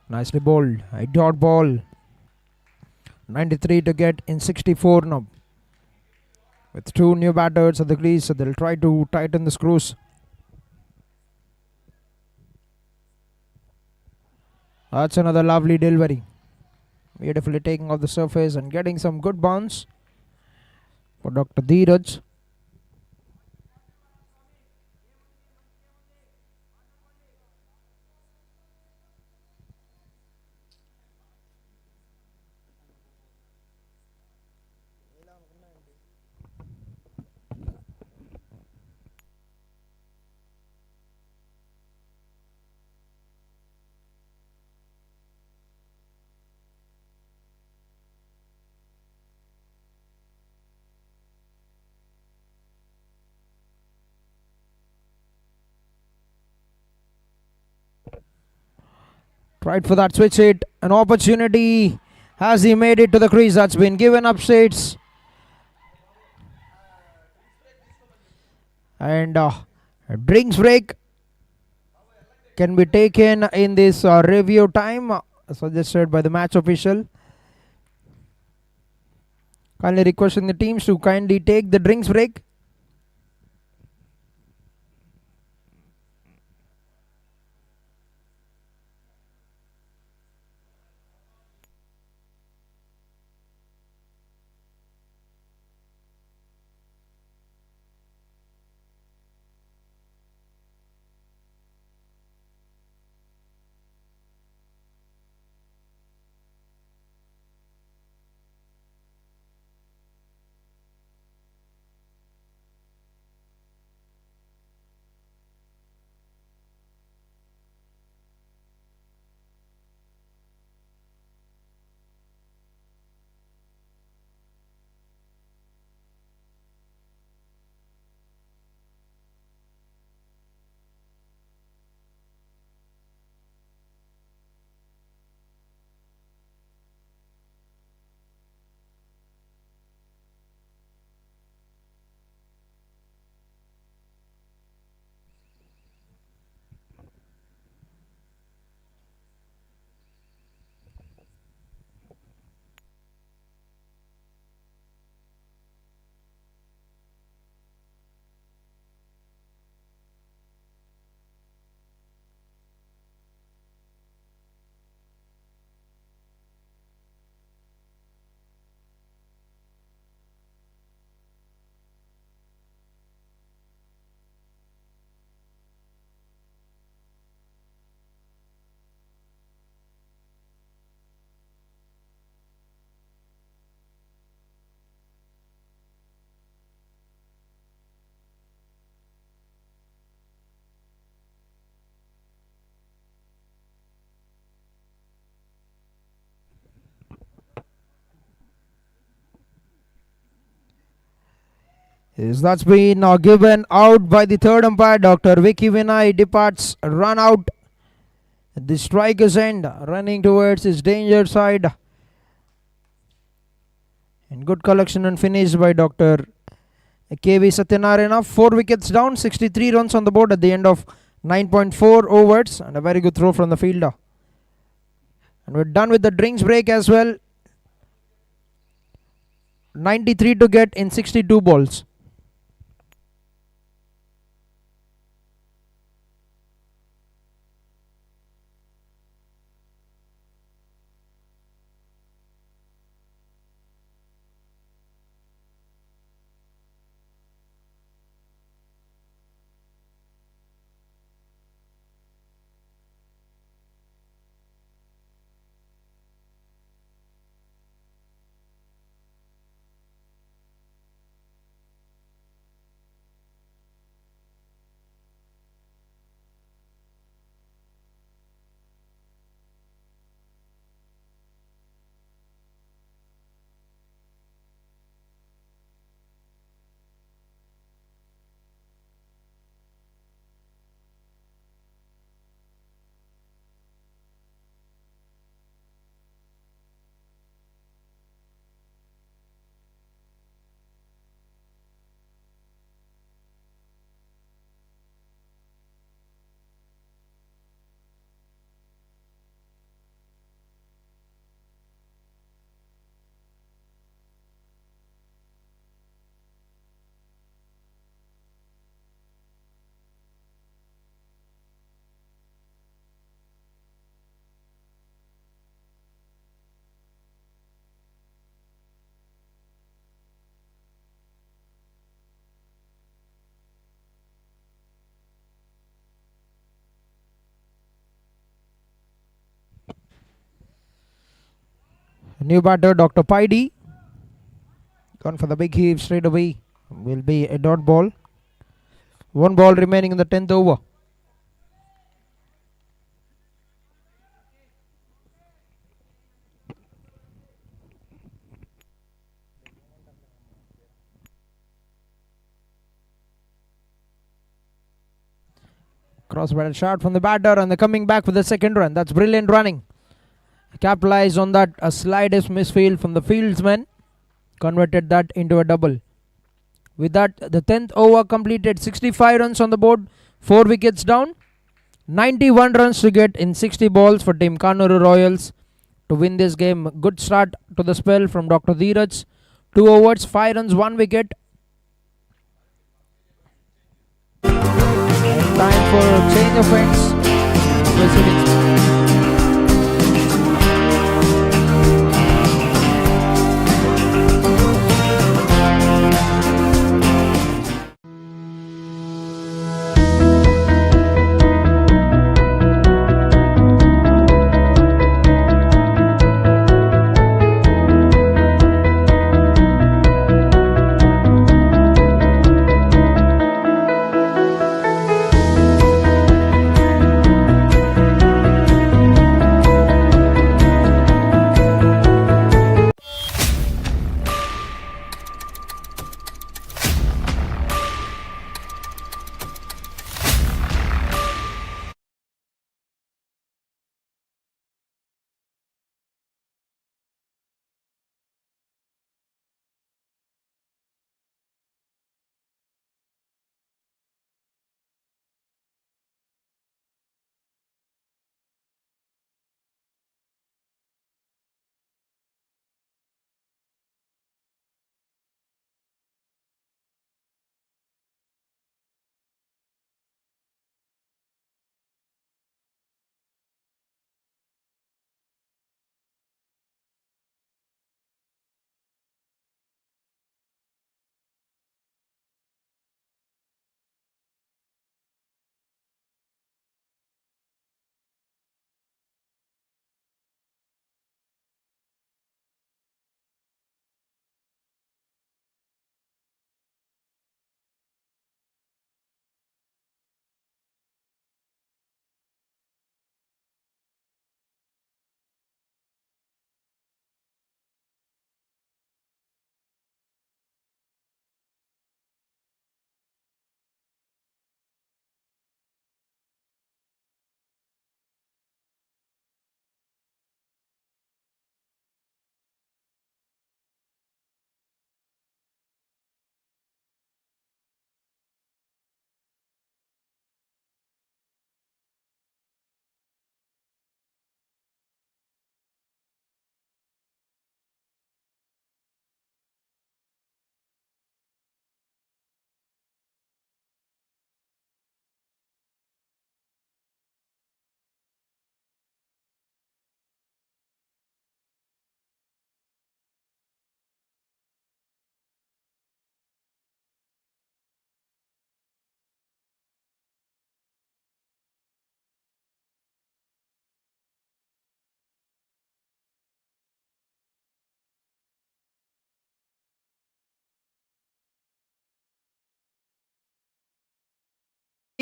S2: Nicely bowled. A dot ball. 93 to get in 64 now. With 2 new batters at the crease, so they'll try to tighten the screws. That's another lovely delivery. Beautifully taking off the surface and getting some good bounce for Dr. Dheeraj. Tried for that switch hit. An opportunity. Has he made it to the crease? That's been given up straights. And a drinks break can be taken in this review time suggested by the match official. Kindly requesting the teams to kindly take the drinks break. Yes, that's been given out by the third umpire. Dr. Vicky Vinay departs, run out. The striker's end, running towards his danger side. And good collection and finish by Dr. KV Satyanarayana. 4 wickets down, 63 runs on the board at the end of 9.4 overs. And a very good throw from the fielder. And we're done with the drinks break as well. 93 to get in 62 balls. New batter, Dr. Paidi. Gone for the big heave straight away. Will be a dot ball. 1 ball remaining in the 10th over. Cross batted shot from the batter and they're coming back with the second run. That's brilliant running. Capitalized on that slightest misfield from the fieldsman. Converted that into a double. With that, the 10th over completed. 65 runs on the board. 4 wickets down. 91 runs to get in 60 balls for Team Kanuru Royals to win this game. Good start to the spell from Dr. Dheeraj. 2 overs, 5 runs, 1 wicket. Time for change of ends.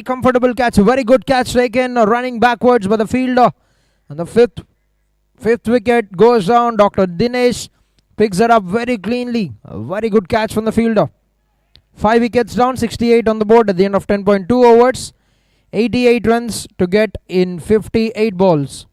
S2: Comfortable catch, very good catch taken, running backwards by the fielder. And the fifth wicket goes down. Dr. Dinesh picks it up very cleanly. A very good catch from the fielder. 5 wickets down, 68 on the board at the end of 10.2 overs. 88 runs to get in 58 balls.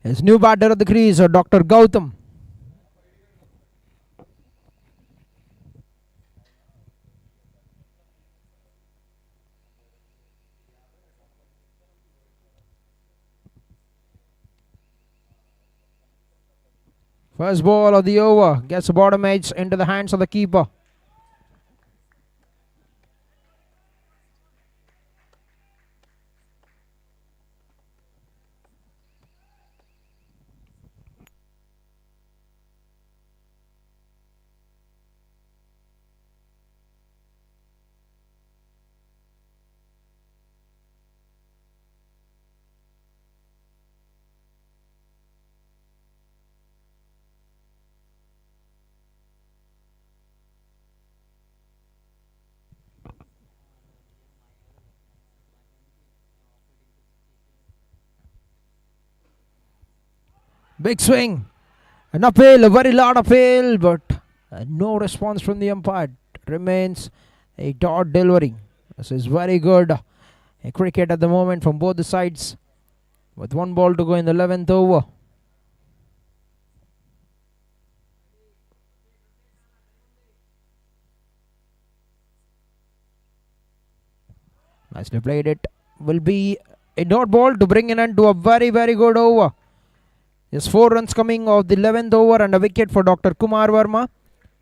S2: His new batter at the crease, Dr. Gautam. First ball of the over gets the bottom edge into the hands of the keeper. Big swing. An appeal, a very loud appeal, but no response from the umpire. Remains a dot delivery. This is very good cricket at the moment from both the sides. With 1 ball to go in the 11th over. Nicely played. It will be a dot ball to bring an end to a very, very good over. There's 4 runs coming of the 11th over and a wicket for Dr. Kumar Verma.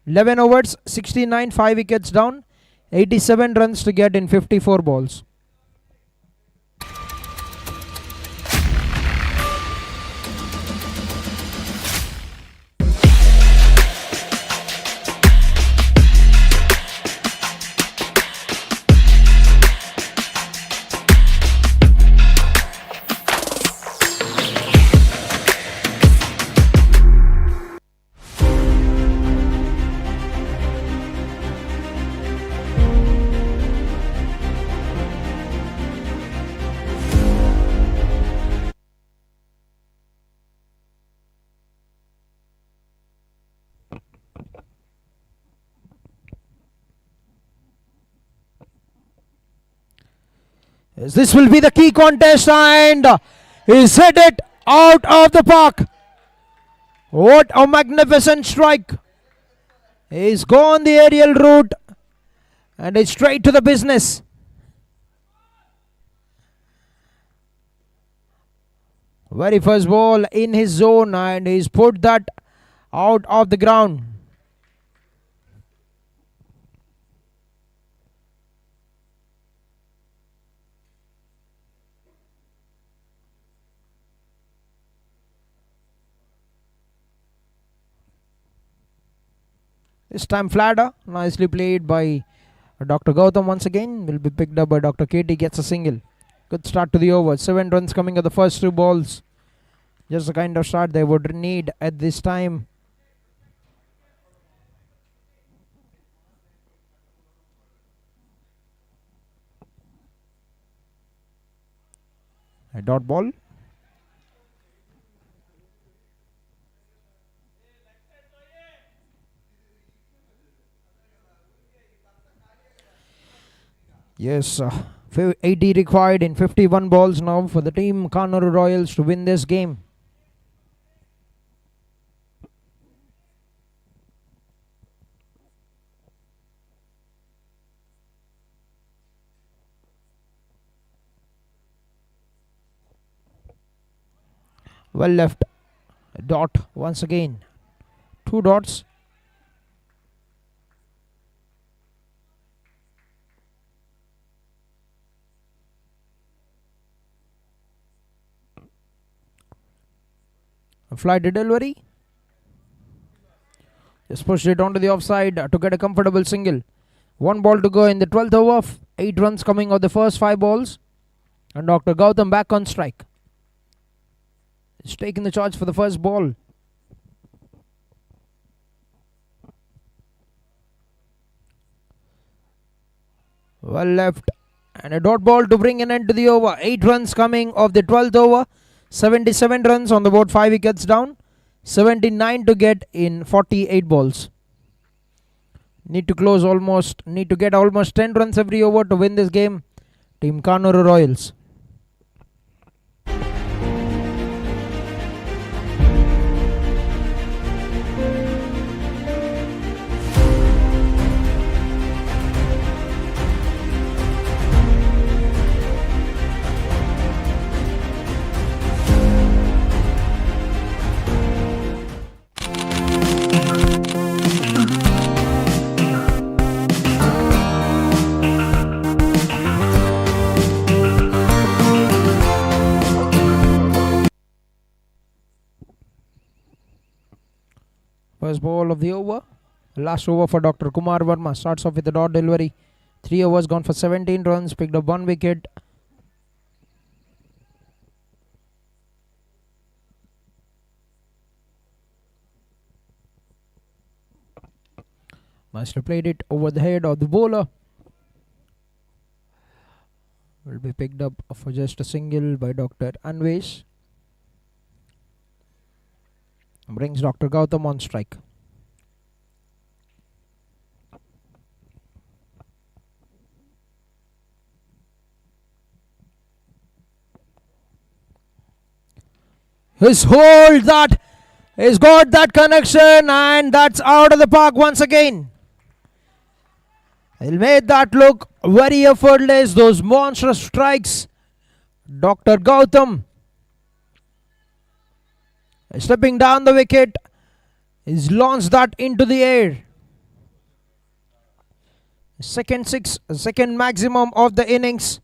S2: 11 overs, 69, 5 wickets down. 87 runs to get in 54 balls. Yes, this will be the key contest and he's hit it out of the park. What a magnificent strike. He's gone the aerial route and it's straight to the business. Very first ball in his zone and he's put that out of the ground. This time flatter, nicely played by Dr. Gautam once again. Will be picked up by Dr. KT, gets a single. Good start to the over. 7 runs coming of the first 2 balls. Just the kind of start they would need at this time. A dot ball. Yes, 80 required in 51 balls now for the team Kanuru Royals to win this game. Well left. A dot once again. 2 dots. Fly to delivery. Just pushed it onto the offside to get a comfortable single. 1 ball to go in the 12th over. 8 runs coming of the first 5 balls. And Dr. Gautam back on strike. He's taking the charge for the first ball. Well left. And a dot ball to bring an end to the over. 8 runs coming of the 12th over. 77 runs on the board, 5 wickets down. 79 to get in 48 balls. Need to get almost 10 runs every over to win this game. Team Kanuru Royals. First ball of the over. Last over for Dr. Kumar Verma. Starts off with a dot delivery. 3 overs gone for 17 runs. Picked up 1 wicket. Nicely played it over the head of the bowler. Will be picked up for just a single by Dr. Anvesh. Brings Dr. Gautam on strike. His hold that has got that connection, and that's out of the park once again. He'll make that look very effortless. Those monstrous strikes. Dr. Gautam stepping down the wicket. He's launched that into the air. Second six, second maximum of the innings.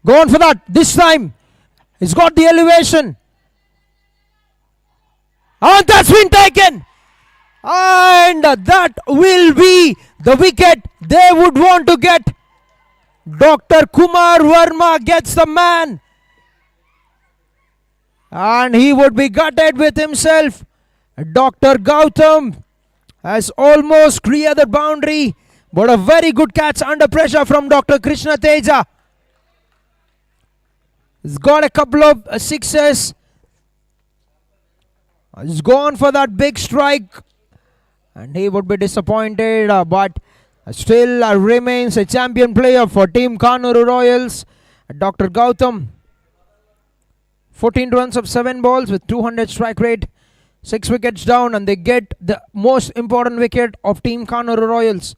S2: Go on for that. This time, he's got the elevation. And that's been taken. And that will be the wicket they would want to get. Dr. Kumar Verma gets the man. And he would be gutted with himself. Dr. Gautam has almost cleared the boundary. But a very good catch under pressure from Dr. Krishna Teja. He's got a couple of sixes. He's gone for that big strike. And he would be disappointed. But still remains a champion player for Team Kanuru Royals. Dr. Gautam. 14 runs of 7 balls with 200 strike rate. 6 wickets down, and they get the most important wicket of Team Kanuru Royals.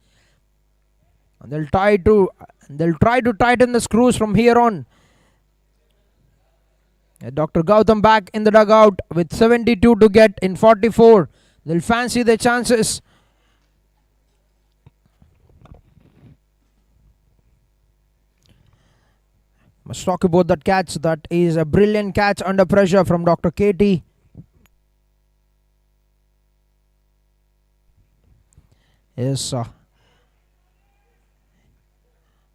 S2: And they'll try to tighten the screws from here on. Dr. Gautam back in the dugout with 72 to get in 44. They'll fancy their chances. Must talk about that catch. That is a brilliant catch under pressure from Dr. KT. Yes,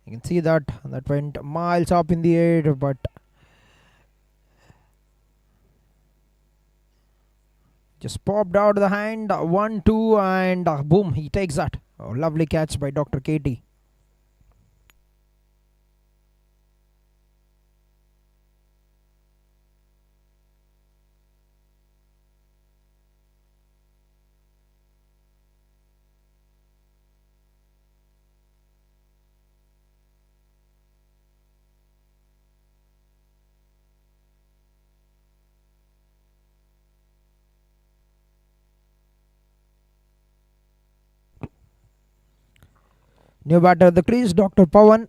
S2: you can see that went miles up in the air, but just popped out of the hand. 1-2, and boom, he takes that. Oh, lovely catch by Dr. KT. New batter at the crease, Dr. Pawan.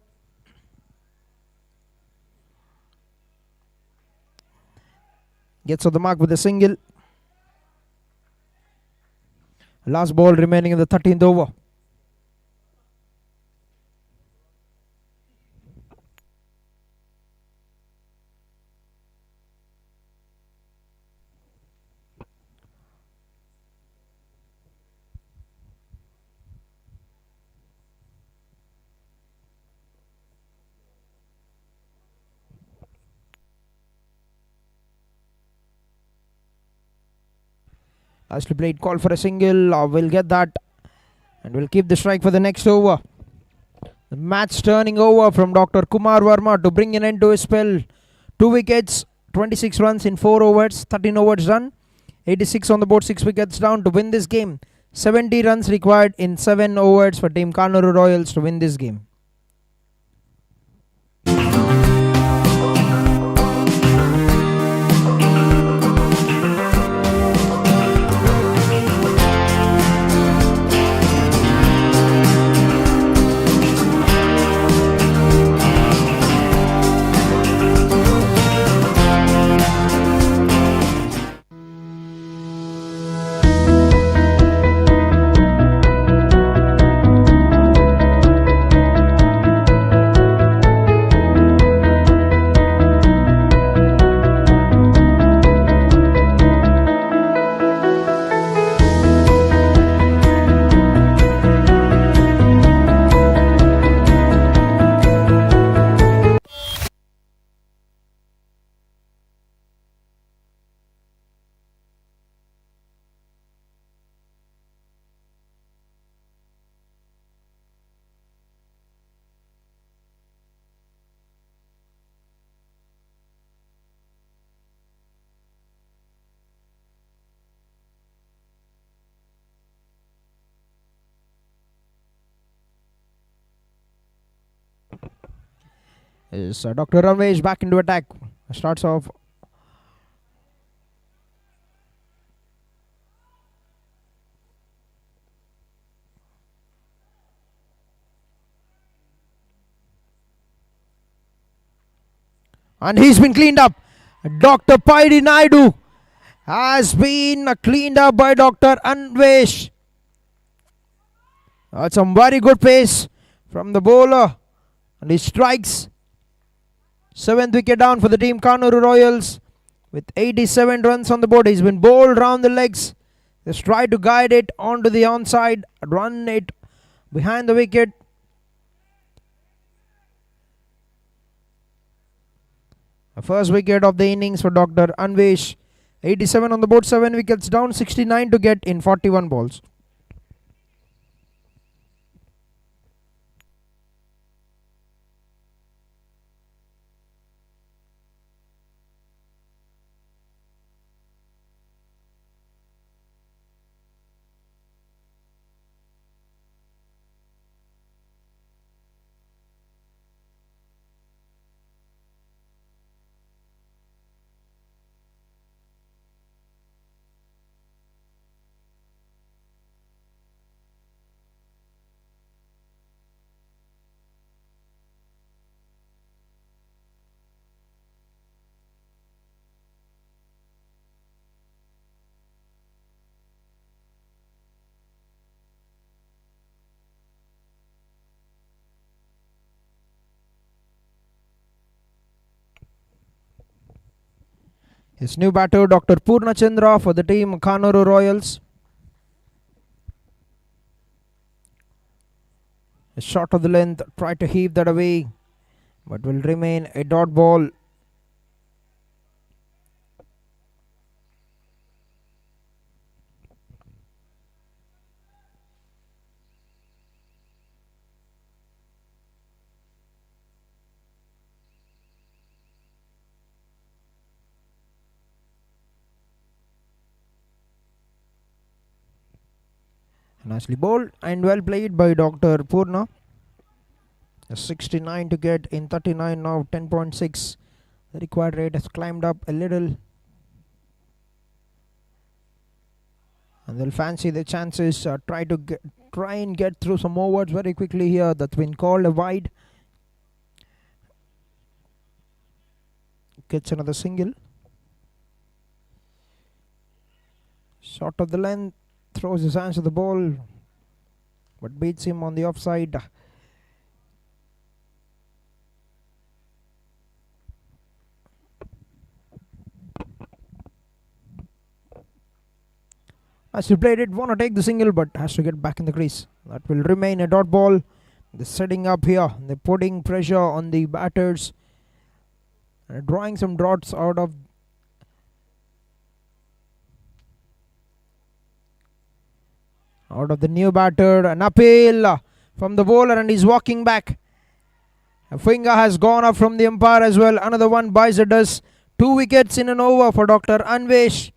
S2: Gets on the mark with a single. Last ball remaining in the 13th over. Nicely played, call for a single. We'll get that. And we'll keep the strike for the next over. The match turning over from Dr. Kumar Verma to bring an end to his spell. 2 wickets, 26 runs in 4 overs, 13 overs done. 86 on the board, 6 wickets down to win this game. 70 runs required in 7 overs for Team Kanuru Royals to win this game. is Dr. Ramesh back into attack. Starts off. And he's been cleaned up. Dr. Paidi Naidu has been cleaned up by Dr. Anvesh. That's some very good pace from the bowler. And he strikes. 7th wicket down for the team Kanuru Royals with 87 runs on the board. He's been bowled round the legs. Just try to guide it onto the onside. Run it behind the wicket. The first wicket of the innings for Dr. Anvesh. 87 on the board, 7 wickets down, 69 to get in 41 balls. His new batter, Dr. Purnachandra for the team Kanuru Royals. A shot of the length, try to heave that away, but will remain a dot ball. Nicely bowled and well played by Dr. Purna. 69 to get in 39 now, 10.6. The required rate has climbed up a little. And they'll fancy the chances. Try and get through some overs very quickly here. That's been called a wide. Gets another single. Shot of the length. Throws his hands to the ball, but beats him on the offside. As he played it, want to take the single, but has to get back in the crease. That will remain a dot ball. They're setting up here. They're putting pressure on the batters. Drawing some dots out of the new batter. An appeal from the bowler and he's walking back. A finger has gone up from the umpire as well. Another one buys a dust. 2 wickets in an over for Dr. Anvesh.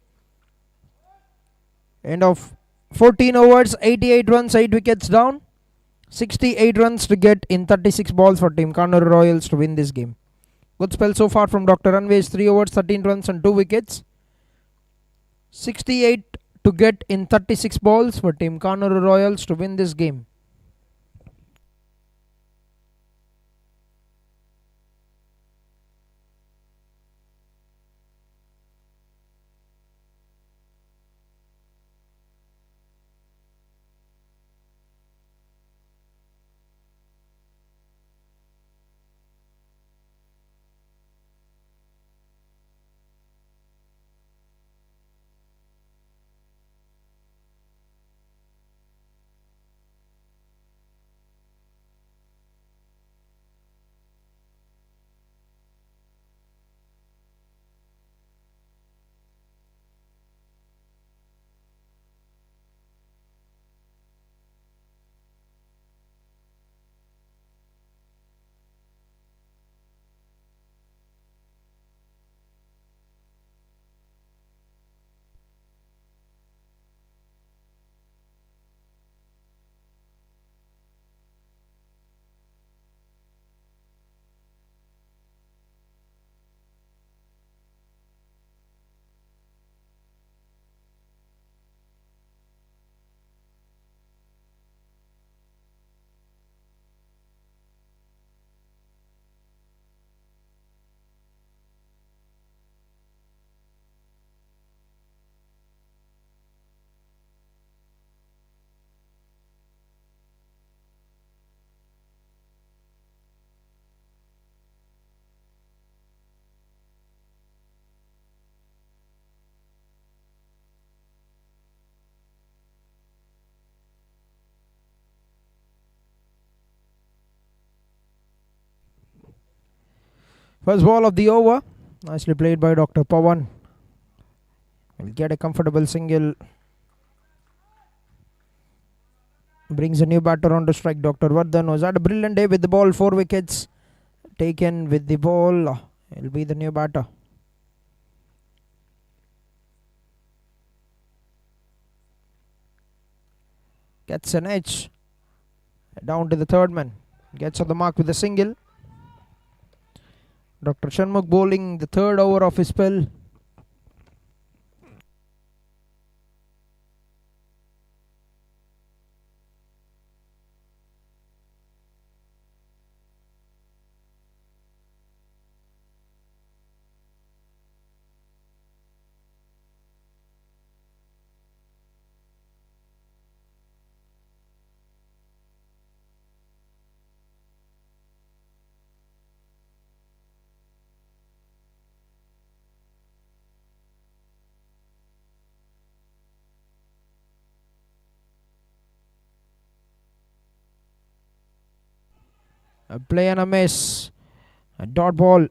S2: End of 14 overs, 88 runs, 8 wickets down. 68 runs to get in 36 balls for Team Kanuru Royals to win this game. Good spell so far from Dr. Anvesh. 3 overs, 13 runs and 2 wickets. 68 to get in 36 balls for Team Kanuru Royals to win this game. First ball of the over. Nicely played by Dr. Pawan. Will get a comfortable single. Brings a new batter on to strike. Dr. Vardhan was had a brilliant day with the ball. 4 wickets taken with the ball. He'll be the new batter. Gets an edge. Down to the third man. Gets on the mark with a single. Dr. Shanmugh bowling the third over of his spell. A play and a miss. A dot ball.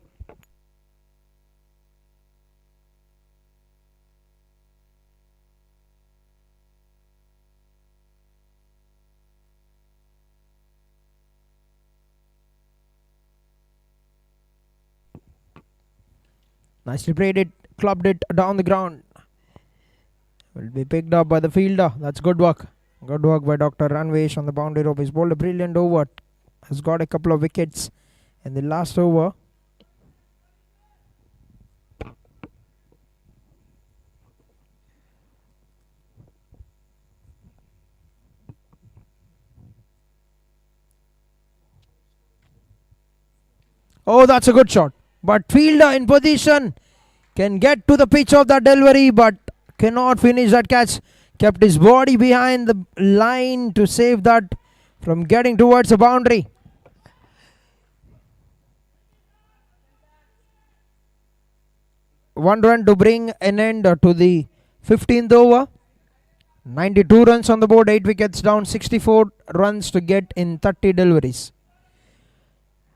S2: Nicely played it. Clubbed it down the ground. Will be picked up by the fielder. That's good work. Good work by Dr. Ranvesh on the boundary rope. He's bowled a brilliant over. Has got a couple of wickets in the last over. Oh, that's a good shot. But fielder in position can get to the pitch of that delivery, but cannot finish that catch. Kept his body behind the line to save that from getting towards the boundary. One run to bring an end to the 15th over. 92 runs on the board, 8 wickets down, 64 runs to get in 30 deliveries.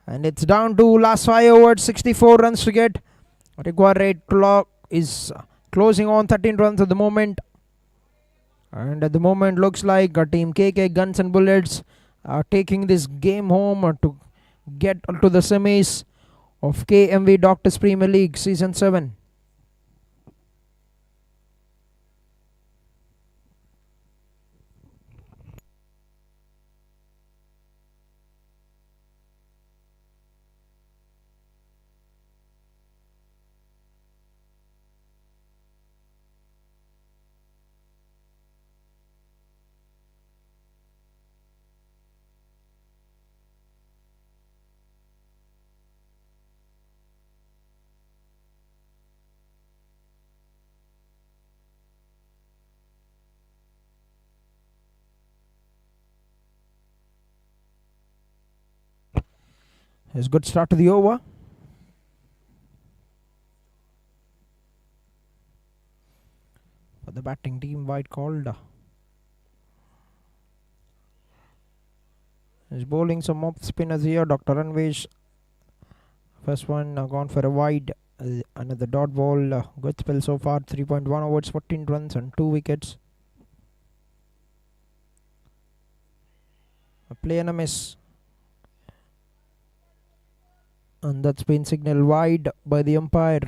S2: And it's down to last 5 overs, 64 runs to get. Required rate clock is closing on 13 runs at the moment. And at the moment looks like a team KK Guns and Bullets are taking this game home to get to the semis of KMV Doctors Premier League Season 7. It's a good start to the over. For the batting team, wide called. He's bowling some off spinners here. Dr. Ranvesh. First one gone for a wide. Another dot ball. Good spell so far. 3.1 overs, 14 runs and 2 wickets. A play and a miss. And that's been signaled wide by the umpire.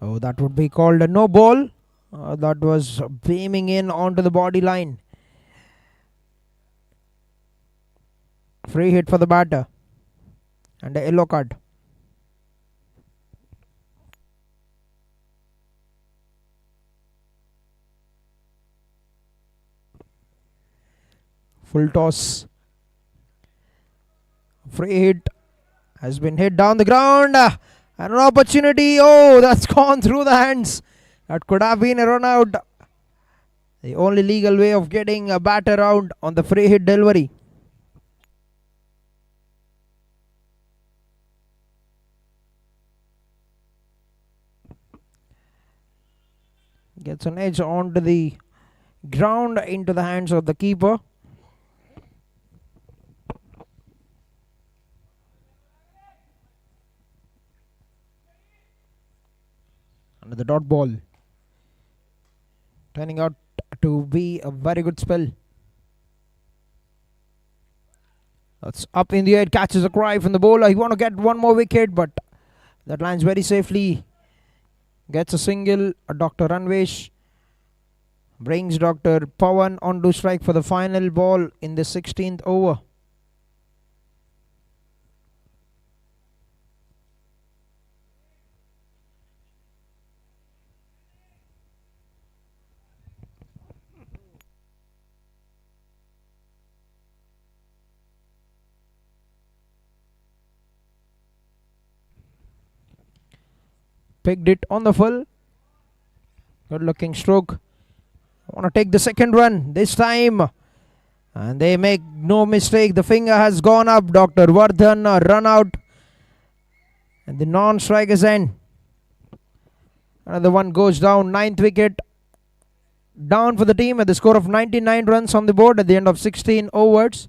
S2: Oh, that would be called a no ball. That was beaming in onto the body line. Free hit for the batter. And a yellow card. Full toss. Free hit. Has been hit down the ground. And an opportunity. Oh, that's gone through the hands. That could have been a run out. The only legal way of getting a batter out on the free hit delivery. Gets an edge onto the ground into the hands of the keeper. Under the dot ball. Turning out to be a very good spell. That's up in the air, catches a cry from the bowler. He want to get one more wicket, but that lands very safely. Gets a single. Dr. Ranvesh brings Dr. Pawan onto strike for the final ball in the 16th over. Picked it on the full. Good looking stroke. Want to take the second run this time. And they make no mistake. The finger has gone up. Dr. Vardhan run out. And the non-strikers end. Another one goes down. 9th wicket. Down for the team at the score of 99 runs on the board at the end of 16 overs.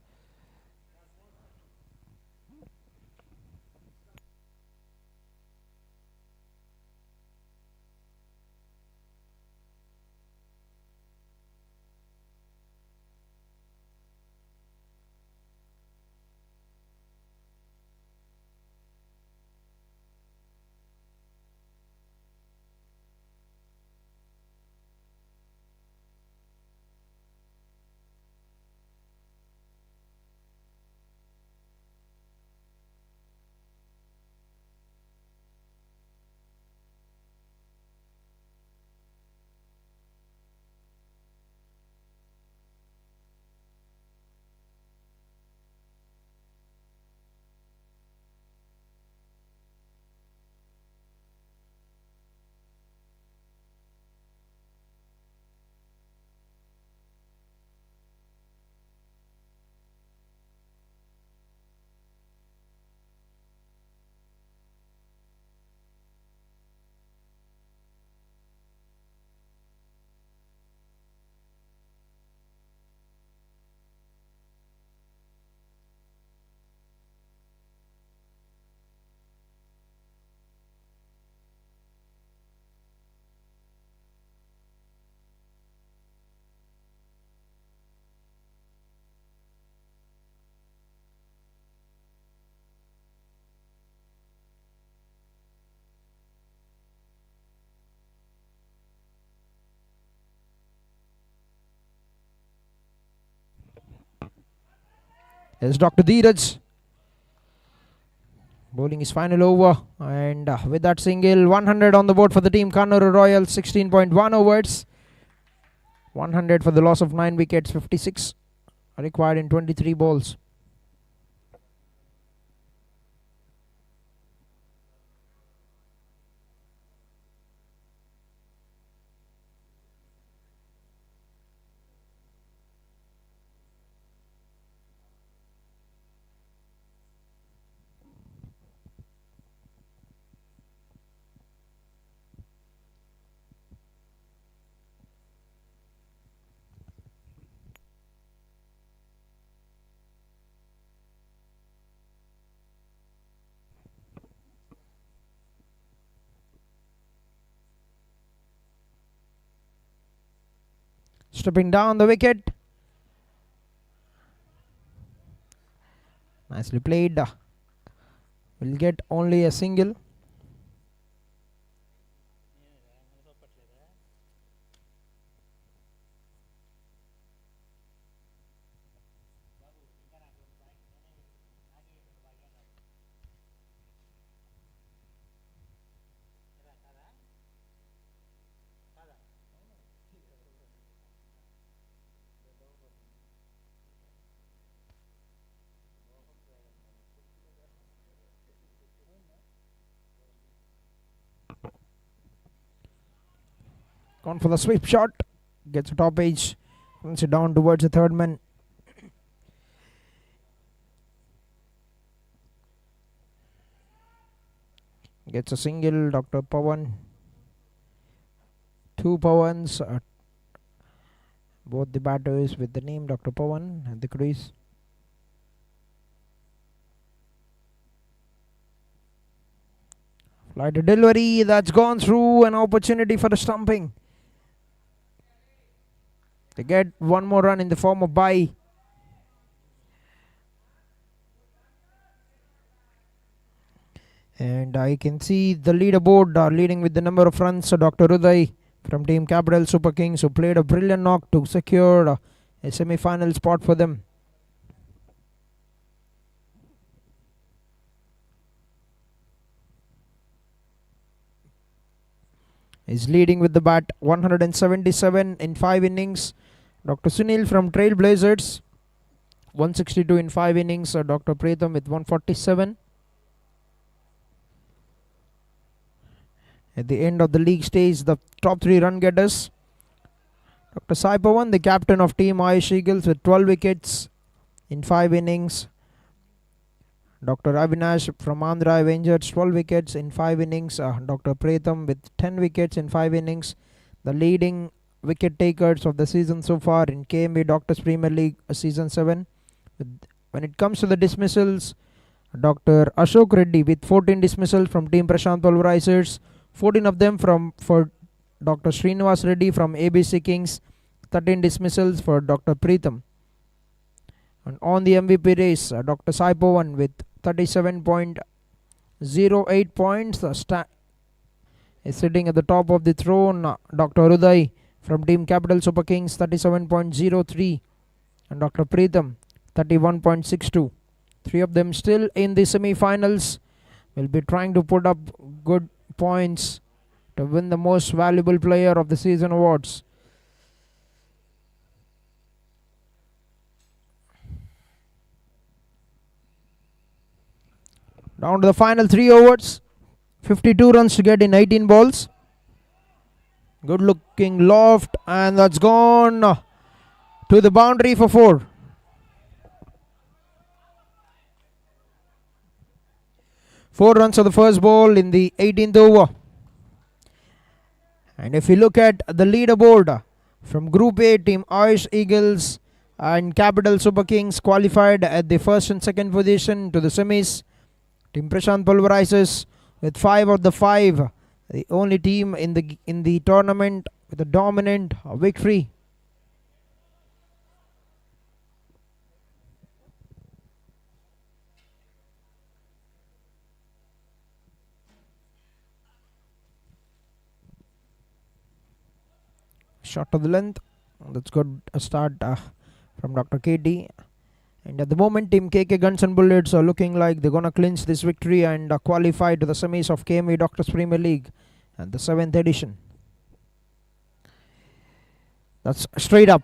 S2: There's Dr. Dheeraj bowling his final over, and with that single, 100 on the board for the team. Kanuru Royals, 16.1 overs. 100 for the loss of 9 wickets, 56 required in 23 balls. Stripping down the wicket. Nicely played. Will get only a single. Gone for the sweep shot. Gets a top edge. Runs it down towards the third man. Gets a single. Dr. Pawan Two Pawans, both the batters with the name Dr. Pawan at the crease. Flight delivery, that's gone through, an opportunity for the stumping. They get one more run in the form of bye. And I can see the leaderboard leading with the number of runs. So Dr. Uday from Team Capital Super Kings, who played a brilliant knock to secure a semi-final spot for them. Is leading with the bat, 177 in 5 innings. Dr. Sunil from Trailblazers, 162 in 5 innings. Dr. Pritham with 147. At the end of the league stage, the top 3 run getters. Dr. Sai Pawan, the captain of Team Ayush Eagles, with 12 wickets in 5 innings. Dr. Avinash from Andhra Avengers, 12 wickets in 5 innings. Dr. Pritham with 10 wickets in 5 innings. The leading wicket takers of the season so far in KMB Doctors Premier League Season 7. When it comes to the dismissals, Dr. Ashok Reddy with 14 dismissals from Team Prashant Pulverizers. 14 of them for Dr. Srinivas Reddy from ABC Kings. 13 dismissals for Dr. Pritham. And on the MVP race, Dr. Sai Pawan with 37.08 points is sitting at the top of the throne. Dr. Uday from Team Capital Super Kings, 37.03, and Dr. Pritham 31.62. 3 of them still in the semi-finals. Will be trying to put up good points to win the most valuable player of the season awards. Down to the final 3 overs. 52 runs to get in 18 balls. Good looking loft, and that's gone to the boundary for 4. Four runs of the first ball in the 18th over. And if you look at the leaderboard from Group A, Team Ayush Eagles and Capital Super Kings qualified at the first and second position to the semis. Team Prashant Pulverizers with 5 of the 5, the only team in the tournament with a dominant victory. Shot to the length. That's good. A start from Dr. KT. And at the moment, Team KK Guns and Bullets are looking like they're going to clinch this victory and qualify to the semis of KMV Doctors Premier League and the 7th edition. That's straight up.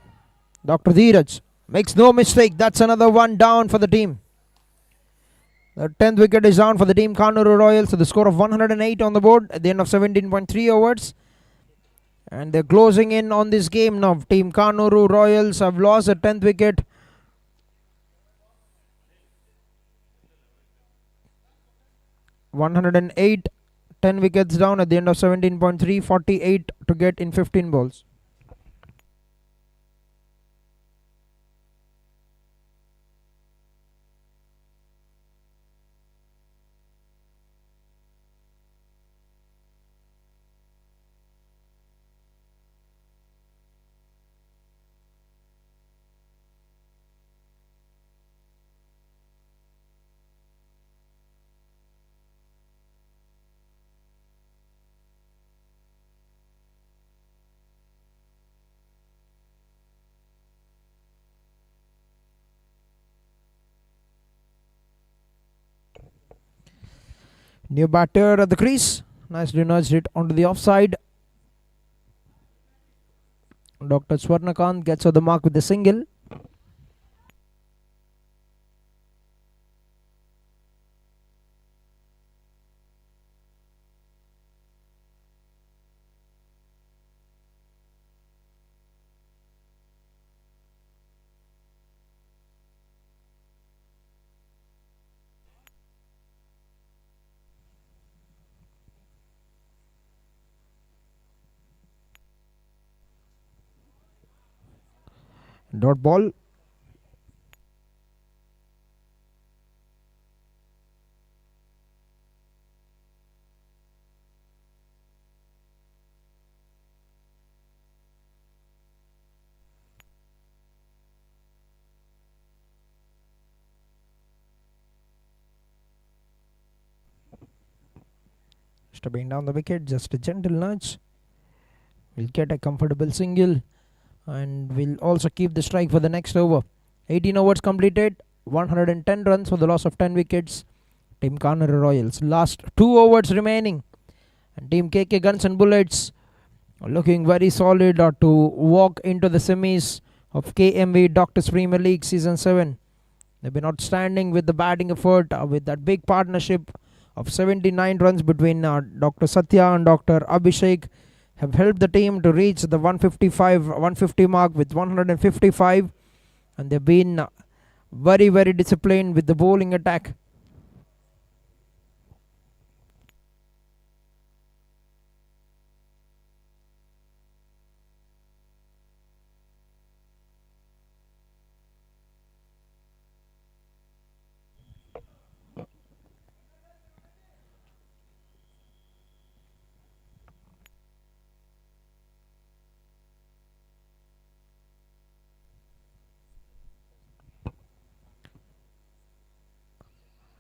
S2: Dr. Dheeraj makes no mistake. That's another one down for the team. The 10th wicket is down for the Team Kanuru Royals. So the score of 108 on the board at the end of 17.3 overs. And they're closing in on this game now. Team Kanuru Royals have lost the 10th wicket. (108), 10 wickets down at the end of 17.3, 48 to get in 15 balls. New batter at the crease. Nicely nudged it onto the offside. Dr. Swarnakant gets on the mark with the single. Dot ball. Stepping down the wicket, just a gentle nudge. We'll get a comfortable single and we'll also keep the strike for the next over. 18 overs completed, 110 runs for the loss of 10 wickets. Team Kanuru Royals. Last 2 overs remaining. And Team KK Guns and Bullets are looking very solid to walk into the semis of KMV Doctors Premier League Season 7. They've been outstanding with the batting effort, with that big partnership of 79 runs between Dr. Satya and Dr. Abhishek have helped the team to reach the 150 mark with 155, and they've been very, very disciplined with the bowling attack.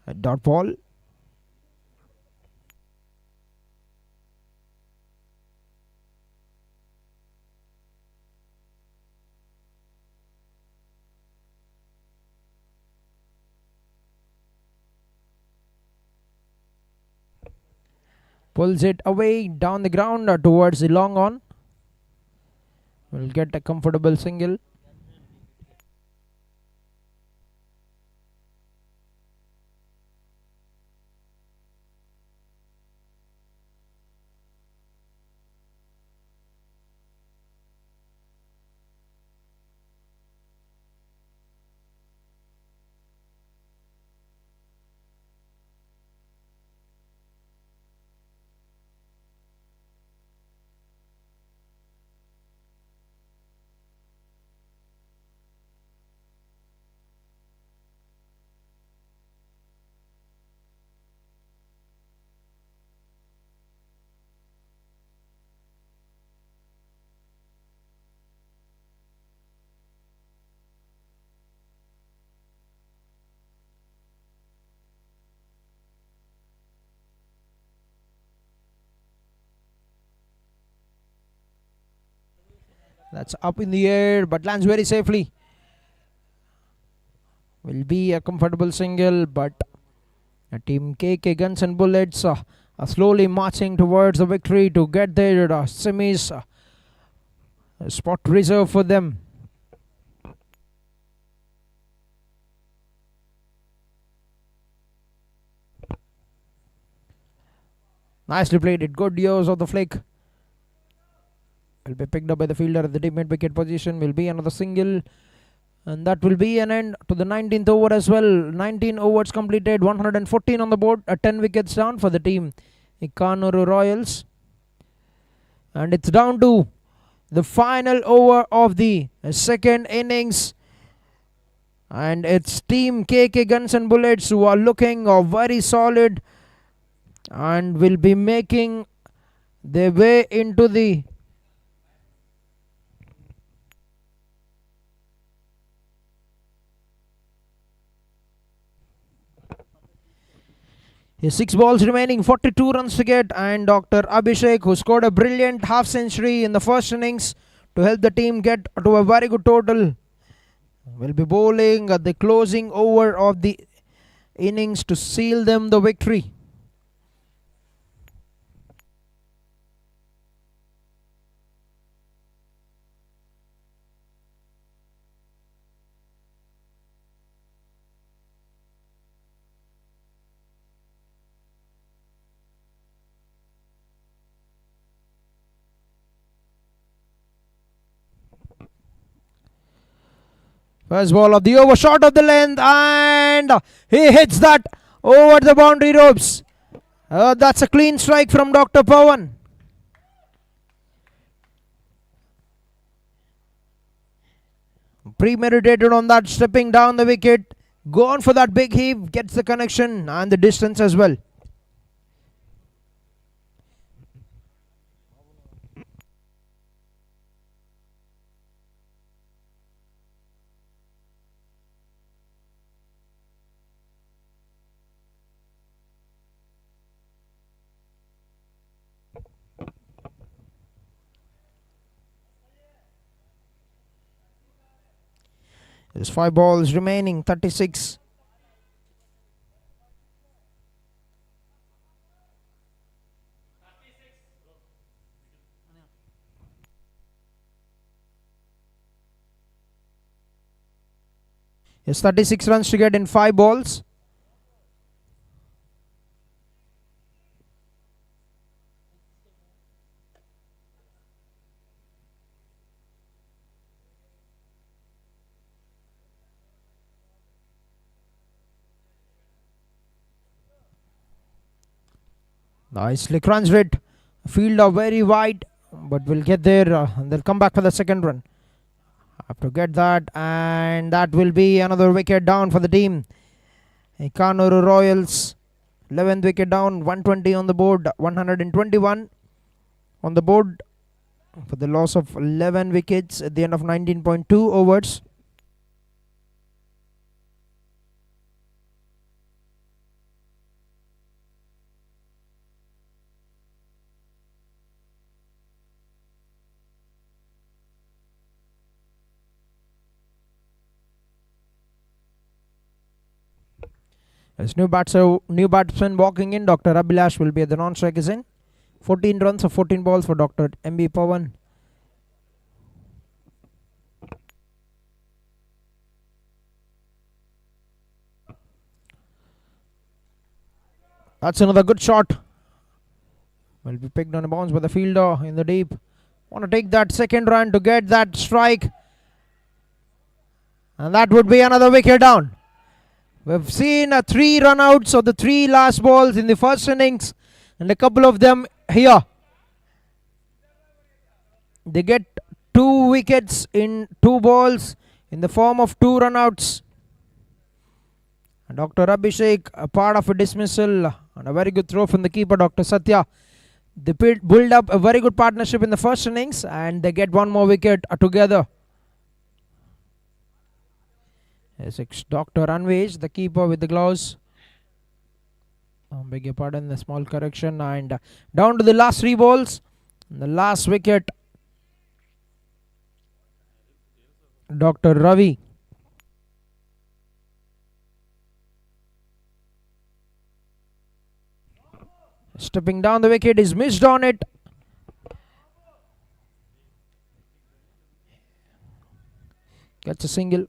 S2: A dot ball. Pulls it away down the ground towards the long on. Will get a comfortable single. That's up in the air but lands very safely. Will be a comfortable single, but Team KK Guns and Bullets are slowly marching towards the victory to get their semis spot reserved for them. Nicely played it. Good use of the flick. Will be picked up by the fielder at the deep mid wicket position. Will be another single, and that will be an end to the 19th over as well. 19 overs completed, 114 on the board, 10 wickets down for the team Kanuru Royals, and it's down to the final over of the second innings, and it's Team KK Guns and Bullets who are looking very solid and will be making their way into the his 6 balls remaining, 42 runs to get, and Dr. Abhishek, who scored a brilliant half century in the first innings to help the team get to a very good total, will be bowling at the closing over of the innings to seal them the victory. First ball of the over, short of the length, and he hits that over the boundary ropes. That's a clean strike from Dr. Pawan. premeditated on that, stepping down the wicket, gone for that big heave, gets the connection and the distance as well. There's 5 balls remaining, 36. It's 36 runs to get in 5 balls. Nicely crunched it. Field are very wide, but we'll get there. And they'll come back for the second run. Have to get that, and that will be another wicket down for the team. Kanuru Royals, 11th wicket down, 120 on the board, 121 on the board for the loss of 11 wickets at the end of 19.2 overs. As new batsman walking in, Dr. Abhilash will be at the non-strikers in. 14 runs of 14 balls for Dr. M.B. Pawan. That's another good shot. Will be picked on a bounce by the fielder in the deep. Want to take that second run to get that strike. And that would be another wicket down. We've seen 3 run-outs of the 3 last balls in the first innings, and a couple of them here. They get 2 wickets in 2 balls in the form of 2 run-outs. Dr. Abhishek, a part of a dismissal and a very good throw from the keeper, Dr. Satya. They build up a very good partnership in the first innings, and they get 1 more wicket together. Yes, Dr. Anvesh, the keeper with the gloves. Beg your pardon, the small correction. And down to the last 3 balls. The last wicket, Dr. Ravi. Stepping down the wicket, is missed on it. Gets a single.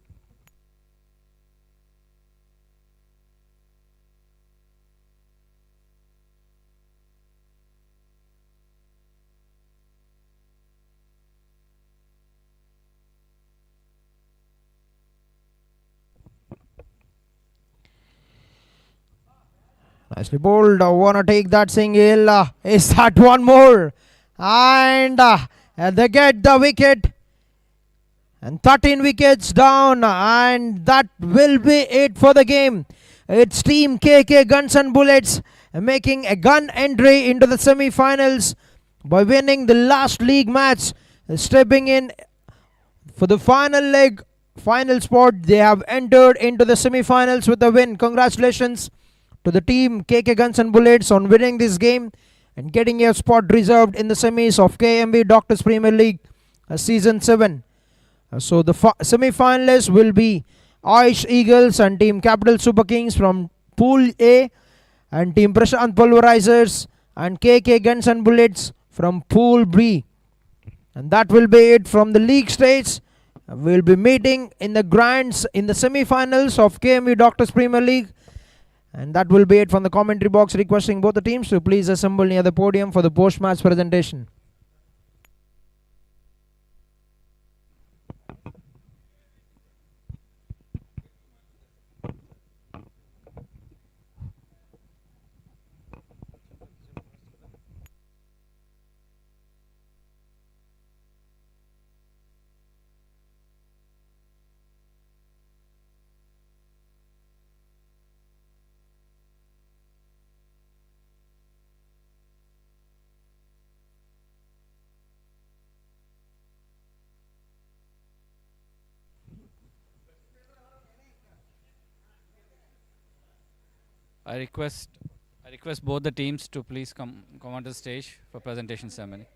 S2: Nicely bowled. Wanna take that single. Is that 1 more? And they get the wicket. And 13 wickets down. And that will be it for the game. It's Team KK Guns and Bullets making a gun entry into the semi-finals by winning the last league match. Stepping in for the final leg, final spot. They have entered into the semi-finals with a win. Congratulations to the team KK Guns and Bullets on winning this game and getting a spot reserved in the semis of KMB Doctors Premier League Season 7. So the semi-finalists will be Aish Eagles and Team Capital Super Kings from Pool A, and Team Prashant Pulverizers and KK Guns and Bullets from Pool B. And that will be it from the league stage. We'll be meeting in the grands in the semi-finals of KMB Doctors Premier League. And that will be it from the commentary box, requesting both the teams to please assemble near the podium for the post-match presentation.
S11: I request both the teams to please come on the stage for presentation ceremony.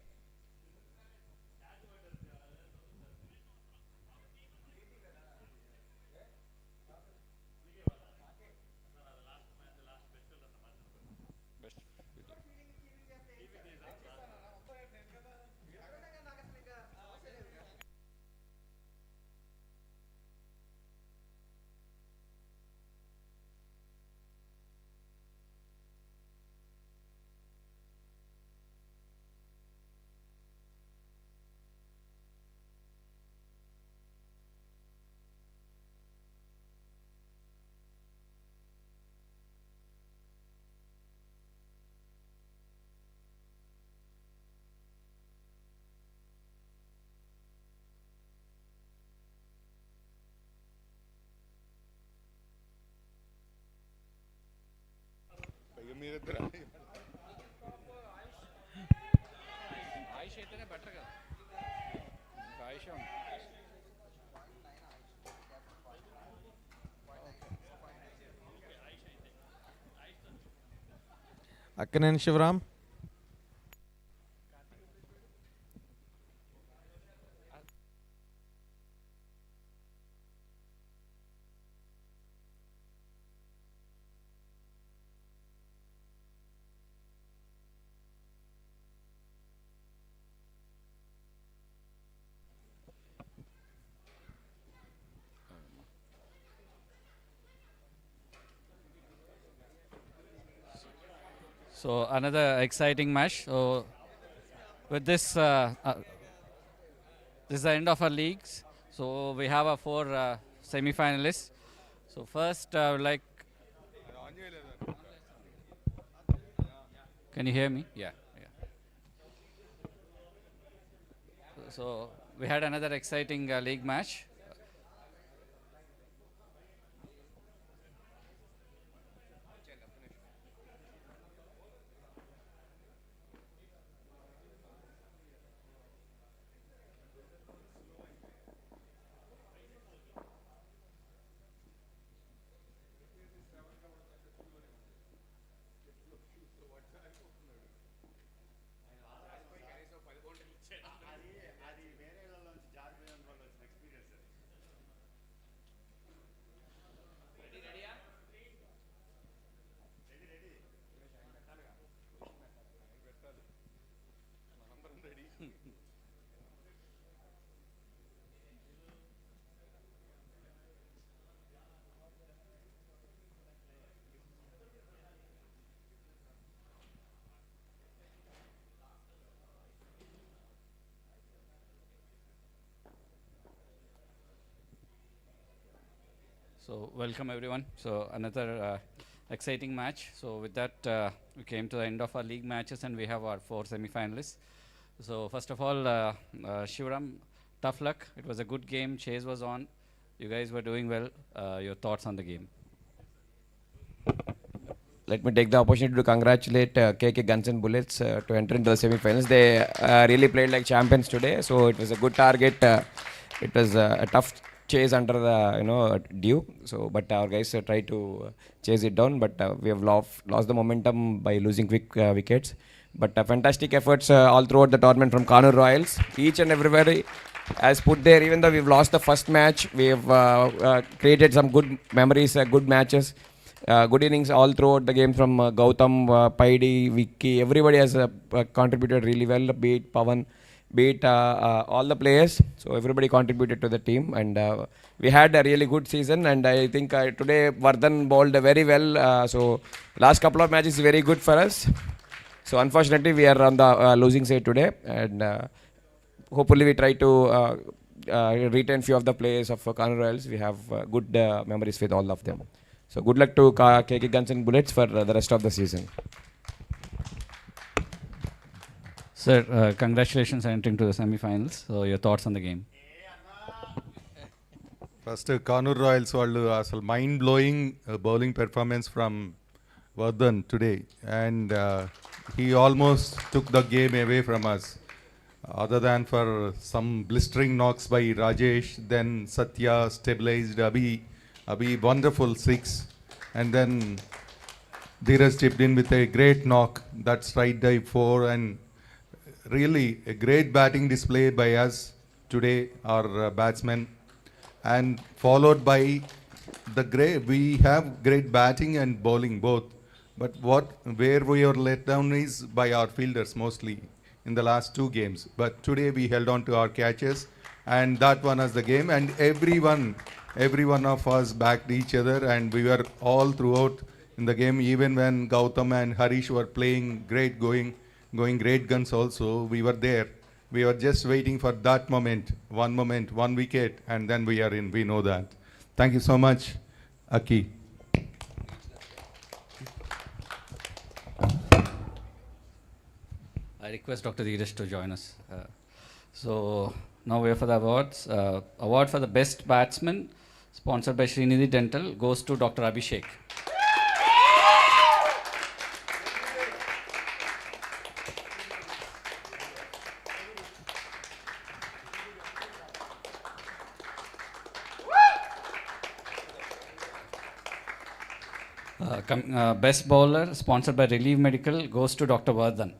S12: Akkanen Shivram.
S11: So another exciting match. So with this, this is the end of our leagues. So we have our 4 semi-finalists. So first, I would like. Can you hear me? Yeah. So we had another exciting league match. So welcome everyone. So another exciting match. So with that, we came to the end of our league matches and we have our 4 semi-finalists. So first of all, Shivram, tough luck. It was a good game. Chase was on. You guys were doing well. Your thoughts on the game?
S4: Let me take the opportunity to congratulate KK Guns and Bullets to enter into the semi-finals. They really played like champions today. So it was a good target. It was a tough chase under the due. So but our guys tried to chase it down. But we have lost the momentum by losing quick wickets. But fantastic efforts all throughout the tournament from Kanuru Royals. Each and everybody has put there. Even though we've lost the first match, we have created some good memories, good matches. Good innings all throughout the game from Gautam, Paidi, Vicky. Everybody has contributed really well. Be it Pavan, be it all the players. So everybody contributed to the team, and we had a really good season. And I think today Vardhan bowled very well. So last couple of matches very good for us. So unfortunately we are on the losing side today, and hopefully we try to retain few of the players of Kanuru Royals. We have good memories with all of them. So good luck to KK Guns and Bullets for the rest of the season.
S11: Sir, congratulations on entering to the semi-finals. So your thoughts on the game?
S3: First, Kanuru Royals వాళ్ళు అసలు mind blowing bowling performance from Vardhan today, and he almost took the game away from us. Other than for some blistering knocks by Rajesh, then Satya stabilized Abhi, wonderful 6, and then Dheeraj chipped in with a great knock. That straight dive 4, and really a great batting display by us today, our batsmen, and followed by we have great batting and bowling both. But where we are let down is by our fielders mostly in the last 2 games. But today we held on to our catches, and that won us the game. And every one of us backed each other, and we were all throughout in the game. Even when Gautam and Harish were playing great, going great guns also, we were there. We were just waiting for that moment, one wicket, and then we are in. We know that. Thank you so much, Aki.
S11: I request Dr. Dheeraj to join us. So now we are for the awards. Award for the best batsman, sponsored by Srinidhi Dental, goes to Dr. Abhishek. Best bowler, sponsored by Relieve Medical, goes to Dr. Vardhan.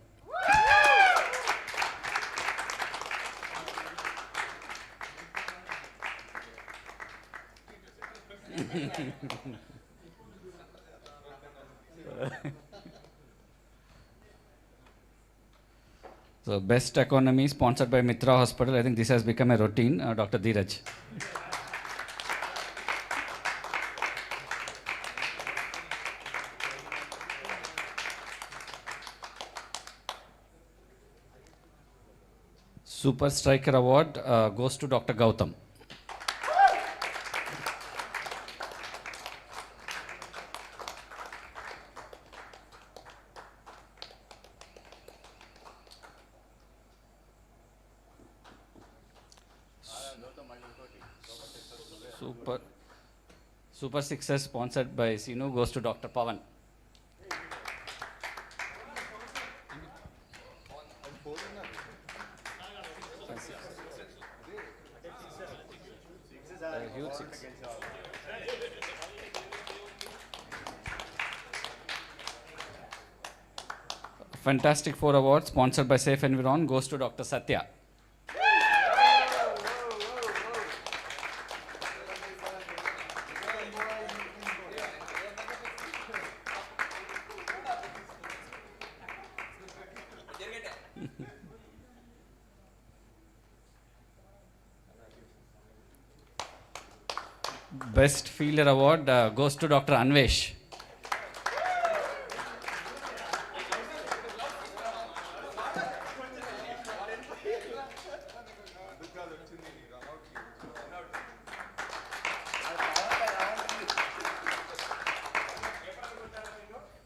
S11: So, best economy, sponsored by Mitra Hospital. I think this has become a routine. Dr. Dheeraj. Super Striker Award goes to Dr. Gautam. Super Sixers, sponsored by Sinu, goes to Dr. Pavan. Huge six. Fantastic Four Award, sponsored by Safe Environ, goes to Dr. Satya. Best Fielder Award goes to Dr. Anvesh.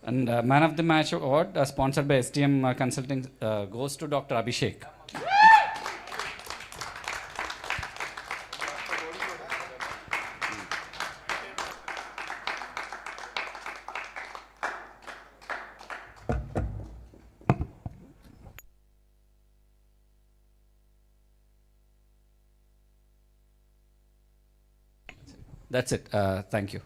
S11: And Man of the Match Award, sponsored by STM Consulting, goes to Dr. Abhishek. That's it. Thank you.